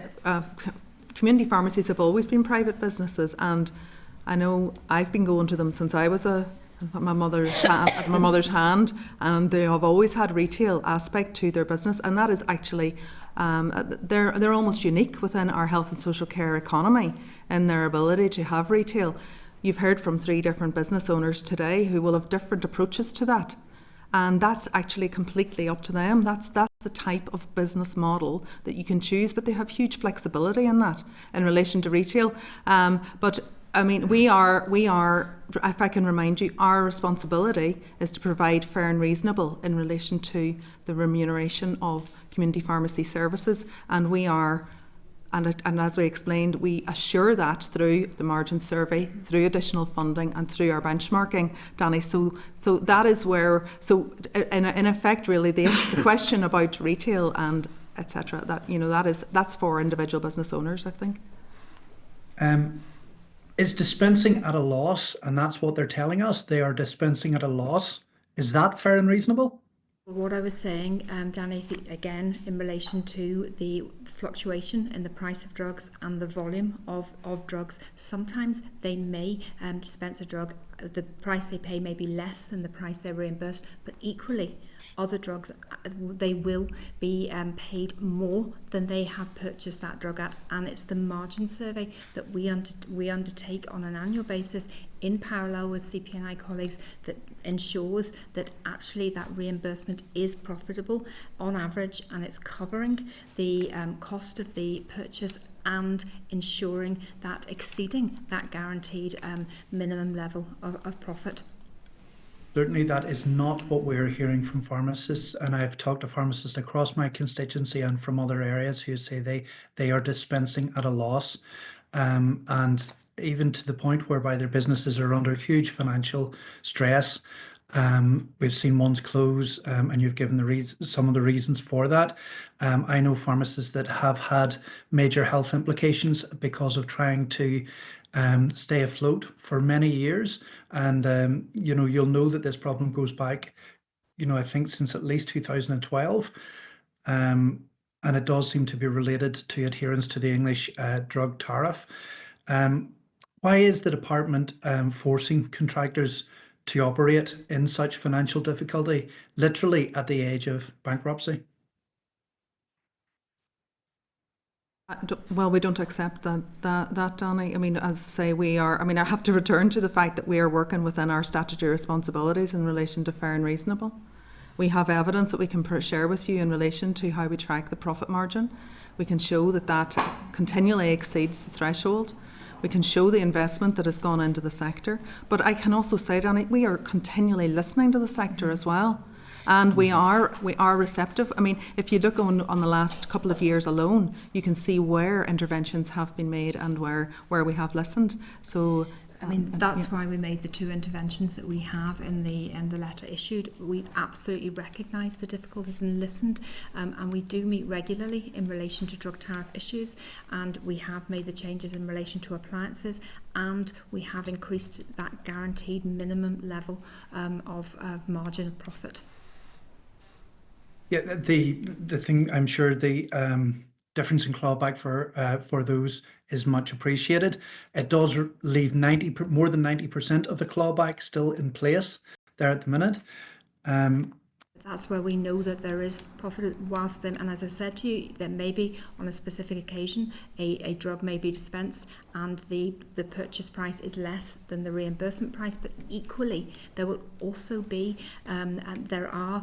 community pharmacies have always been private businesses, and I know I've been going to them since I was at my mother's hand, and they have always had retail aspect to their business, and that is actually they're almost unique within our health and social care economy in their ability to have retail. You've heard from 3 different business owners today who will have different approaches to that, and that's actually completely up to them. That's the type of business model that you can choose, but they have huge flexibility in that in relation to retail. But I mean, we are, if I can remind you, our responsibility is to provide fair and reasonable in relation to the remuneration of community pharmacy services, and we are, and as we explained, we assure that through the margin survey, through additional funding, and through our benchmarking, Danny. So that is where, so in effect, really, the question about retail and etc. That's for individual business owners, I think. Is dispensing at a loss, and that's what they're telling us, they are dispensing at a loss. Is that fair and reasonable? What I was saying, Danny, again, in relation to the fluctuation in the price of drugs and the volume of drugs, sometimes they may dispense a drug, the price they pay may be less than the price they're reimbursed, but equally, other drugs, they will be paid more than they have purchased that drug at, and it's the margin survey that we undertake on an annual basis in parallel with CPNI colleagues that ensures that actually that reimbursement is profitable on average, and it's covering the cost of the purchase and ensuring that exceeding that guaranteed minimum level of profit. Certainly that is not what we're hearing from pharmacists, and I've talked to pharmacists across my constituency and from other areas who say they are dispensing at a loss, and even to the point whereby their businesses are under huge financial stress. We've seen ones close, and you've given some of the reasons for that. I know pharmacists that have had major health implications because of trying to stay afloat for many years, and you'll know that this problem goes back, I think since at least 2012, and it does seem to be related to adherence to the English drug tariff. Why is the department forcing contractors to operate in such financial difficulty, literally at the edge of bankruptcy? Well, we don't accept that, Danny. I mean, as I say, I have to return to the fact that we are working within our statutory responsibilities in relation to fair and reasonable. We have evidence that we can share with you in relation to how we track the profit margin. We can show that continually exceeds the threshold. We can show the investment that has gone into the sector. But I can also say, Danny, we are continually listening to the sector as well. And we are receptive. I mean, if you look on the last couple of years alone, you can see where interventions have been made and where we have listened. So I mean, that's why we made the 2 interventions that we have in the letter issued. We absolutely recognise the difficulties and listened, and we do meet regularly in relation to drug tariff issues, and we have made the changes in relation to appliances, and we have increased that guaranteed minimum level of margin of profit. Yeah, the thing, I'm sure the difference in clawback for those is much appreciated. It does leave more than 90% of the clawback still in place there at the minute. That's where we know that there is profit whilst them, and as I said to you, there may be on a specific occasion a drug may be dispensed and the purchase price is less than the reimbursement price, but equally there will also be and there are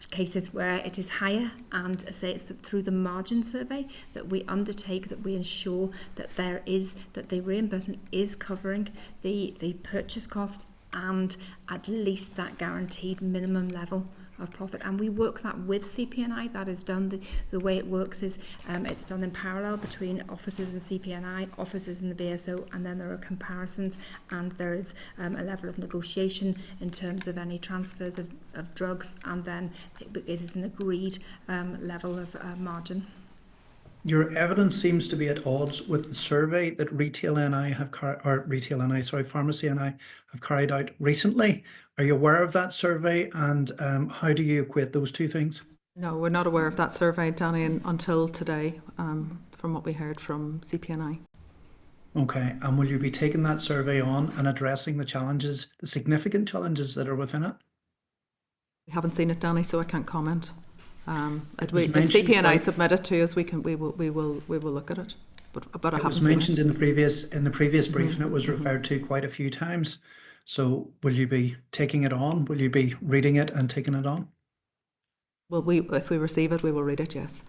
cases where it is higher, and say it's through the margin survey that we undertake, that we ensure that the reimbursement is covering the purchase cost and at least that guaranteed minimum level of profit. And we work that with CPNI. That is done. The way it works is it's done in parallel between offices and CPNI, offices and the BSO, and then there are comparisons, and there is a level of negotiation in terms of any transfers of drugs, and then it is an agreed level of margin. Your evidence seems to be at odds with the survey that Pharmacy NI have carried out recently. Are you aware of that survey, and how do you equate those two things? No, we're not aware of that survey, Danny, until today, from what we heard from CPNI. Okay, and will you be taking that survey on and addressing the significant challenges that are within it? We haven't seen it, Danny, so I can't comment. If CPNI submit it to us, we will look at it. But I haven't seen it. It was mentioned in the previous briefing. It was referred to quite a few times. So will you be taking it on? Will you be reading it and taking it on? Well, if we receive it, we will read it. Yes.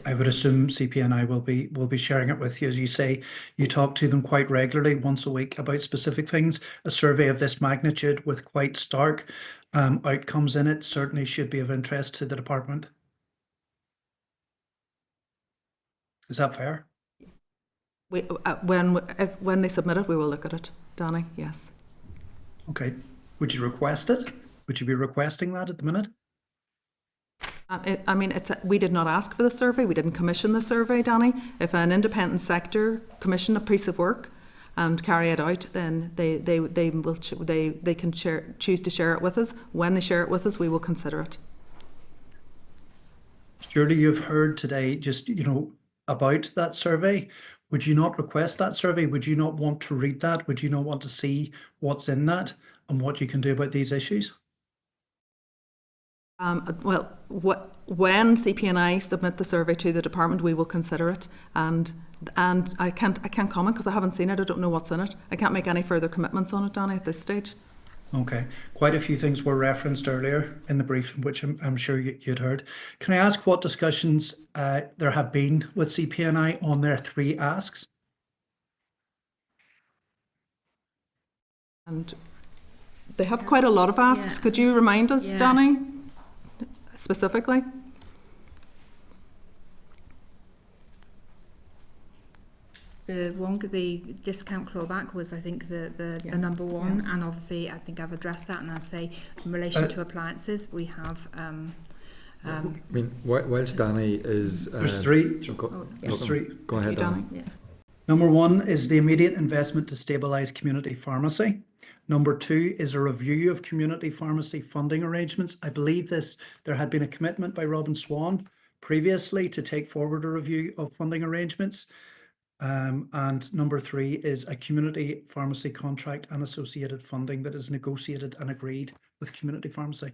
I would assume CPNI will be sharing it with you. As you say, you talk to them quite regularly, once a week, about specific things. A survey of this magnitude with quite stark outcomes in it certainly should be of interest to the department. Is that fair? When they submit it, we will look at it, Danny. Yes. Okay. Would you request it? Would you be requesting that at the minute? We did not ask for the survey. We didn't commission the survey, Danny. If an independent sector commission a piece of work and carry it out, then they can choose to share it with us. When they share it with us, we will consider it. Surely you've heard today just about that survey. Would you not request that survey? Would you not want to read that? Would you not want to see what's in that and what you can do about these issues? When CPNI submit the survey to the department, we will consider it, and I can't comment because I haven't seen it. I don't know what's in it. I can't make any further commitments on it, Danny, at this stage. Okay, quite a few things were referenced earlier in the brief, which I'm sure you'd heard. Can I ask what discussions there have been with CPNI on their 3 asks? And they have quite a lot of asks. Yeah. Could you remind us, Danny, specifically? The discount clawback was, I think, the number one, and obviously I think I've addressed that, and I'd say in relation to appliances we have I mean, whilst Danny is there's 3. There's 3. Go ahead, Danny. Yeah. Number 1 is the immediate investment to stabilise community pharmacy. Number 2 is a review of community pharmacy funding arrangements. I believe there had been a commitment by Robin Swan previously to take forward a review of funding arrangements. And number 3 is a community pharmacy contract and associated funding that is negotiated and agreed with community pharmacy.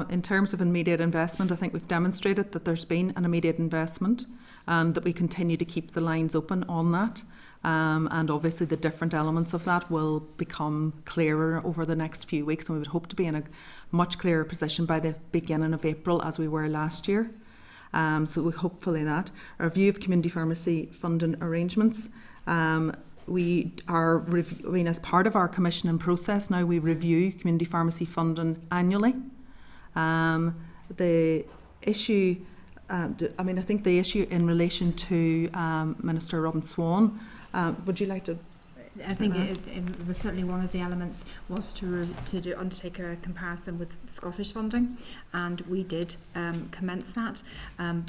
In terms of immediate investment, I think we've demonstrated that there's been an immediate investment and that we continue to keep the lines open on that. And obviously the different elements of that will become clearer over the next few weeks, and we would hope to be in a much clearer position by the beginning of April as we were last year. So we hopefully that. A review of community pharmacy funding arrangements. We are, as part of our commissioning process now, we review community pharmacy funding annually. The issue I mean, I think the issue in relation to Minister Robin Swan, would you like to? I think it was certainly one of the elements was to undertake a comparison with Scottish funding, and we did commence that,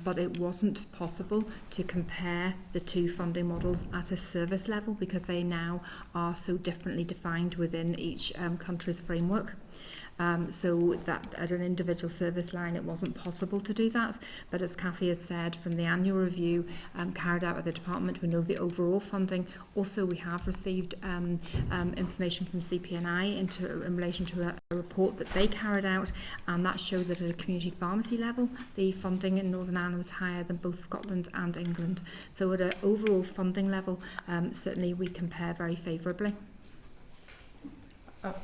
but it wasn't possible to compare the two funding models at a service level because they now are so differently defined within each country's framework. So that at an individual service line it wasn't possible to do that, but as Cathy has said, from the annual review carried out by the department, we know the overall funding. Also, we have received information from CPNI in relation to a report that they carried out, and that showed that at a community pharmacy level the funding in Northern Ireland was higher than both Scotland and England. So at an overall funding level, certainly we compare very favourably.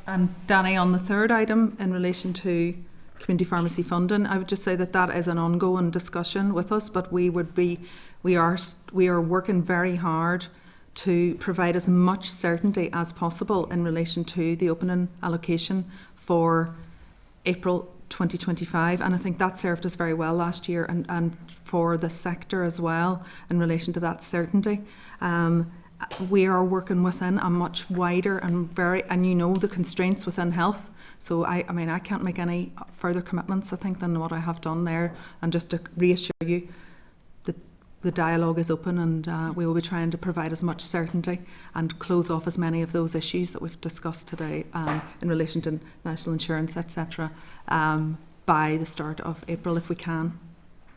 And Danny, on the third item in relation to community pharmacy funding, I would just say that that is an ongoing discussion with us, but we are working very hard to provide as much certainty as possible in relation to the opening allocation for April 2025, and I think that served us very well last year, and for the sector as well in relation to that certainty. We are working within a much wider and you know the constraints within health. So I mean I can't make any further commitments I think than what I have done there, and just to reassure you that the dialogue is open, and we will be trying to provide as much certainty and close off as many of those issues that we've discussed today in relation to national insurance, etc. By the start of April if we can.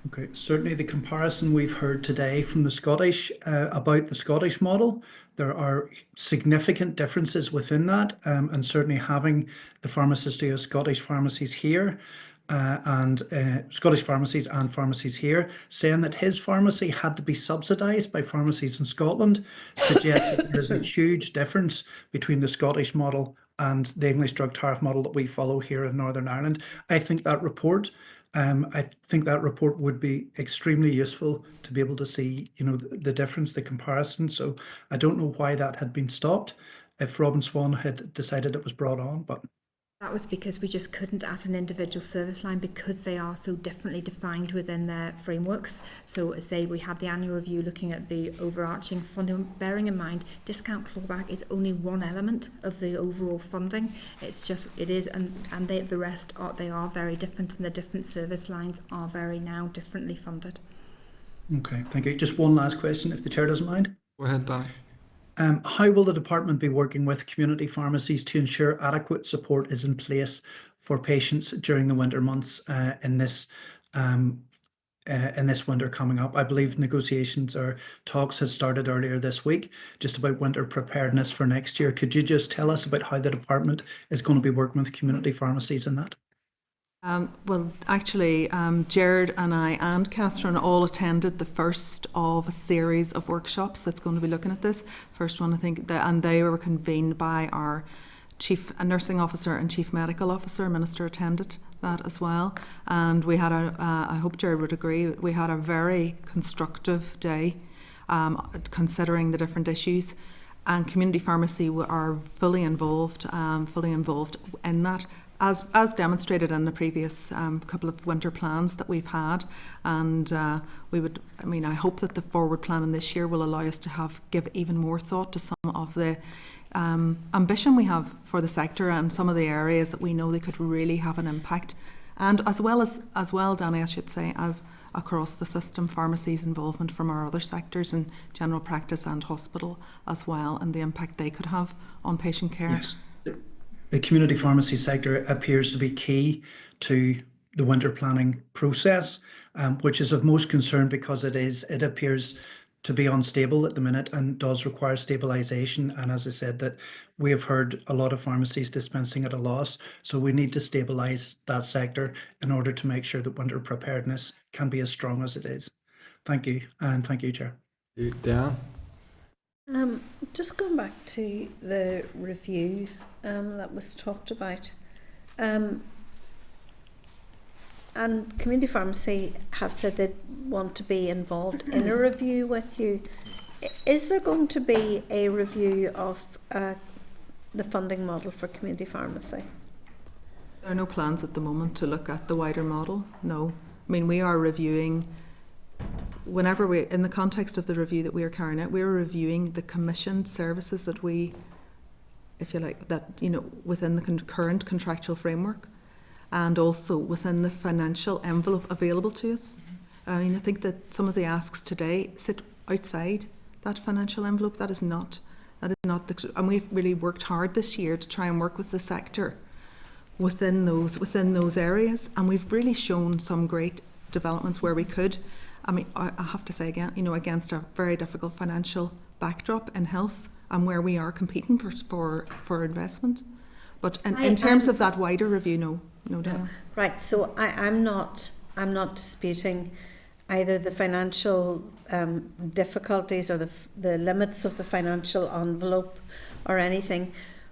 Okay, certainly the comparison we've heard today from the Scottish about the Scottish model, there are significant differences within that, and certainly having the pharmacists do Scottish pharmacies here and Scottish pharmacies and pharmacies here, saying that his pharmacy had to be subsidised by pharmacies in Scotland suggests that there's a huge difference between the Scottish model and the English drug tariff model that we follow here in Northern Ireland. I think that report would be extremely useful to be able to see, you know, the difference, the comparison. So I don't know why that had been stopped if Robin Swan had decided it was brought on, but that was because we just couldn't at an individual service line because they are so differently defined within their frameworks. So as we had the annual review looking at the overarching funding, bearing in mind discount clawback is only one element of the overall funding. The rest they are very different, and the different service lines are very now differently funded. Okay, thank you. Just one last question, if the chair doesn't mind. Go ahead, Danny. How will the department be working with community pharmacies to ensure adequate support is in place for patients during the winter months in this winter coming up? I believe negotiations or talks had started earlier this week just about winter preparedness for next year. Could you just tell us about how the department is going to be working with community pharmacies in that? Well, actually, Gerard and I and Catherine all attended the first of a series of workshops that's going to be looking at this. First one, I think, and they were convened by our Chief Nursing Officer and Chief Medical Officer. Minister attended that as well. And we had I hope Gerard would agree, we had a very constructive day considering the different issues. And community pharmacy are fully involved in that. As demonstrated in the previous couple of winter plans that we've had, and I hope that the forward plan in this year will allow us to give even more thought to some of the ambition we have for the sector and some of the areas that we know they could really have an impact, and as well, Danny, I should say, as across the system, pharmacies' involvement from our other sectors in general practice and hospital as well, and the impact they could have on patient care. Yes. The community pharmacy sector appears to be key to the winter planning process, which is of most concern because it appears to be unstable at the minute and does require stabilisation. And as I said, that we have heard a lot of pharmacies dispensing at a loss. So we need to stabilise that sector in order to make sure that winter preparedness can be as strong as it is. Thank you, and thank you, Chair. Dan? Just going back to the review that was talked about, and community pharmacy have said they want to be involved in a review with you. Is there going to be a review of the funding model for community pharmacy? There are no plans at the moment to look at the wider model, no. I mean, we are reviewing whenever we, in the context of the review that we are carrying out, we are reviewing the commissioned services that we, if you like, that, you know, within the current contractual framework, and also within the financial envelope available to us. I mean, I think that some of the asks today sit outside that financial envelope. That is not and we've really worked hard this year to try and work with the sector within those areas, and we've really shown some great developments where we could. I mean, I have to say again, you know, against a very difficult financial backdrop in health, and where we are competing for investment. But in terms of that wider review, no doubt. Right. So I'm not disputing either the financial difficulties or the limits of the financial envelope or anything.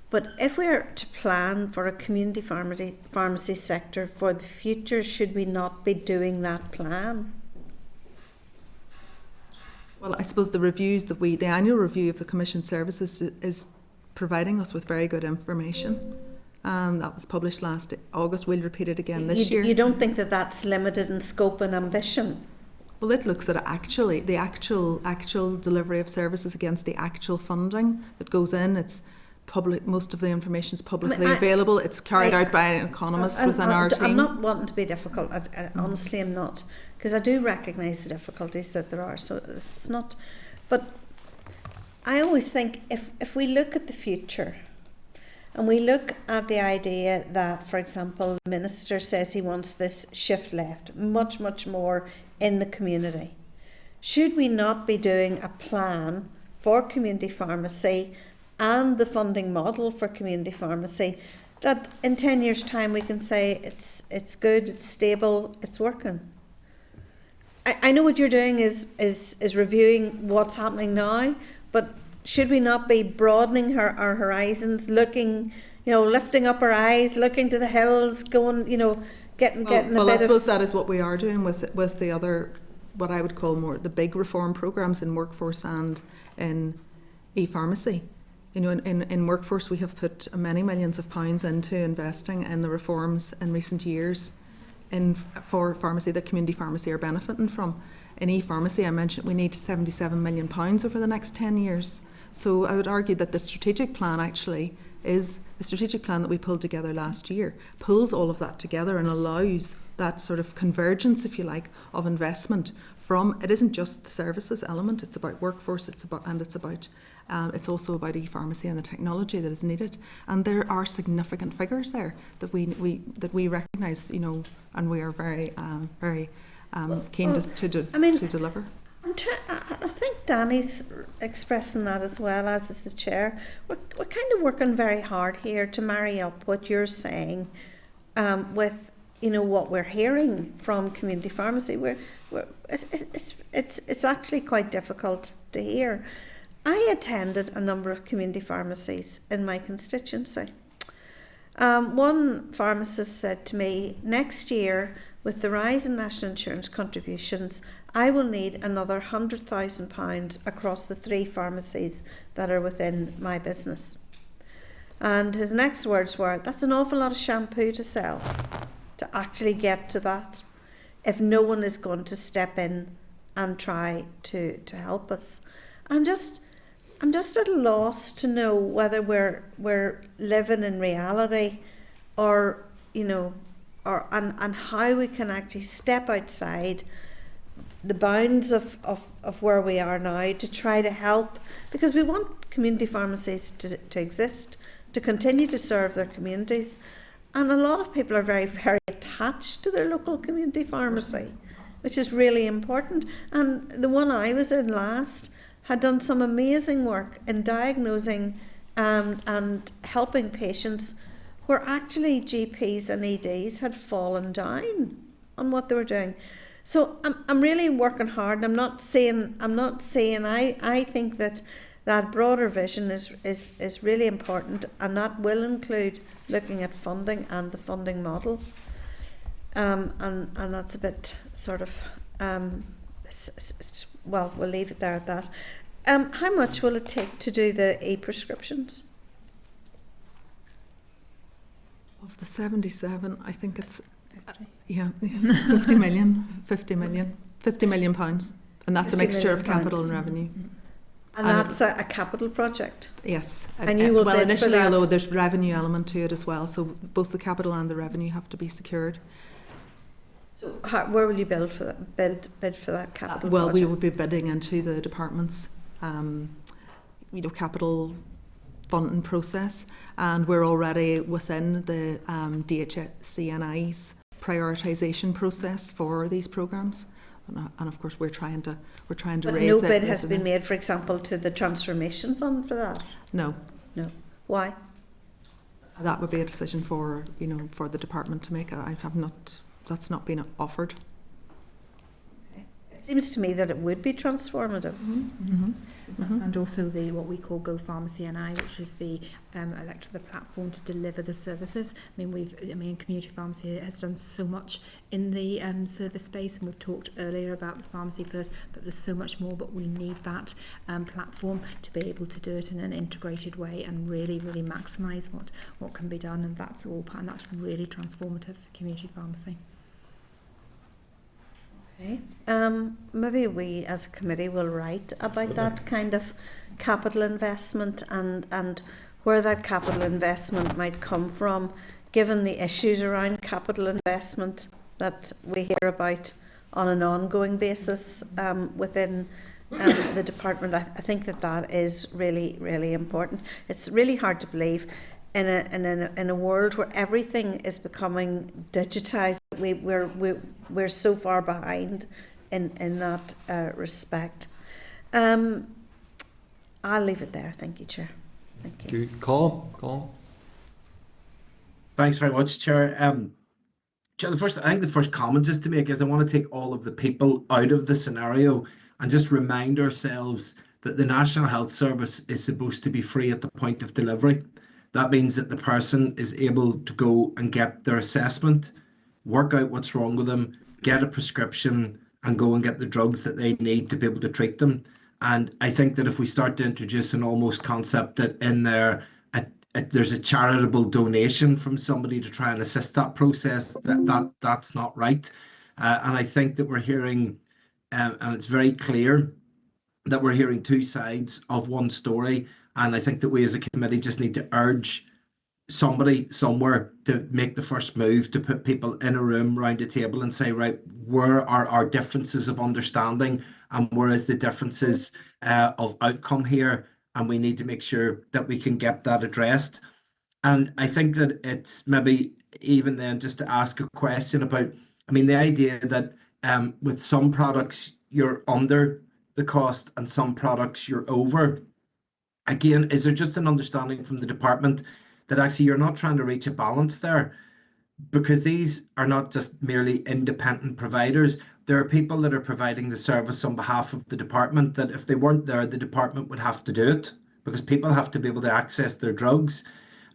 But if we're to plan for a community pharmacy sector for the future, should we not be doing that plan? Well, I suppose the annual review of the Commission services is providing us with very good information. That was published last August. We'll repeat it again this year. You don't think that that's limited in scope and ambition? Well, it looks at the actual delivery of services against the actual funding that goes in. It's public. Most of the information is publicly available. It's carried out by an economist within our team. I'm not wanting to be difficult. Honestly, I'm not, because I do recognise the difficulties that there are. So it's not. But I always think if we look at the future, and we look at the idea that, for example, the Minister says he wants this shift left, much more in the community. Should we not be doing a plan for community pharmacy and the funding model for community pharmacy that in 10 years' time we can say it's good, it's stable, it's working? I know what you're doing is reviewing what's happening now, but should we not be broadening our horizons, looking, you know, lifting up our eyes, looking to the hills, going, you know, getting a bit of... Well, I suppose that is what we are doing with the other, what I would call more the big reform programmes in workforce and in e-pharmacy. You know, in workforce we have put many millions of pounds into investing in the reforms in recent years for pharmacy that community pharmacy are benefiting from. In e-pharmacy, I mentioned we need £77 million over the next 10 years. So I would argue that the strategic plan actually is the strategic plan that we pulled together last year, pulls all of that together and allows that sort of convergence, if you like, of investment from, it isn't just the services element, it's about workforce, it's also about e-pharmacy and the technology that is needed. And there are significant figures there that we recognise, you know, and we are very keen to deliver. I think Danny's expressing that as well, as is the chair. We're kind of working very hard here to marry up what you're saying with, you know, what we're hearing from community pharmacy. It's actually quite difficult to hear. I attended a number of community pharmacies in my constituency. One pharmacist said to me, next year, with the rise in national insurance contributions, I will need another £100,000 across the 3 pharmacies that are within my business. And his next words were, that's an awful lot of shampoo to sell, to actually get to that, if no one is going to step in and try to help us. I'm just at a loss to know whether we're living in reality or, you know, and how we can actually step outside the bounds of where we are now to try to help, because we want community pharmacies to exist, to continue to serve their communities, and a lot of people are very, very attached to their local community pharmacy, which is really important. And the one I was in last had done some amazing work in diagnosing and helping patients where actually GPs and EDs had fallen down on what they were doing. So I'm really working hard, and I'm not saying I think that broader vision is really important, and that will include looking at funding and the funding model. And that's a bit sort of well, we'll leave it there at that. How much will it take to do the e-prescriptions? Of the 77, I think it's 50 million pounds. And that's a 50 mixture of million capital pounds. and revenue. And that's a capital project. Yes. And you will well, bid for initially, that? although there's revenue element to it as well, so both the capital and the revenue have to be secured. So where will you bid for that capital Well, project? we will be bidding into the department's, capital funding process, and we're already within the DHCNI's prioritisation process for these programmes. And of course, we're trying to But raise no it. bid has been made, for example, to the transformation fund for that? No. Why? That would be a decision for the department to make. That's not been offered. It seems to me that it would be transformative. And also what we call Go Pharmacy NI, which is the platform to deliver the services. Community pharmacy has done so much in the service space, and we've talked earlier about the pharmacy first, but there's so much more. But we need that platform to be able to do it in an integrated way and really, really maximise what can be done, and that's really transformative for community pharmacy. Okay. Maybe we as a committee will write about that kind of capital investment and where that capital investment might come from, given the issues around capital investment that we hear about on an ongoing basis within the department. I think that is really, really important. It's really hard to believe in a world where everything is becoming digitised. We're so far behind in that respect. I'll leave it there. Thank you, Chair. Thank you. Colin? Thanks very much, Chair. Chair, I think the first comment just to make is I want to take all of the people out of the scenario and just remind ourselves that the National Health Service is supposed to be free at the point of delivery. That means that the person is able to go and get their assessment, work out what's wrong with them, get a prescription, and go and get the drugs that they need to be able to treat them. And I think that if we start to introduce an almost concept that in there, there's a charitable donation from somebody to try and assist that process, that's not right. And I think that we're hearing, and it's very clear that we're hearing two sides of one story. And I think that we as a committee just need to urge somebody somewhere to make the first move, to put people in a room around a table and say, right, where are our differences of understanding and where is the differences of outcome here? And we need to make sure that we can get that addressed. And I think that it's maybe even then just to ask a question about, the idea that with some products you're under the cost and some products you're over. Again, is there just an understanding from the department that actually you're not trying to reach a balance there? Because these are not just merely independent providers. There are people that are providing the service on behalf of the department that if they weren't there, the department would have to do it because people have to be able to access their drugs,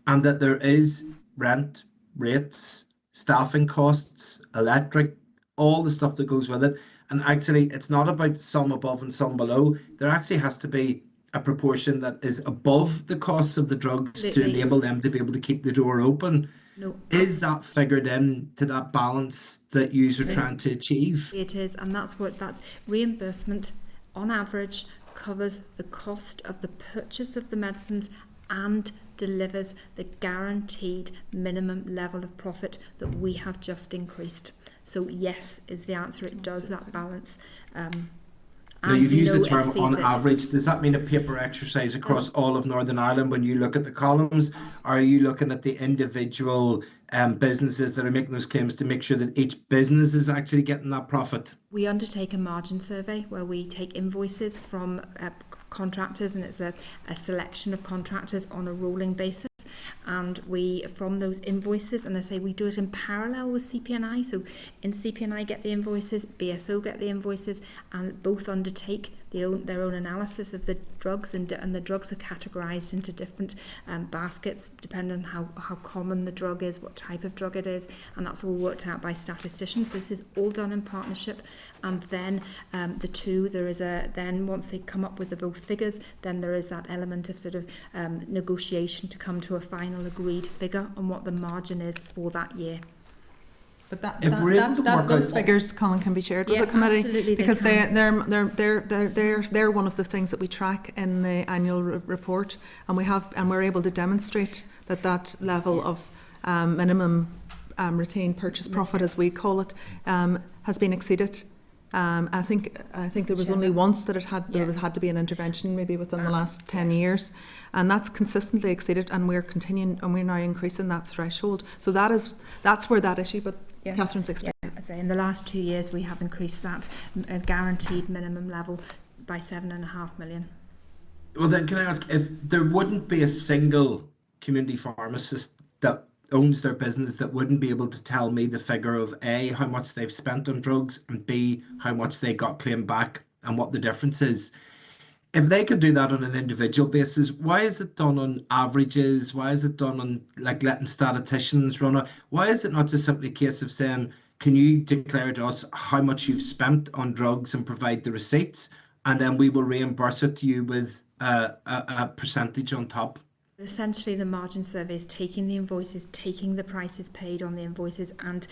and that there is rent, rates, staffing costs, electric, all the stuff that goes with it. And actually, it's not about some above and some below. There actually has to be a proportion that is above the costs of the drugs to enable them to be able to keep the door open. No. Is that figured in to that balance that you are trying to achieve? It is, and that's reimbursement on average covers the cost of the purchase of the medicines and delivers the guaranteed minimum level of profit that we have just increased. So yes is the answer. It does that balance. Now, you've used the term on average. Does that mean a paper exercise across all of Northern Ireland when you look at the columns? Are you looking at the individual businesses that are making those claims to make sure that each business is actually getting that profit? We undertake a margin survey where we take invoices from contractors, and it's a selection of contractors on a rolling basis. And we, from those invoices, and I say we do it in parallel with CPNI. So in CPNI get the invoices, BSO get the invoices, and both undertake their own analysis of the drugs, and the drugs are categorised into different baskets depending on how common the drug is, what type of drug it is, and that's all worked out by statisticians. This is all done in partnership, and then once they come up with the both figures, then there is that element of sort of negotiation to come to a final agreed figure on what the margin is for that year. But If we're able to work those out- figures, Colin, can be shared with Yeah, the committee absolutely they because can. they're one of the things that we track in the annual report, and we're able to demonstrate that level of minimum retained purchase profit, as we call it, has been exceeded. I think there was only once that there had to be an intervention, maybe within the last 10 years, and that's consistently exceeded, and we're continuing, and we're now increasing that threshold. So that's where that issue. But Catherine's explained. Yeah, I say in the last 2 years we have increased that guaranteed minimum level by 7.5 million. Well, then, can I ask if there wouldn't be a single community pharmacist that owns their business that wouldn't be able to tell me the figure of A, how much they've spent on drugs, and B, how much they got claimed back and what the difference is? If they could do that on an individual basis, why is it done on averages? Why is it done on like letting statisticians run it? Why is it not just simply a case of saying, can you declare to us how much you've spent on drugs and provide the receipts, and then we will reimburse it to you with a percentage on top? Essentially, the margin survey is taking the invoices, taking the prices paid on the invoices, and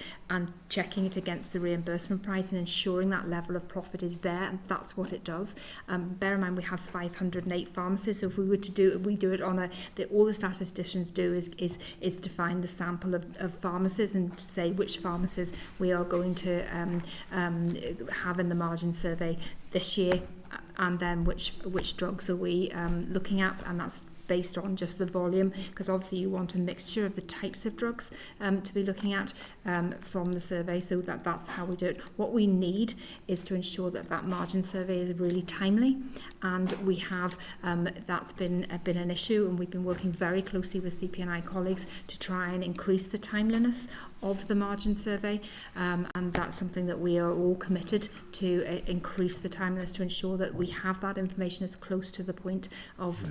checking it against the reimbursement price and ensuring that level of profit is there, and that's what it does. Bear in mind, we have 508 pharmacists. So if we were to do it, we do it on all the statisticians do is define the sample of pharmacies and say which pharmacies we are going to have in the margin survey this year, and then which drugs are we looking at, and that's based on just the volume, because obviously you want a mixture of the types of drugs to be looking at from the survey, so that's how we do it. What we need is to ensure that margin survey is really timely, and we have that's been an issue, and we've been working very closely with CPNI colleagues to try and increase the timeliness of the margin survey, and that's something that we are all committed to increase the timeliness to ensure that we have that information as close to the point of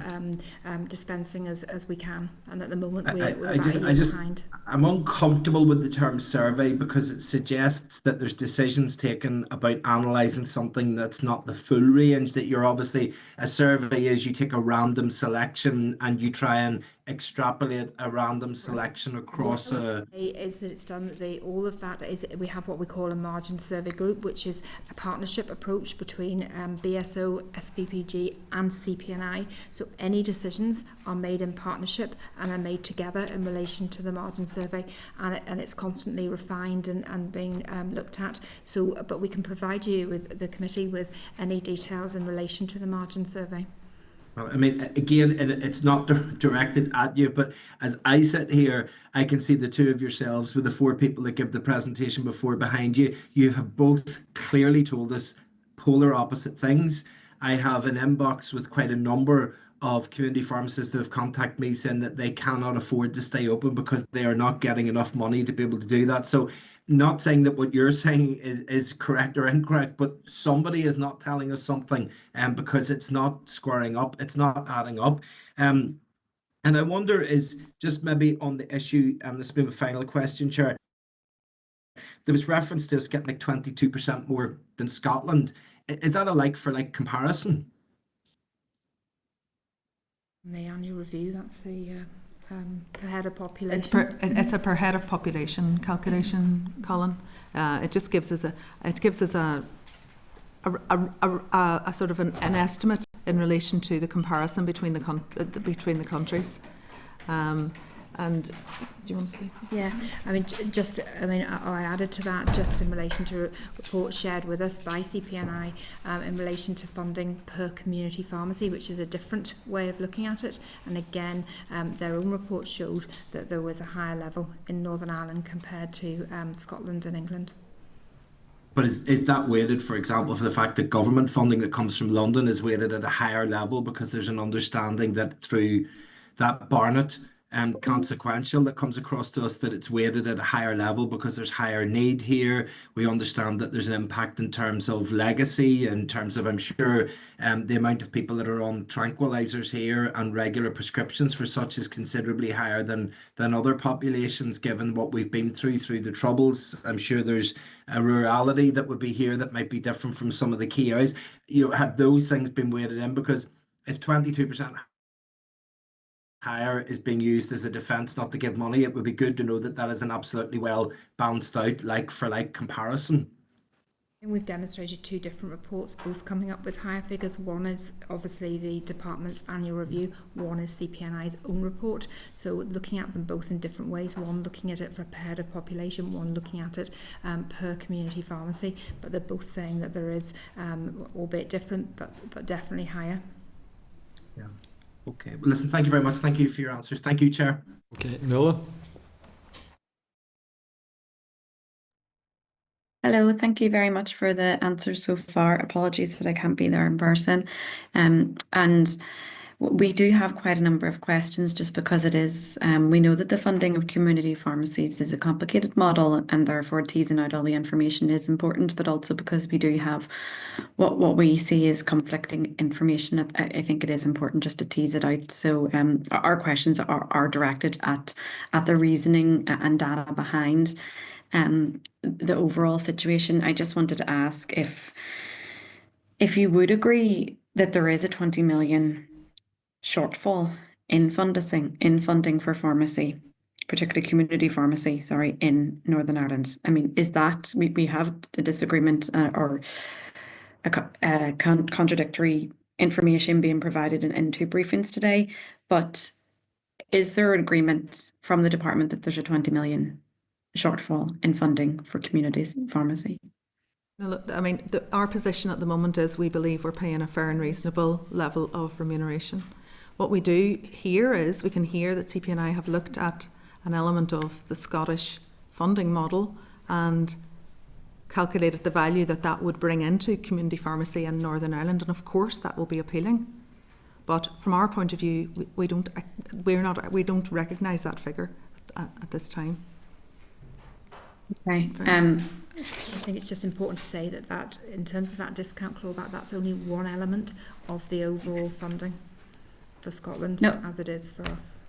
dispensing as we can. And at the moment we're about a year behind. I'm uncomfortable with the term survey because it suggests that there's decisions taken about analysing something that's not the full range. That you're obviously, a survey is you take a random selection and you try and extrapolate a random selection across is that it's done all of that is we have what we call a margin survey group, which is a partnership approach between BSO, SPPG and CPNI. So any decisions are made in partnership and are made together in relation to the margin survey, and it's constantly refined and being looked at. So but we can provide you with the committee with any details in relation to the margin survey. Well, I mean, again, it's not directed at you, but as I sit here, I can see the two of yourselves with the four people that give the presentation before behind you. You have both clearly told us polar opposite things. I have an inbox with quite a number of community pharmacists that have contacted me saying that they cannot afford to stay open because they are not getting enough money to be able to do that. So not saying that what you're saying is correct or incorrect, but somebody is not telling us something because it's not squaring up, it's not adding up. And I wonder is just maybe on the issue, and this will be my final question, Chair. There was reference to us getting like 22% more than Scotland. Is that a like for like comparison? In the annual review, that's the per head of population. It's a per head of population calculation, Colin. It just gives us a sort of an estimate in relation to the comparison between the countries. And do you want to say? Yeah, I added to that just in relation to reports shared with us by CPNI in relation to funding per community pharmacy, which is a different way of looking at it. And again, their own report showed that there was a higher level in Northern Ireland compared to Scotland and England. But is that weighted, for example, for the fact that government funding that comes from London is weighted at a higher level because there's an understanding that through that Barnett consequential that comes across to us that it's weighted at a higher level because there's higher need here. We understand that there's an impact in terms of legacy, in terms of, I'm sure, the amount of people that are on tranquilizers here and regular prescriptions for such is considerably higher than other populations, given what we've been through the Troubles. I'm sure there's a rurality that would be here that might be different from some of the key areas. Have those things been weighted in? Because if 22% higher is being used as a defence not to give money, it would be good to know that that is an absolutely well balanced out like for like comparison. And we've demonstrated 2 different reports, both coming up with higher figures. One is obviously the department's annual review, one is CPNI's own report. So looking at them both in different ways, one looking at it for per head of population, one looking at it per community pharmacy, but they're both saying that there is, albeit different, but definitely higher. Yeah. Okay. Well, listen, thank you very much. Thank you for your answers. Thank you, Chair. Okay, Nuala? Hello, thank you very much for the answers so far. Apologies that I can't be there in person. And we do have quite a number of questions just because it is, we know that the funding of community pharmacies is a complicated model and therefore teasing out all the information is important, but also because we do have what we see as conflicting information. I think it is important just to tease it out. So our questions are directed at the reasoning and data behind the overall situation. I just wanted to ask if you would agree that there is a 20 million shortfall in funding for pharmacy, particularly community pharmacy, in Northern Ireland. I mean, is that, we have a disagreement or a contradictory information being provided in 2 briefings today, but is there an agreement from the department that there's a 20 million shortfall in funding for communities pharmacy? Now, look, I mean, our position at the moment is we believe we're paying a fair and reasonable level of remuneration. What we do here is we can hear that CPNI have looked at an element of the Scottish funding model and calculated the value that would bring into community pharmacy in Northern Ireland, and of course that will be appealing. But from our point of view, we don't recognise that figure at this time. Okay. I think it's just important to say that in terms of that discount clawback, that's only one element of the overall funding for Scotland, as it is for us.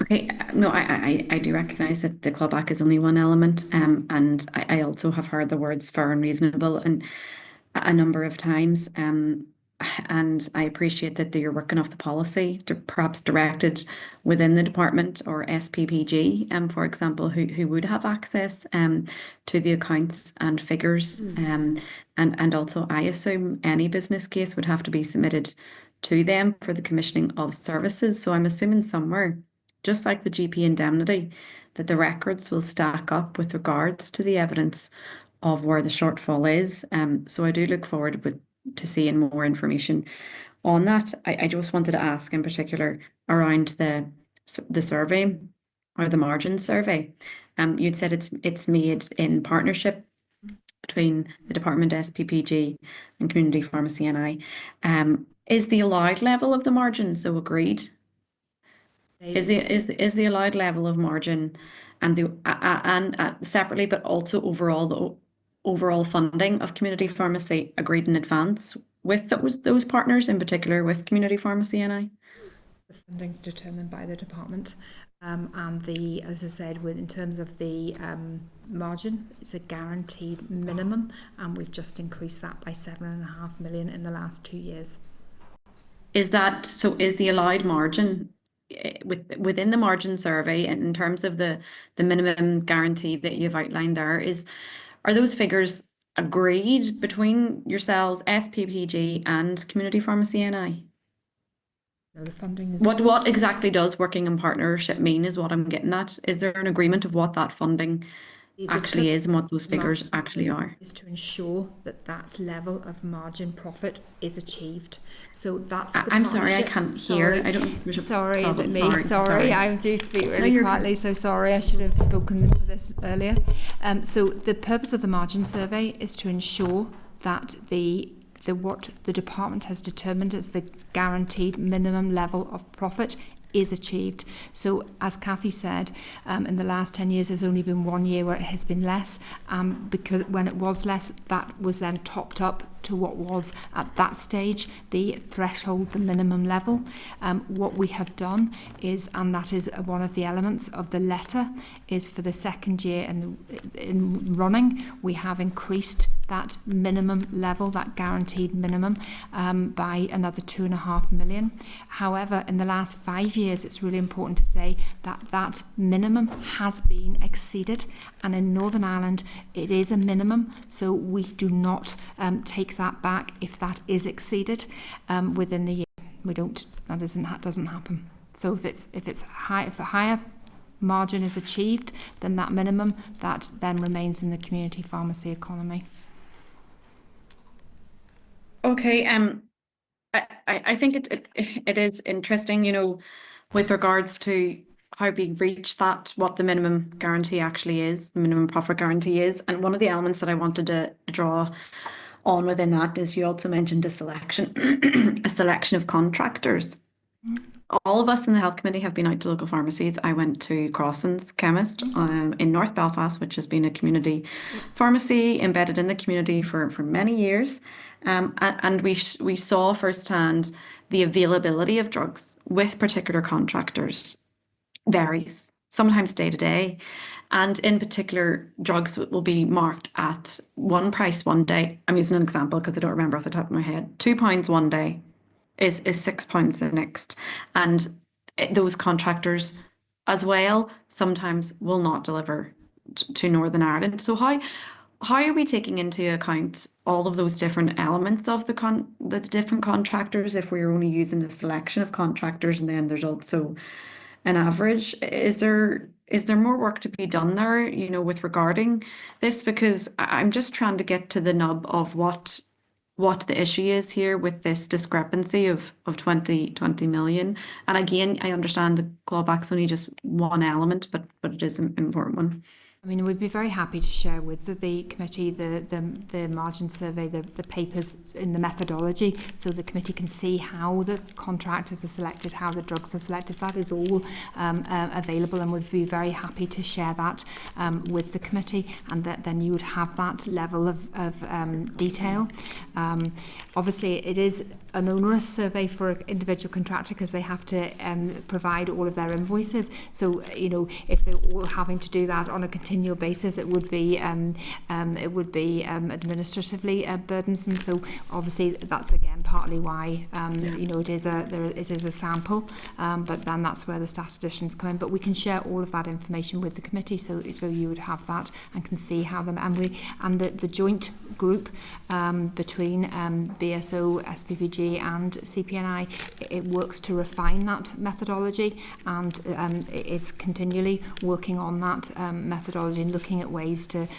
Okay, no, I do recognise that the clawback is only one element, and I also have heard the words fair and reasonable a number of times, and I appreciate that you're working off the policy, perhaps directed within the department or SPPG, for example, who would have access to the accounts and figures, and also I assume any business case would have to be submitted to them for the commissioning of services. So I'm assuming somewhere, just like the GP indemnity, that the records will stack up with regards to the evidence of where the shortfall is. So I do look forward to seeing more information on that. I just wanted to ask in particular around the survey or the margin survey. You'd said it's made in partnership between the department, SPPG, and Community Pharmacy NI. Is the allowed level of the margin so agreed? Is the allowed level of margin and separately, but also the overall funding of community pharmacy agreed in advance with those partners, in particular with Community Pharmacy NI? The funding is determined by the department, and as I said, in terms of the margin, it's a guaranteed minimum, and we've just increased that by 7.5 million in the last 2 years. Is the allowed margin within the margin survey, in terms of the minimum guarantee that you've outlined there, are those figures agreed between yourselves, SPPG, and Community Pharmacy NI? No, the funding is... What exactly does working in partnership mean is what I'm getting at. Is there an agreement of what that funding actually is and what those figures actually are? Is to ensure that level of margin profit is achieved. So that's the I'm sorry, I can't hear. I don't. Sorry, is it me? Sorry, I do speak really quietly, so sorry, I should have spoken to this earlier. So the purpose of the margin survey is to ensure that what the department has determined as the guaranteed minimum level of profit is achieved. So as Kathy said, in the last 10 years there's only been 1 year where it has been less, because when it was less, that was then topped up to what was at that stage the threshold, the minimum level. What we have done is, and that is one of the elements of the letter, is for the second year in running, we have increased that minimum level, that guaranteed minimum, by another 2.5 million. However, in the last 5 years, it's really important to say that that minimum has been exceeded, and in Northern Ireland it is a minimum, so we do not take that back if that is exceeded within the year. We don't. That doesn't happen. So if a higher margin is achieved than that minimum, that then remains in the community pharmacy economy. Okay, I think it is interesting, you know, with regards to how we reach that, what the minimum guarantee actually is, the minimum profit guarantee is. And one of the elements that I wanted to draw on within that is you also mentioned a selection of contractors. All of us in the health committee have been out to local pharmacies. I went to Crossan's Chemist in North Belfast, which has been a community pharmacy embedded in the community for many years. And we saw firsthand the availability of drugs with particular contractors varies, sometimes day to day. And in particular, drugs will be marked at one price one day. I'm using an example because I don't remember off the top of my head. £2 one day is £6 the next. And those contractors as well sometimes will not deliver to Northern Ireland. So how are we taking into account all of those different elements of the different contractors if we're only using a selection of contractors and then there's also an average? Is there more work to be done there, you know, with regarding this? Because I'm just trying to get to the nub of what the issue is here with this discrepancy of 20 million. And again, I understand the clawback's only just one element, but it is an important one. I mean, we'd be very happy to share with the committee the margin survey, the papers in the methodology, so the committee can see how the contractors are selected, how the drugs are selected. That is all available, and we'd be very happy to share that with the committee, and that then you would have that level of detail. Obviously, it is an onerous survey for an individual contractor because they have to provide all of their invoices. So, you know, if they're all having to do that on a continual basis, it would be administratively burdensome. So, obviously, that's again partly why you know it is a sample, but then that's where the statisticians come in. But we can share all of that information with the committee, so you would have that and can see how them and the joint group between BSO, SPPG and CPNI, it works to refine that methodology, and it's continually working on that methodology and looking at ways to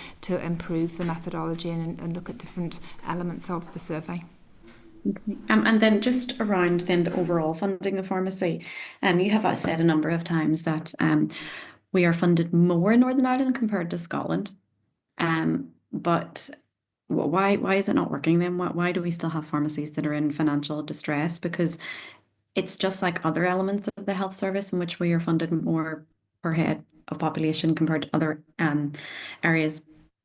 improve the methodology and look at different elements of the survey. And then just around then the overall funding of pharmacy, you have said a number of times that we are funded more in Northern Ireland compared to Scotland, but why is it not working then? Why do we still have pharmacies that are in financial distress? Because it's just like other elements of the health service in which we are funded more per head of population compared to other areas,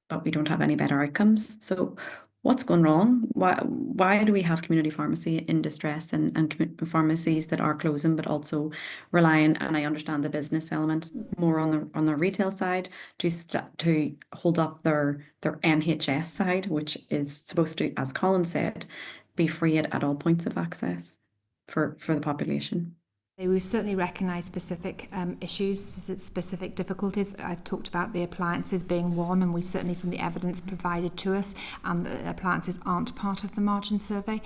but we don't have any better outcomes. So what's going wrong? Why do we have community pharmacy in distress and pharmacies that are closing, but also relying, and I understand the business element, more on the retail side to hold up their NHS side, which is supposed to, as Colin said, be free at all points of access for the population? We've certainly recognised specific issues, specific difficulties. I talked about the appliances being one, and we certainly, from the evidence provided to us, the appliances aren't part of the margin survey.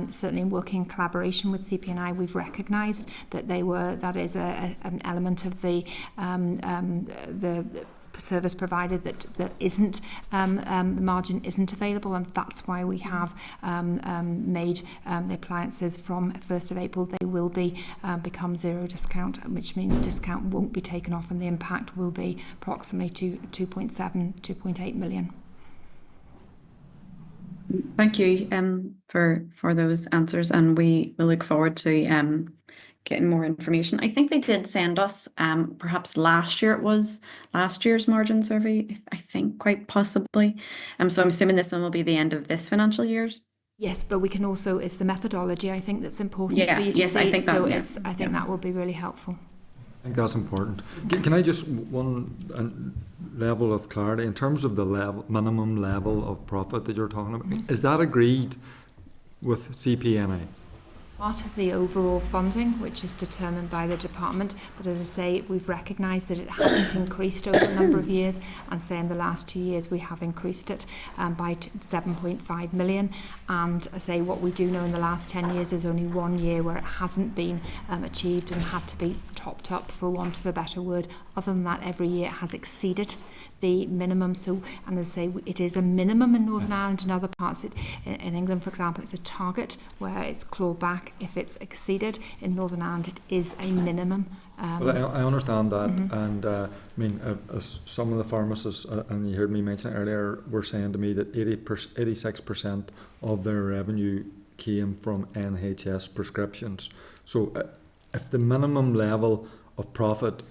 Certainly, in working in collaboration with CPNI, we've recognised that that is an element of the service provided that isn't the margin isn't available, and that's why we have made the appliances from 1st of April. They will become zero discount, which means discount won't be taken off, and the impact will be approximately 2.8 million. Thank you for those answers, and we will look forward to getting more information. I think they did send us, perhaps last year's margin survey, I think, quite possibly. So I'm assuming this one will be the end of this financial year's Yes, but we can also, it's the methodology I think that's important Yeah, for you to yes, see. I think so that, yeah. I think that will be really helpful. I think that's important. Can I just level of clarity in terms of the minimum level of profit that you're talking about? Is that agreed with CPNA? Part of the overall funding, which is determined by the department, but as I say, we've recognised that it hasn't increased over a number of years, and say in the last 2 years we have increased it by 7.5 million. And I say what we do know in the last 10 years is only 1 year where it hasn't been achieved and had to be topped up, for want of a better word. Other than that, every year it has exceeded the minimum. So, and as I say, it is a minimum in Northern Ireland. In other parts, in England, for example, it's a target where it's clawed back if it's exceeded. In Northern Ireland, it is a minimum. Well, I understand that, and I mean, as some of the pharmacists, and you heard me mention it earlier, were saying to me that 86% of their revenue came from NHS prescriptions. So, if the minimum level of profit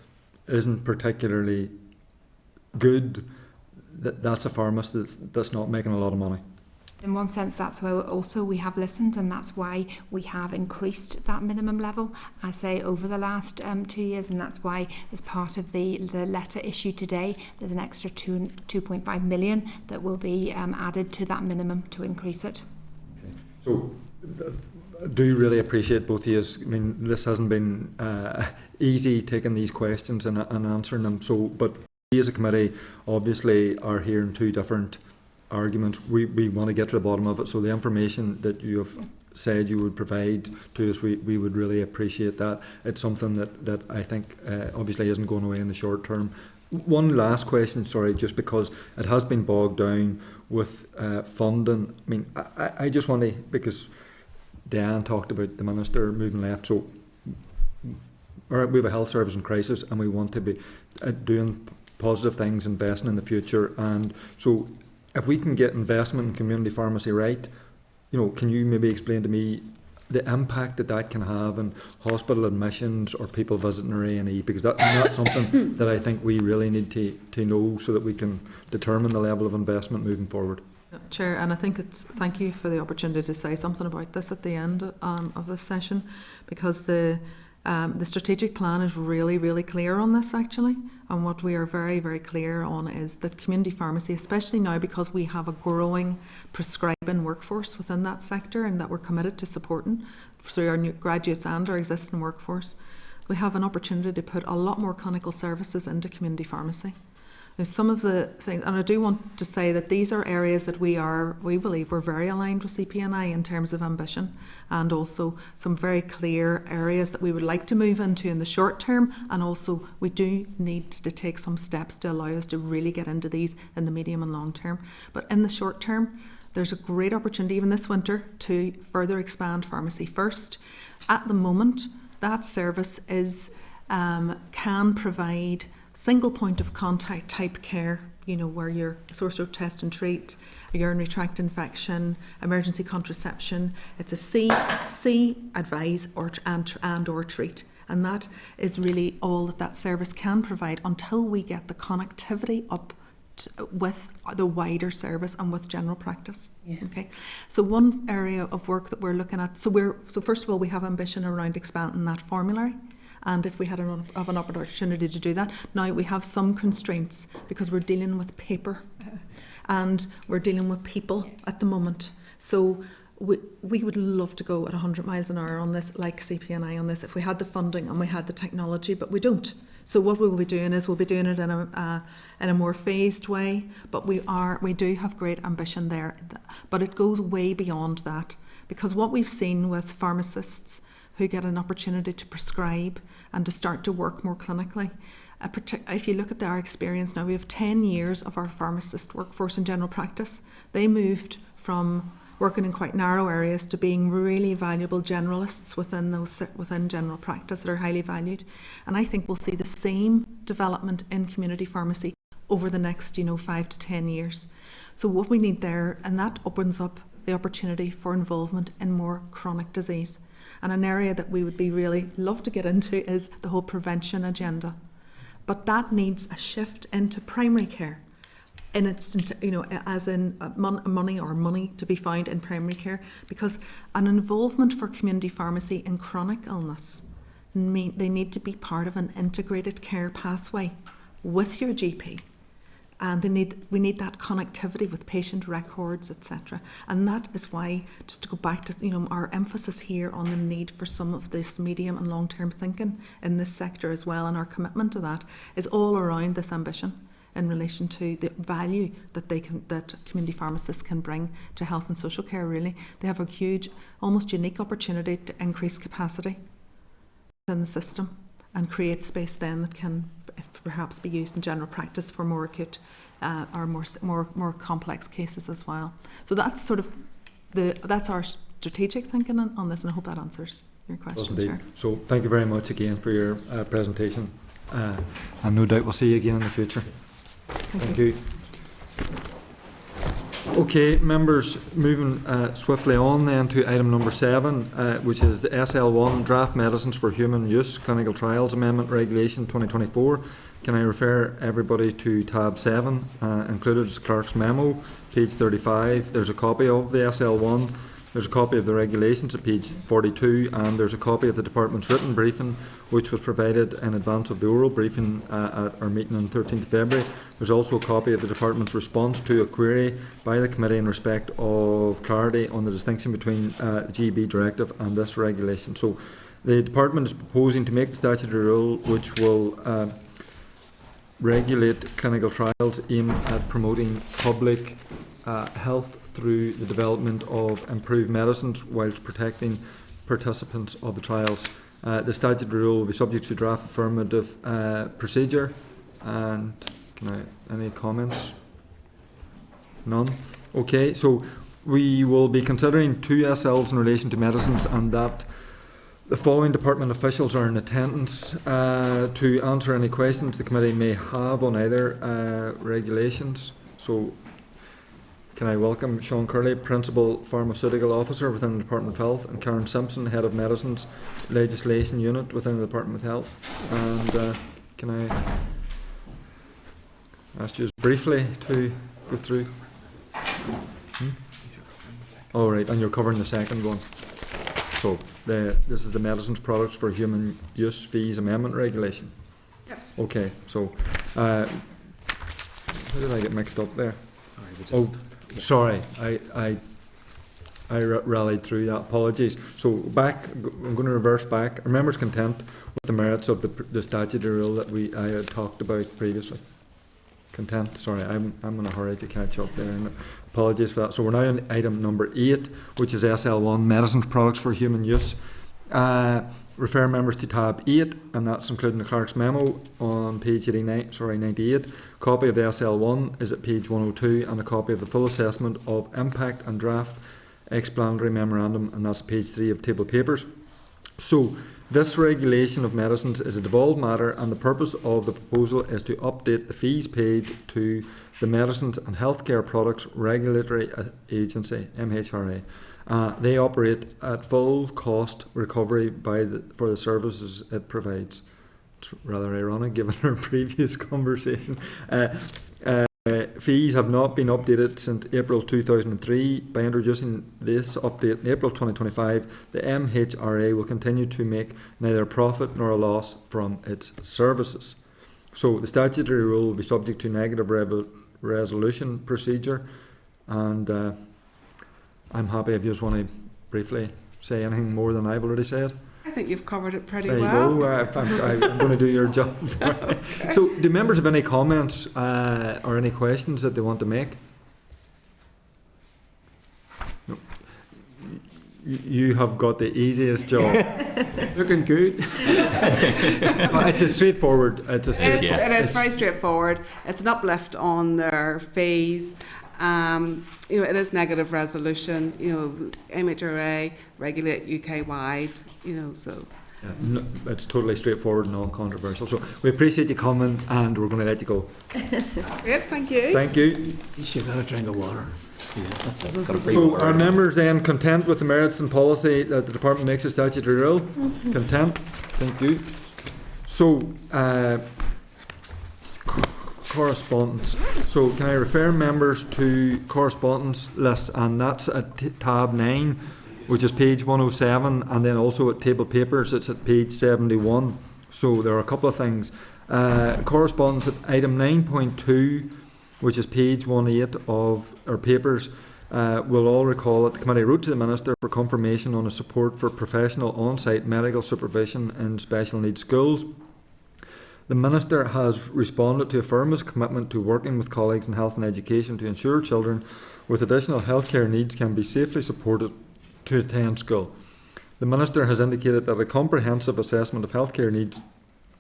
isn't particularly good, that's a pharmacist that's not making a lot of money. In one sense, that's where also we have listened, and that's why we have increased that minimum level, I say, over the last 2 years, and that's why, as part of the letter issued today, there's an extra 2.5 million that will be added to that minimum to increase it. Okay. So, I do really appreciate both of you. I mean, this hasn't been easy taking these questions and answering them. So, but we as a committee obviously are hearing two different arguments. We want to get to the bottom of it. So the information that you have said you would provide to us, we would really appreciate that. It's something that I think obviously isn't going away in the short term. One last question, sorry, just because it has been bogged down with funding. I mean, I just want to, because Diane talked about the minister moving left, so we have a health service in crisis and we want to be doing positive things, investing in the future. And so if we can get investment in community pharmacy right, you know, can you maybe explain to me the impact that can have in hospital admissions or people visiting their A&E? Because that's something that I think we really need to know so that we can determine the level of investment moving forward. Chair, and I think thank you for the opportunity to say something about this at the end of this session, because the strategic plan is really, really clear on this actually, and what we are very, very clear on is that community pharmacy, especially now because we have a growing prescribing workforce within that sector and that we're committed to supporting through our new graduates and our existing workforce, we have an opportunity to put a lot more clinical services into community pharmacy. There's some of the things, and I do want to say that these are areas that we believe we're very aligned with CPNI in terms of ambition, and also some very clear areas that we would like to move into in the short term, and also we do need to take some steps to allow us to really get into these in the medium and long term. But in the short term, there's a great opportunity even this winter to further expand Pharmacy First. At the moment, that service is can provide single point of contact type care, you know, where you're source of test and treat, a urinary tract infection, emergency contraception. It's a see, advise, or treat. And that is really all that service can provide until we get the connectivity up with the wider service and with general practice. Yeah. Okay. So one area of work that we're looking at, so first of all, we have ambition around expanding that formulary. And if we had an opportunity to do that, now we have some constraints because we're dealing with paper and we're dealing with people at the moment. So we would love to go at 100 miles an hour on this, like CPNI on this, if we had the funding and we had the technology, but we don't. So what we will be doing is we'll be doing it in a more phased way, but we do have great ambition there. But it goes way beyond that, because what we've seen with pharmacists who get an opportunity to prescribe and to start to work more clinically. If you look at our experience now, we have 10 years of our pharmacist workforce in general practice. They moved from working in quite narrow areas to being really valuable generalists within general practice that are highly valued. And I think we'll see the same development in community pharmacy over the next 5 to 10 years. So what we need there, and that opens up the opportunity for involvement in more chronic disease. And an area that we would be really love to get into is the whole prevention agenda. But that needs a shift into primary care. in instant, as in money to be found in primary care, because an involvement for community pharmacy in chronic illness they need to be part of an integrated care pathway with your GP. And we need that connectivity with patient records, etc. And that is why, just to go back to our emphasis here on the need for some of this medium and long-term thinking in this sector as well, and our commitment to that is all around this ambition in relation to the value that that community pharmacists can bring to health and social care. Really, they have a huge, almost unique opportunity to increase capacity in the system and create space then that can perhaps be used in general practice for more acute or more complex cases as well. So that's sort of that's our strategic thinking on this, and I hope that answers your question, Chair. So thank you very much again for your presentation, and no doubt we'll see you again in the future. Thank you. Okay, members, moving swiftly on then to item number 7, which is the SL1 Draft Medicines for Human Use Clinical Trials Amendment Regulation 2024. Can I refer everybody to tab 7, included as clerk's memo, page 35. There's a copy of the SL1. There's a copy of the regulations at page 42, and there's a copy of the department's written briefing, which was provided in advance of the oral briefing at our meeting on 13th February. There's also a copy of the department's response to a query by the committee in respect of clarity on the distinction between the GB directive and this regulation. So the department is proposing to make the statutory rule which will regulate clinical trials aimed at promoting public health through the development of improved medicines whilst protecting participants of the trials. The statutory rule will be subject to draft affirmative procedure. And any comments? None? Okay, so we will be considering 2 SLs in relation to medicines, and that the following department officials are in attendance to answer any questions the committee may have on either regulations. So can I welcome Sean Curley, Principal Pharmaceutical Officer within the Department of Health, and Karen Simpson, Head of Medicines Legislation Unit within the Department of Health. And can I ask you briefly to go through? All right, and you're covering the second one. So this is the Medicines Products for Human Use Fees Amendment Regulation. Yep. Okay, so how did I get mixed up there? Sorry, sorry, I rallied through that. Apologies. So I'm going to reverse back. Are members content with the merits of the statutory rule that I had talked about previously? Content. Sorry, I'm in a hurry to catch up there. And apologies for that. So we're now on item number 8, which is SL1 Medicines Products for Human Use. Refer members to tab 8, and that's including the clerk's memo on page 98. Copy of the SL1 is at page 102, and a copy of the full assessment of impact and draft explanatory memorandum, and that's page 3 of table papers. So this regulation of medicines is a devolved matter, and the purpose of the proposal is to update the fees paid to the Medicines and Healthcare Products Regulatory Agency, MHRA. They operate at full cost recovery for the services it provides. It's rather ironic given our previous conversation. Fees have not been updated since April 2003. By introducing this update in April 2025, the MHRA will continue to make neither a profit nor a loss from its services. So the statutory rule will be subject to negative resolution procedure, and I'm happy if you just want to briefly say anything more than I've already said. I think you've covered it pretty well. There you go. I'm going to do your job. Okay. So do members have any comments or any questions that they want to make? No. You have got the easiest job. Looking good. It's a straightforward. It is very straightforward. It's an uplift on their fees. It is negative resolution. MHRA regulate UK wide. So. Yeah, no, it's totally straightforward and non-controversial. So we appreciate you coming, and we're going to let you go. That's great. Thank you. Thank you. You should have a drink of water. So are members then content with the merits and policy that the department makes a statutory rule? Mm-hmm. Content. Thank you. So correspondence. So can I refer members to correspondence list, and that's at tab 9, which is page 107, and then also at table papers, it's at page 71. So there are a couple of things. Correspondence at item 9.2, which is page 18 of our papers. We'll all recall that the committee wrote to the Minister for confirmation on a support for professional on-site medical supervision in special needs schools. The Minister has responded to affirm his commitment to working with colleagues in health and education to ensure children with additional healthcare needs can be safely supported to attend school. The Minister has indicated that a comprehensive assessment of healthcare needs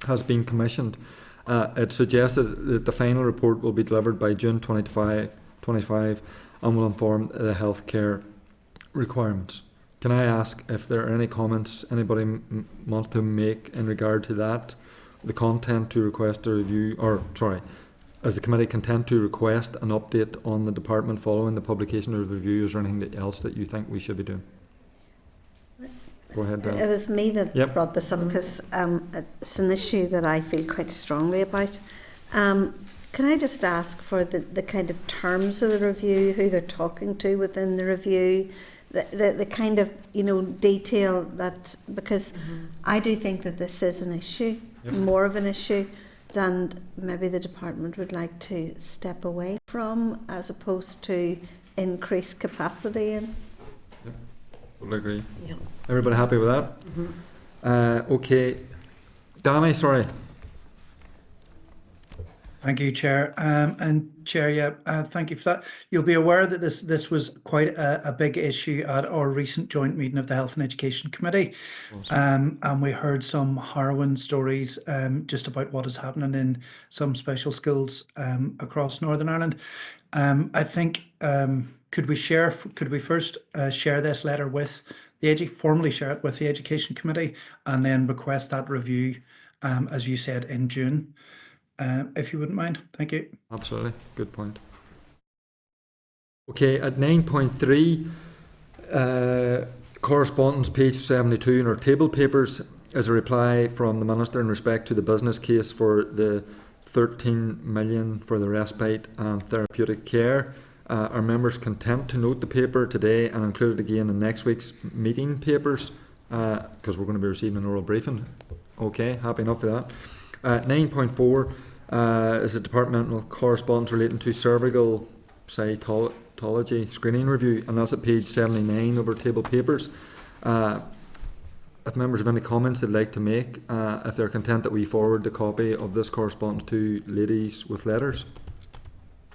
has been commissioned. It suggested that the final report will be delivered by June 25 and will inform the healthcare requirements. Can I ask if there are any comments anybody wants to make in regard to that? The content to request a review, or sorry, is the committee content to request an update on the department following the publication of the review? Is there anything else that you think we should be doing? Go ahead, Dan. It was me that brought this up because it's an issue that I feel quite strongly about. Can I just ask for the kind of terms of the review, who they're talking to within the review, the kind of, you know, detail that, because I do think that this is an issue, more of an issue than maybe the department would like to step away from, as opposed to increase capacity in. We'll agree. Yeah. Everybody happy with that? Okay. Danny, sorry. Thank you, Chair. And Chair, thank you for that. You'll be aware that this was quite a big issue at our recent joint meeting of the Health and Education Committee. Awesome. And we heard some harrowing stories just about what is happening in some special schools across Northern Ireland. I think, could we first share this letter with formally share it with the Education Committee, and then request that review, as you said, in June? If you wouldn't mind. Thank you. Absolutely. Good point. Okay, at 9.3, correspondence page 72 in our table papers is a reply from the Minister in respect to the business case for the 13 million for the respite and therapeutic care. Are members content to note the paper today and include it again in next week's meeting papers? Because we're going to be receiving an oral briefing. Okay, happy enough with that. 9.4 is a departmental correspondence relating to cervical cytology screening review, and that's at page 79 of our table papers. If members have any comments they'd like to make, if they're content that we forward the copy of this correspondence to ladies with letters.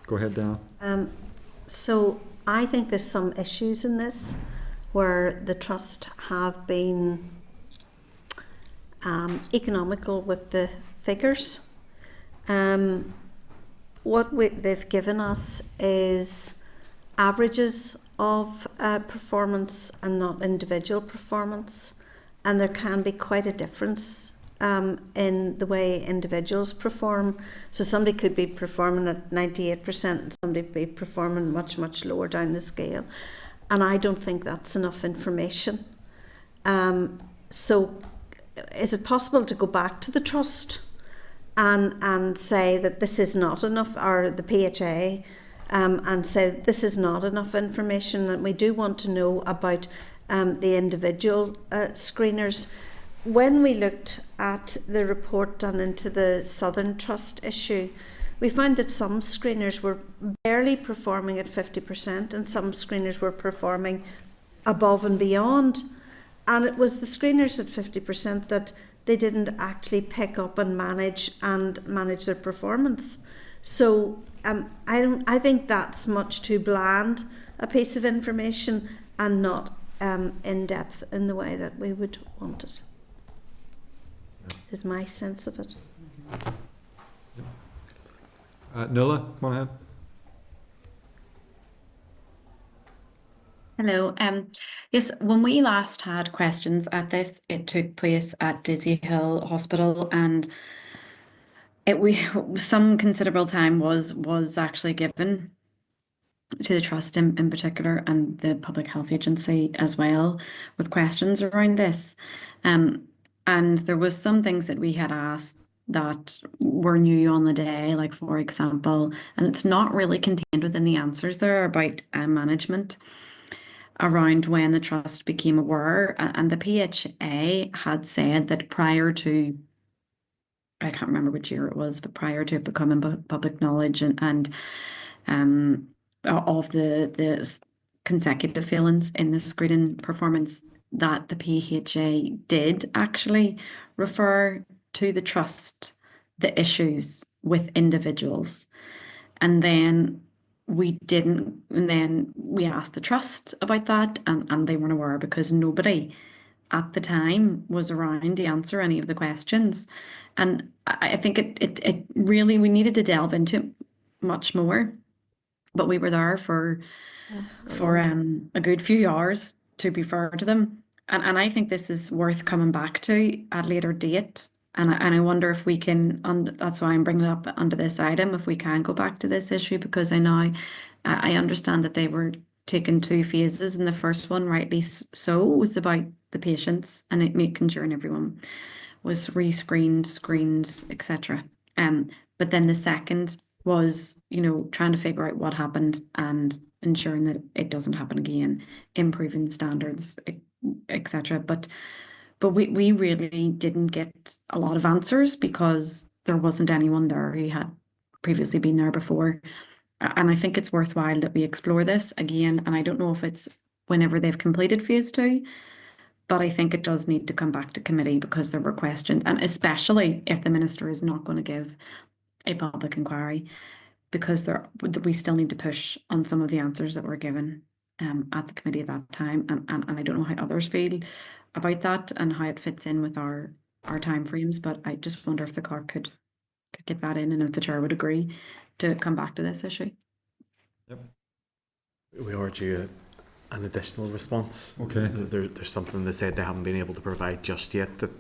Go ahead, Dan. So I think there's some issues in this where the Trust have been economical with the figures. What they've given us is averages of performance and not individual performance, and there can be quite a difference in the way individuals perform. So somebody could be performing at 98% and somebody be performing much, much lower down the scale, and I don't think that's enough information. So is it possible to go back to the Trust and say that this is not enough, or the PHA, and say that this is not enough information, that we do want to know about the individual screeners? When we looked at the report done into the Southern Trust issue, we found that some screeners were barely performing at 50% and some screeners were performing above and beyond. And it was the screeners at 50% that they didn't actually pick up and manage their performance. So I think that's much too bland a piece of information and not in depth in the way that we would want it. Is my sense of it. Nuala, come on ahead. Hello. Yes, when we last had questions at this, it took place at Daisy Hill Hospital, and some considerable time was actually given to the Trust in particular, and the Public Health Agency as well, with questions around this. And there was some things that we had asked that were new on the day, like for example, and it's not really contained within the answers there about management around when the trust became aware, and the PHA had said that prior to, I can't remember which year it was, but prior to it becoming public knowledge and of the consecutive failings in the screening performance, that the PHA did actually refer to the trust the issues with individuals. And then we didn't, and then we asked the trust about that, and they weren't aware because nobody at the time was around to answer any of the questions. And I think it really, we needed to delve into it much more, but we were there for a good few hours, to be fair to them. And I think this is worth coming back to at a later date. And I wonder if we can, that's why I'm bringing it up under this item, if we can go back to this issue, because I understand that they were taking 2 phases, and the first one, rightly so, was about the patients and it making sure everyone was rescreened, screened, etc. But then the second was, trying to figure out what happened and ensuring that it doesn't happen again, improving standards, etc. But we really didn't get a lot of answers because there wasn't anyone there who had previously been there before. And I think it's worthwhile that we explore this again. And I don't know if it's whenever they've completed phase 2, but I think it does need to come back to committee because there were questions, and especially if the minister is not going to give a public inquiry, because we still need to push on some of the answers that were given at the committee at that time. And I don't know how others feel about that and how it fits in with our timeframes, but I just wonder if the clerk could get that in, and if the chair would agree to come back to this issue. Yep. We are due an additional response. Okay. There's something they said they haven't been able to provide just yet that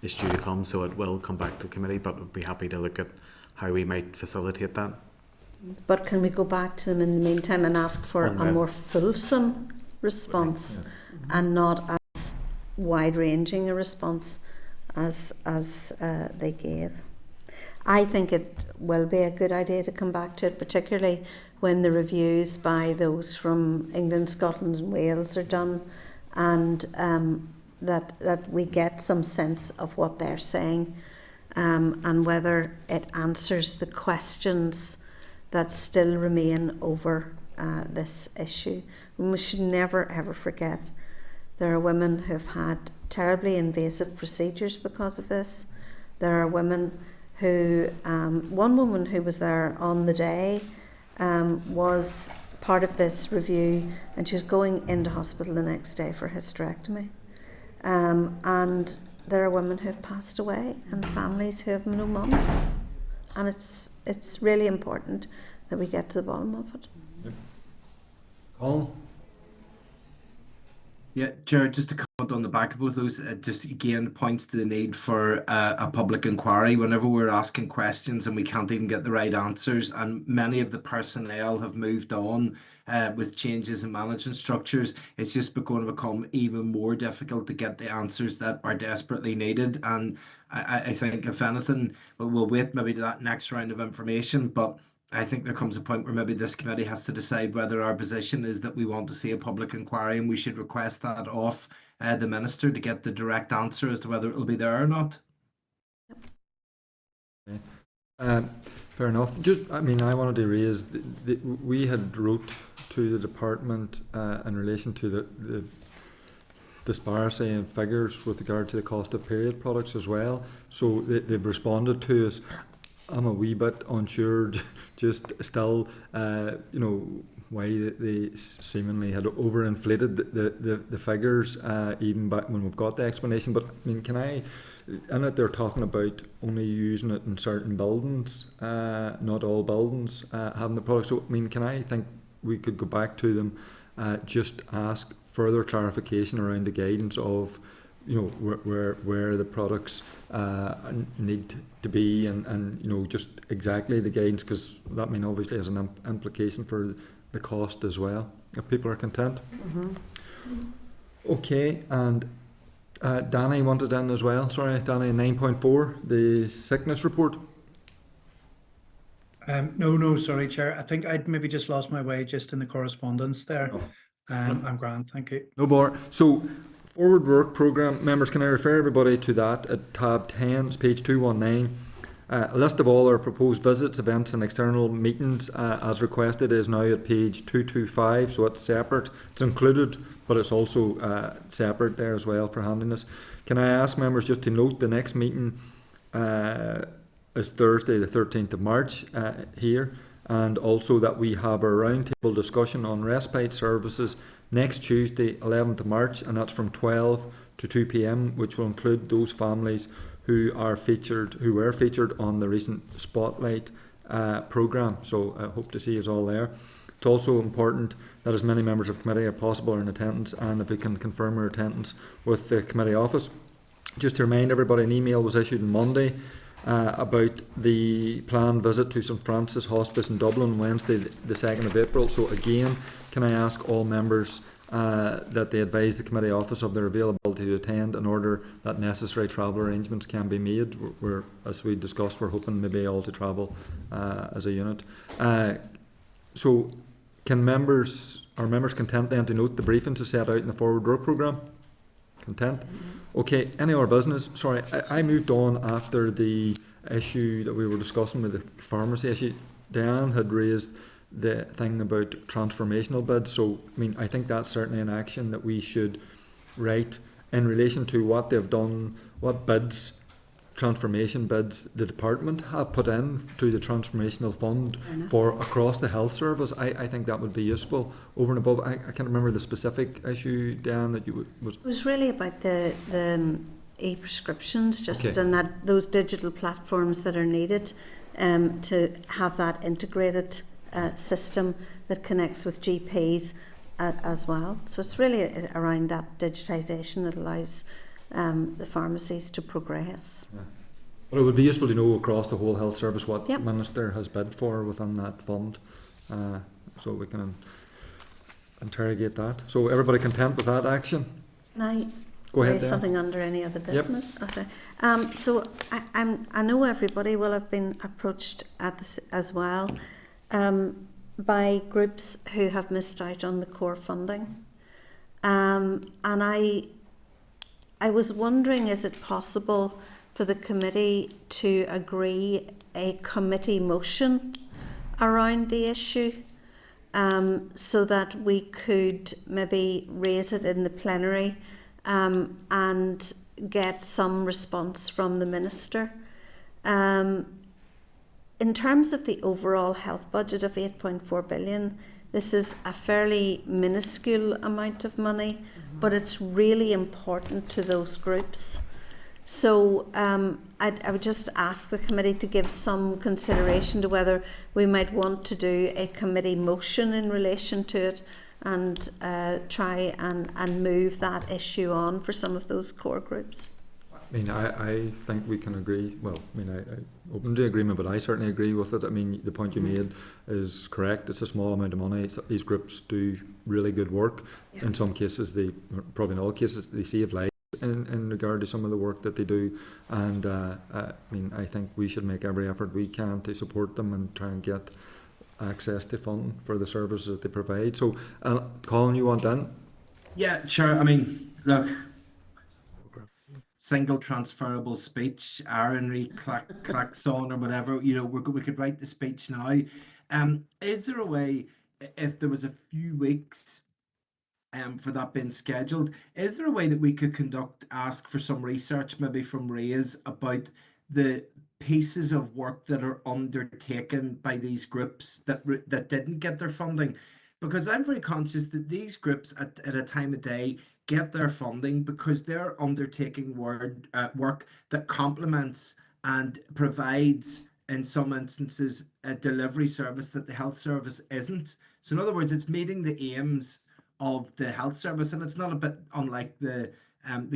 is due to come, so it will come back to the committee, but we'd be happy to look at how we might facilitate that. But can we go back to them in the meantime and ask for a more fulsome response and not as wide-ranging a response as they gave? I think it will be a good idea to come back to it, particularly when the reviews by those from England, Scotland and Wales are done, and that we get some sense of what they're saying, and whether it answers the questions that still remain over this issue. And we should never ever forget there are women who have had terribly invasive procedures because of this. There are women who, one woman who was there on the day was part of this review, and she was going into hospital the next day for hysterectomy. And there are women who have passed away and families who have no mums. And it's really important that we get to the bottom of it. Yep. Colin? Yeah, Jared, just to comment on the back of both those, it just again points to the need for a public inquiry whenever we're asking questions and we can't even get the right answers. And many of the personnel have moved on with changes in management structures. It's just going to become even more difficult to get the answers that are desperately needed. And I think, if anything, we'll wait maybe to that next round of information, but I think there comes a point where maybe this committee has to decide whether our position is that we want to see a public inquiry, and we should request that off the minister to get the direct answer as to whether it will be there or not. Okay. Fair enough. I wanted to raise, we had wrote to the department in relation to the disparity in figures with regard to the cost of period products as well. So they've responded to us. I'm a wee bit unsure, just still, why they seemingly had overinflated the figures, even back when we've got the explanation. But in it they're talking about only using it in certain buildings, not all buildings having the product. So, I think we could go back to them, just ask further clarification around the guidance of, where the products need to be, and just exactly the guidance, because that obviously has an implication for the cost as well, if people are content. Mm-hmm. Okay, and Danny wanted in as well. Sorry, Danny, 9.4, the sickness report. No, sorry, Chair. I think I'd maybe just lost my way just in the correspondence there. Oh. I'm grand, thank you. No bother. So, forward work programme, members, can I refer everybody to that at tab 10, it's page 219. A list of all our proposed visits, events and external meetings as requested is now at page 225, so it's separate. It's included, but it's also separate there as well for handiness. Can I ask members just to note the next meeting is Thursday the 13th of March here, and also that we have a roundtable discussion on respite services next Tuesday 11th of March, and that's from 12 to 2 p.m, which will include those families who were featured on the recent Spotlight programme. So I hope to see us all there. It's also important that as many members of committee as possible are in attendance, and if we can confirm our attendance with the committee office. Just to remind everybody, an email was issued on Monday about the planned visit to St Francis Hospice in Dublin Wednesday the 2nd of April. So again, can I ask all members that they advise the committee office of their availability to attend in order that necessary travel arrangements can be made. We're, as we discussed, we're hoping maybe all to travel as a unit. So can members content then to note the briefings are set out in the forward work programme? Content? Okay, any other business? Sorry, I moved on after the issue that we were discussing with the pharmacy issue. Diane had raised the thing about transformational bids, so I mean I think that's certainly an action that we should write in relation to what they've done, what bids, transformation bids the department have put in to the transformational fund for across the health service. I think that would be useful over and above. I can't remember the specific issue, Dan, that you was. It was really about the e-prescriptions, just Okay. and that those digital platforms that are needed to have that integrated system that connects with GPs as well. So it's really around that digitisation that allows the pharmacies to progress. Yeah. But it would be useful to know across the whole health service what Yep. Minister has bid for within that fund, so we can interrogate that. So everybody content with that action? Can I Go ahead, raise Dan. something under any other business? Okay. So I know everybody will have been approached at this as well by groups who have missed out on the core funding, and I was wondering, is it possible for the committee to agree a committee motion around the issue, so that we could maybe raise it in the plenary and get some response from the Minister. In terms of the overall health budget of 8.4 billion, this is a fairly minuscule amount of money, but it's really important to those groups. So I would just ask the committee to give some consideration to whether we might want to do a committee motion in relation to it, and try and move that issue on for some of those core groups. I mean, I think we can agree. Well, I mean, I open to agreement, but I certainly agree with it. I mean, the point you made is correct. It's a small amount of money. These groups do really good work. Yeah. In some cases, probably in all cases, they save lives in regard to some of the work that they do. And I mean, I think we should make every effort we can to support them and try and get access to funding for the services that they provide. So, Colin, you want in? Yeah, sure. I mean, look. Single transferable speech, Aaron klaxon or whatever, you know, we could write the speech now. Is there a way, if there was a few weeks for that being scheduled, is there a way that we could ask for some research, maybe from RAISE, about the pieces of work that are undertaken by these groups that didn't get their funding? Because I'm very conscious that these groups at a time of day get their funding because they're undertaking work that complements and provides, in some instances, a delivery service that the health service isn't. So in other words, it's meeting the aims of the health service, and it's not a bit unlike the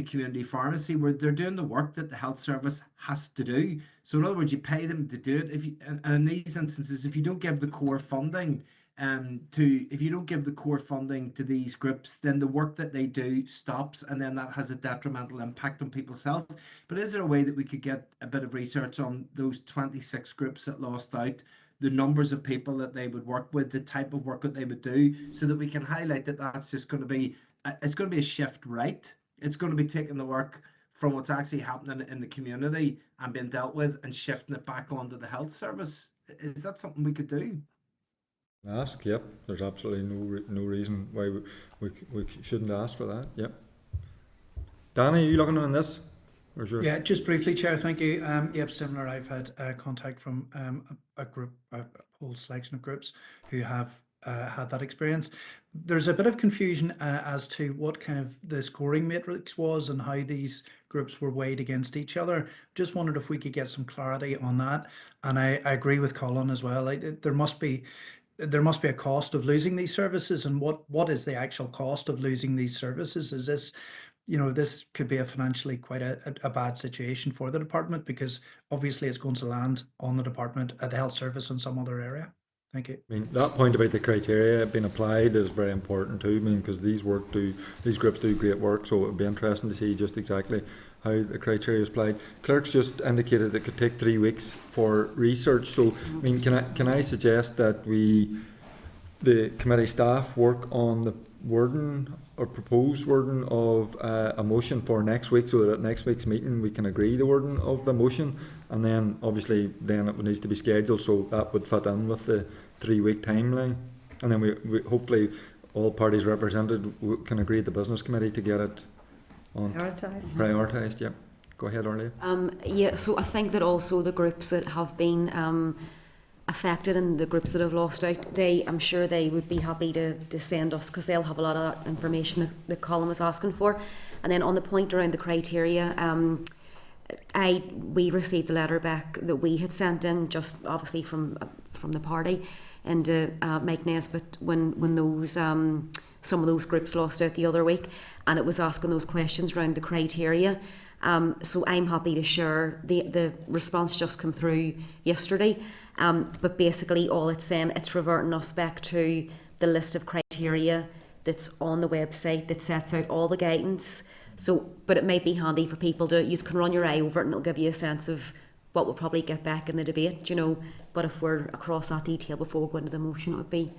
community pharmacy, where they're doing the work that the health service has to do. So in other words, you pay them to do it. And in these instances, if you don't give the core funding, if you don't give the core funding to these groups, then the work that they do stops, and then that has a detrimental impact on people's health. But is there a way that we could get a bit of research on those 26 groups that lost out, the numbers of people that they would work with, the type of work that they would do, so that we can highlight that that's just going to be, it's going to be a shift right. It's going to be taking the work from what's actually happening in the community and being dealt with and shifting it back onto the health service. Is that something we could do? Ask, yep. There's absolutely no reason why we shouldn't ask for that. Yep. Danny, are you looking on this? Or is your... Yeah, just briefly, Chair. Thank you. Yep, similar. I've had contact from a group, a whole selection of groups who have had that experience. There's a bit of confusion as to what kind of the scoring matrix was and how these groups were weighed against each other. Just wondered if we could get some clarity on that. And I agree with Colin as well. There must be a cost of losing these services, and what is the actual cost of losing these services? Is this, this could be a financially quite a bad situation for the department, because obviously it's going to land on the department at the health service in some other area. Thank you. I mean, that point about the criteria being applied is very important too. I mean, because these groups do great work, so it would be interesting to see just exactly how the criteria is applied. Clerk's just indicated it could take 3 weeks for research. So, I mean, can I suggest that the committee staff work on the wording or proposed wording of a motion for next week, so that at next week's meeting we can agree the wording of the motion, and then obviously then it needs to be scheduled, so that would fit in with the 3 week timeline, and then we hopefully all parties represented can agree at the business committee to get it on prioritised. Yeah, go ahead, Orly. Yeah, so I think that also the groups that have been affected and the groups that have lost out, I'm sure they would be happy to send us, because they'll have a lot of that information that Colin was asking for. And then on the point around the criteria, we received a letter back that we had sent in, just obviously from the party, and Mike Nesbitt when those some of those groups lost out the other week, and it was asking those questions around the criteria. So I'm happy to share the response just come through yesterday. But basically all it's saying, it's reverting us back to the list of criteria that's on the website that sets out all the guidance. So, but it might be handy for people you can run your eye over it, and it'll give you a sense of what we'll probably get back in the debate, but if we're across that detail before we go into the motion, it would be,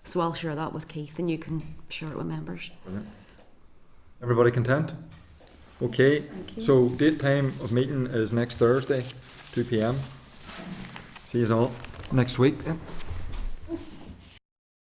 so I'll share that with Keith and you can share it with members. Brilliant. Everybody content? Okay, so date time of meeting is next Thursday, 2 p.m. See you all next week then.